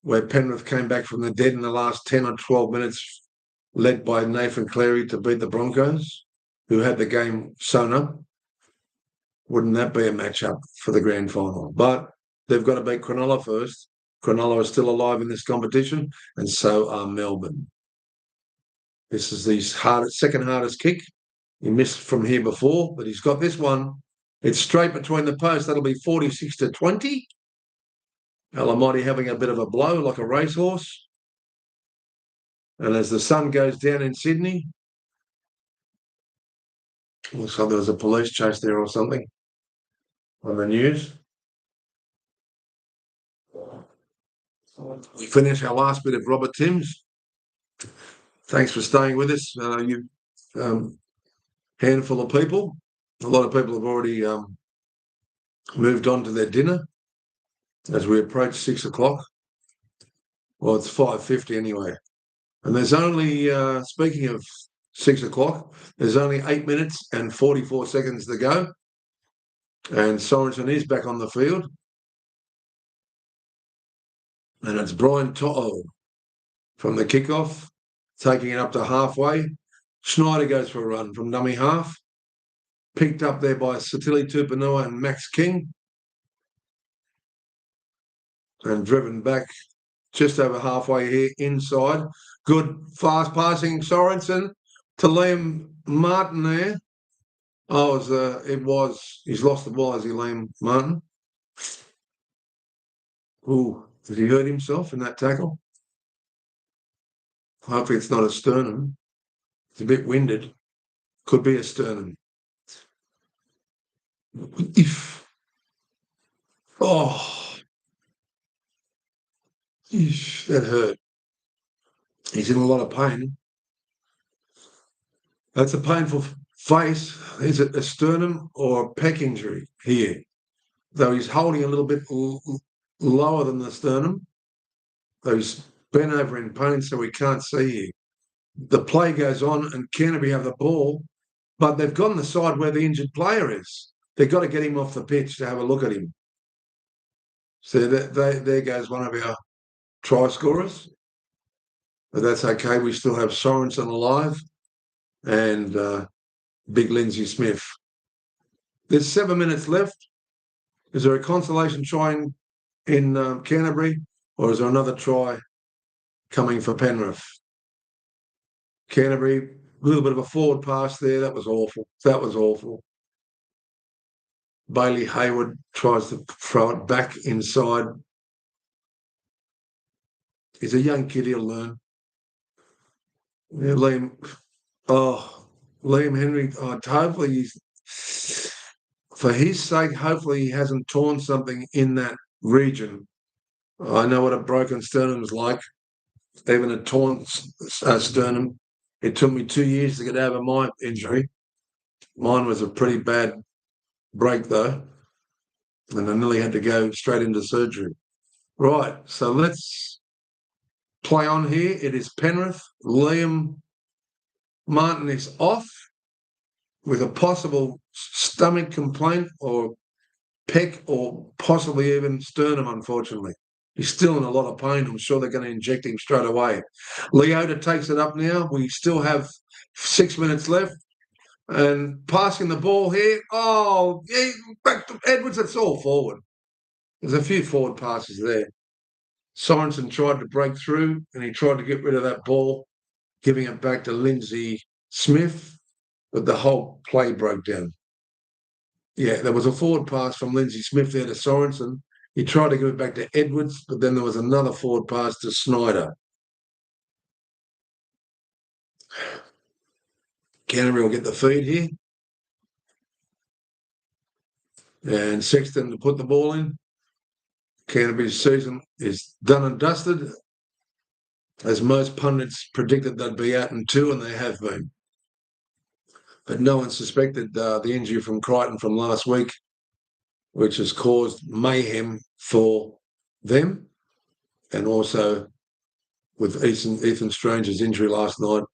S1: where Penrith came back from the dead in the last 10 or 12 minutes, led by Nathan Cleary to beat the Broncos, who had the game sewn up, wouldn't that be a matchup for the grand final? But they've got to beat Cronulla first. Cronulla are still alive in this competition, and so are Melbourne. This is the second hardest kick. He missed from here before, but he's got this one. It's straight between the posts. That'll be 46-20. Alamighty having a bit of a blow like a racehorse. And as the sun goes down in Sydney, looks like there was a police chase there or something on the news. We finish our last bit of Robert Timms. Thanks for staying with us. You handful of people. A lot of people have already moved on to their dinner as we approach 6 o'clock. Well, it's 5:50 anyway. And there's only, speaking of 6 o'clock, there's only 8 minutes and 44 seconds to go. And Sorensen is back on the field. And it's Brian To'o from the kickoff, taking it up to halfway. Schneider goes for a run from dummy half. Picked up there by Satili Tupanua and Max King. And driven back just over halfway here inside. Good fast passing Sorensen to Liam Martin there. Oh, he's lost the ball, has he, Liam Martin? Ooh, did he hurt himself in that tackle? Hopefully it's not a sternum. It's a bit winded. Could be a sternum. That hurt. He's in a lot of pain. That's a painful face. Is it a sternum or a pec injury here? Though he's holding a little bit lower than the sternum. Though he's bent over in pain, so we can't see here. The play goes on and Canterbury have the ball, but they've gone the side where the injured player is. They've got to get him off the pitch to have a look at him. So there goes one of our try scorers. But that's okay. We still have Sorensen alive and big Lindsay Smith. There's 7 minutes left. Is there a consolation try in Canterbury, or is there another try coming for Penrith? Canterbury, a little bit of a forward pass there. That was awful. That was awful. Bailey Hayward tries to throw it back inside. He's a young kid, he'll learn. Yeah, Liam Henry, hopefully for his sake, hopefully he hasn't torn something in that region. I know what a broken sternum is like, even a torn sternum. It took me 2 years to get over my injury. Mine was a pretty bad break, though, and I nearly had to go straight into surgery. Right, so let's play on here. It is Penrith. Liam Martin is off with a possible stomach complaint or pec or possibly even sternum, unfortunately. He's still in a lot of pain. I'm sure they're going to inject him straight away. Leota takes it up now. We still have 6 minutes left. And passing the ball here. Oh, yeah, back to Edwards. It's all forward. There's a few forward passes there. Sorensen tried to break through and he tried to get rid of that ball, giving it back to Lindsay Smith, but the whole play broke down. Yeah, there was a forward pass from Lindsay Smith there to Sorensen. He tried to give it back to Edwards, but then there was another forward pass to Snyder. Canterbury will get the feed here. and Sexton to put the ball in. Canterbury's season is done and dusted, as most pundits predicted they'd be out in 2, and they have been. But no one suspected the injury from Crichton from last week, which has caused mayhem for them. And also with Ethan Strange's injury last night,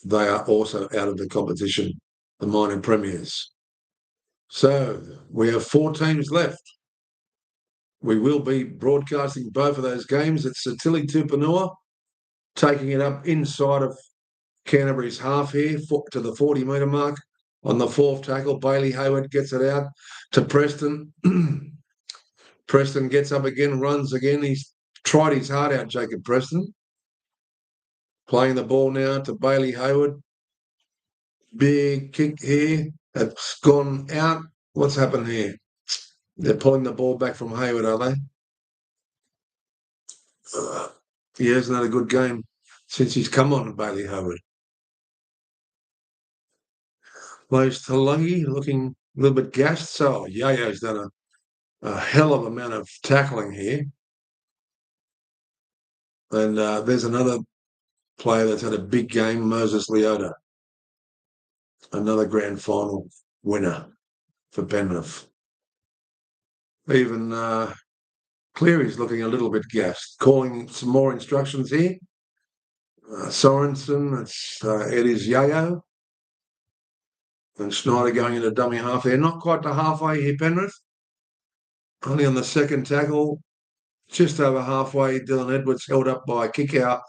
S1: they are also out of the competition, the minor premiers. So we have 4 teams left. We will be broadcasting both of those games at Satilli Tupanua, taking it up inside of Canterbury's half here to the 40-metre mark on the 4th tackle. Bailey Hayward gets it out to Preston. Preston gets up again, runs again. He's tried his heart out, Jacob Preston. Playing the ball now to Bailey Hayward. Big kick here. It's gone out. What's happened here? They're pulling the ball back from Hayward, are they? He hasn't had a good game since he's come on, Bailey Hayward. Lowe's Talangi looking a little bit gassed. So Yayo's done a hell of amount of tackling here. And there's another player that's had a big game, Moses Leota. Another grand final winner for Penrith. Even Cleary's looking a little bit gassed. Calling some more instructions here. Sorensen, it is Yayo. And Schneider going into dummy half there. Not quite to halfway here, Penrith. Only on the 2nd tackle. Just over halfway, Dylan Edwards held up by Kickoff,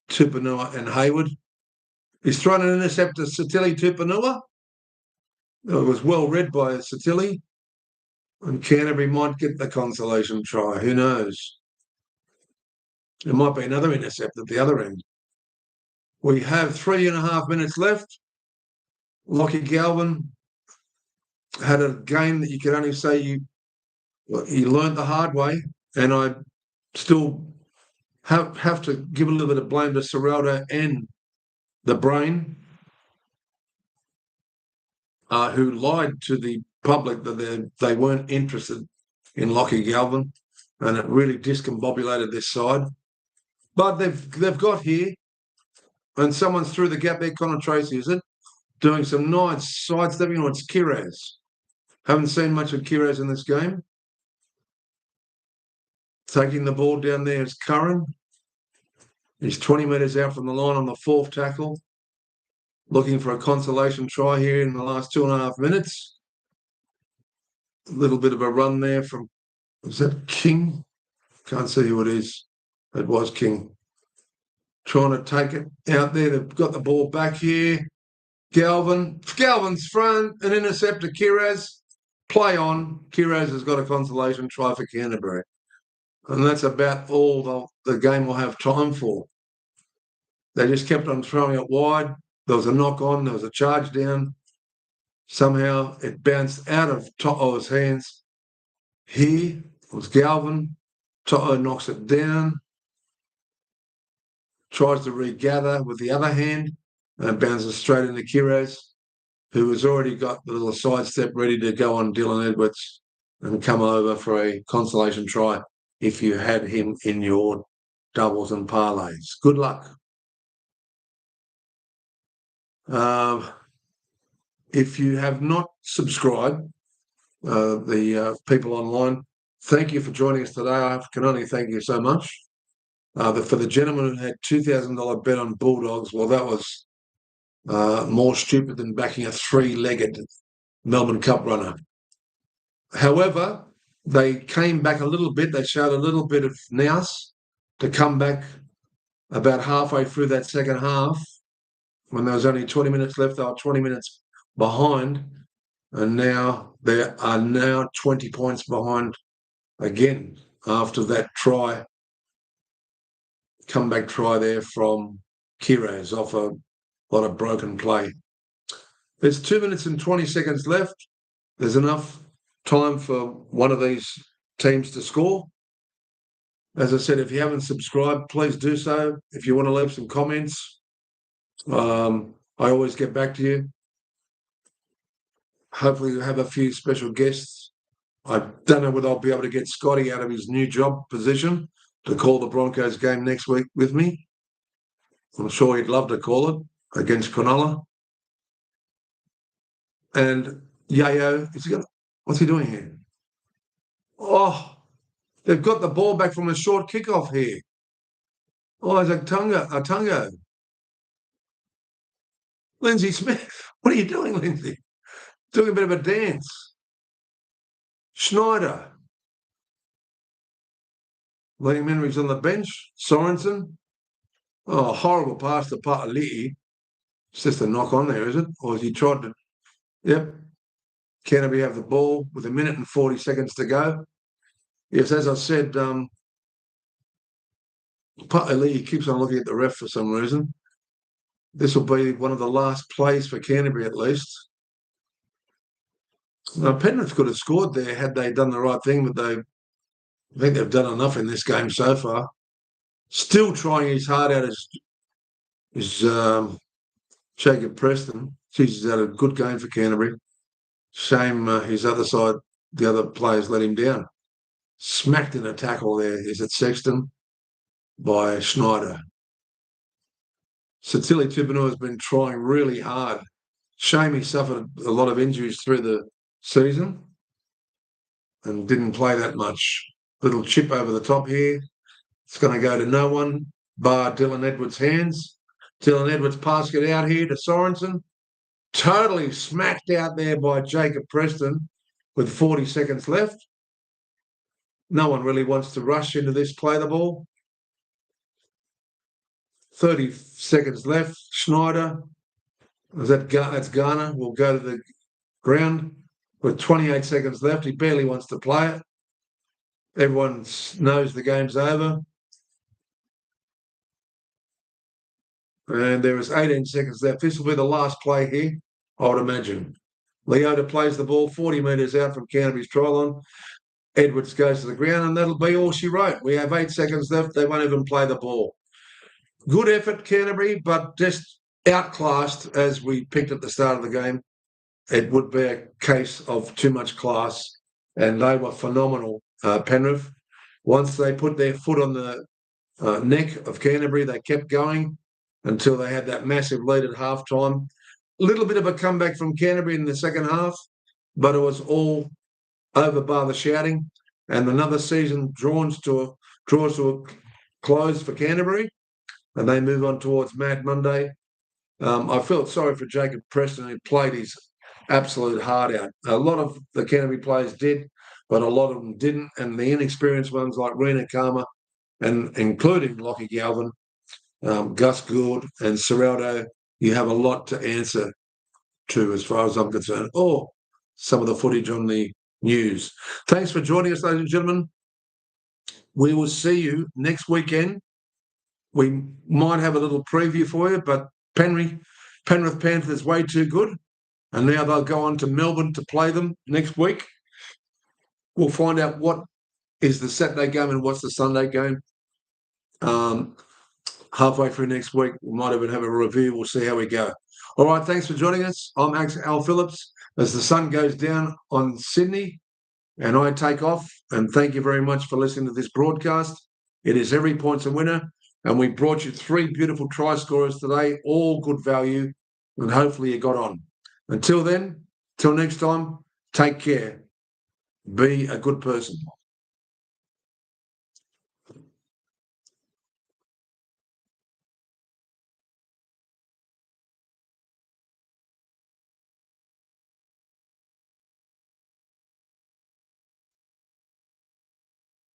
S1: Tupanua and Hayward. He's thrown an intercept to Satilli Tupanua. It was well read by Satilli. And Canterbury might get the consolation try. Who knows? There might be another intercept at the other end. We have 3.5 minutes left. Lockie Galvin had a game that you could only say he learned the hard way, and I still have to give a little bit of blame to Serraldo and the brain, who lied to the public that they weren't interested in Lockie Galvin, and it really discombobulated this side. But they've got here, and someone's through the gap there. Connor Tracy, is it? Doing some nice sidestepping. Oh, it's Kiraz. Haven't seen much of Kiraz in this game. Taking the ball down there is Curran. He's 20 metres out from the line on the 4th tackle. Looking for a consolation try here in the last 2.5 minutes. A little bit of a run there from, is that King? Can't see who it is. It was King. Trying to take it out there. They've got the ball back here. Galvin's thrown an intercept to Kiraz. Play on. Kiraz has got a consolation try for Canterbury. And that's about all the game will have time for. They just kept on throwing it wide. There was a knock on. There was a charge down. Somehow it bounced out of To'o's hands. Here was Galvin. To'o knocks it down. Tries to regather with the other hand. And it bounces straight into Kiraz, who has already got the little sidestep ready to go on Dylan Edwards and come over for a consolation try if you had him in your doubles and parlays. Good luck. If you have not subscribed, the people online, thank you for joining us today. I can only thank you so much. For the gentleman who had $2,000 bet on Bulldogs, well, that was more stupid than backing a 3-legged Melbourne Cup runner. However, they came back a little bit. They showed a little bit of nous to come back about halfway through that second half. When there was only 20 minutes left, they were 20 minutes behind. And now they are now 20 points behind again after that try. Comeback try there from Kiraz off a lot of broken play. There's 2 minutes and 20 seconds left. There's enough time for one of these teams to score. As I said, if you haven't subscribed, please do so. If you want to leave some comments, I always get back to you. Hopefully we'll have a few special guests I don't know whether I'll be able to get Scotty out of his new job position to call the Broncos game next week with me. I'm sure he'd love to call it against Cronulla. And Yayo, what's he doing here? Oh, they've got the ball back from a short kickoff here. Oh, it's a Tungo. Lindsay Smith, what are you doing, Lindsay? Doing a bit of a dance. Schneider. Liam Henry's on the bench. Sorensen. Oh, horrible pass to Pa'ali'i. It's just a knock on there, is it? Or has he tried to... Yep. Canterbury have the ball with 1 minute and 40 seconds to go. Yes, as I said, Pa'ali'i keeps on looking at the ref for some reason. This will be one of the last plays for Canterbury at least. Now, Penrith could have scored there had they done the right thing, but I think they've done enough in this game so far. Still trying his heart out is Jacob Preston. He's had a good game for Canterbury. Shame his other side, the other players let him down. Smacked in a tackle there. Is it Sexton? By Schneider. Satili Tupouniua has been trying really hard. Shame he suffered a lot of injuries through the season and didn't play that much. Little chip over the top here. It's going to go to no one bar Dylan Edwards' hands. Dylan Edwards passing it out here to Sorensen. Totally smacked out there by Jacob Preston with 40 seconds left. No one really wants to rush into this, play the ball. 30 seconds left. Schneider, that's Garner, will go to the ground with 28 seconds left. He barely wants to play it. Everyone knows the game's over. And there is 18 seconds left. This will be the last play here, I would imagine. Leota plays the ball 40 metres out from Canterbury's try line. Edwards goes to the ground, and that'll be all she wrote. We have 8 seconds left. They won't even play the ball. Good effort, Canterbury, but just outclassed as we picked at the start of the game. It would be a case of too much class, and they were phenomenal, Penrith. Once they put their foot on the neck of Canterbury, they kept going until they had that massive lead at halftime. A little bit of a comeback from Canterbury in the second half, but it was all over bar the shouting. And another season draws to a close for Canterbury, and they move on towards Mad Monday. I felt sorry for Jacob Preston, who played his absolute heart out. A lot of the Canterbury players did, but a lot of them didn't. And the inexperienced ones like Rena Kama, and including Lockie Galvin, Gus Gould and Serraldo, you have a lot to answer to as far as I'm concerned, or some of the footage on the news. Thanks for joining us, ladies and gentlemen. We will see you next weekend. We might have a little preview for you, but Penrith Panthers way too good, and now they'll go on to Melbourne to play them next week. We'll find out what is the Saturday game and what's the Sunday game. Halfway through next week, we might even have a review. We'll see how we go. All right, thanks for joining us. I'm Al Phillips. As the sun goes down on Sydney and I take off, and thank you very much for listening to this broadcast. It is Every Point's a Winner, and we brought you 3 beautiful try scorers today, all good value, and hopefully you got on. Until then, till next time, take care. Be a good person.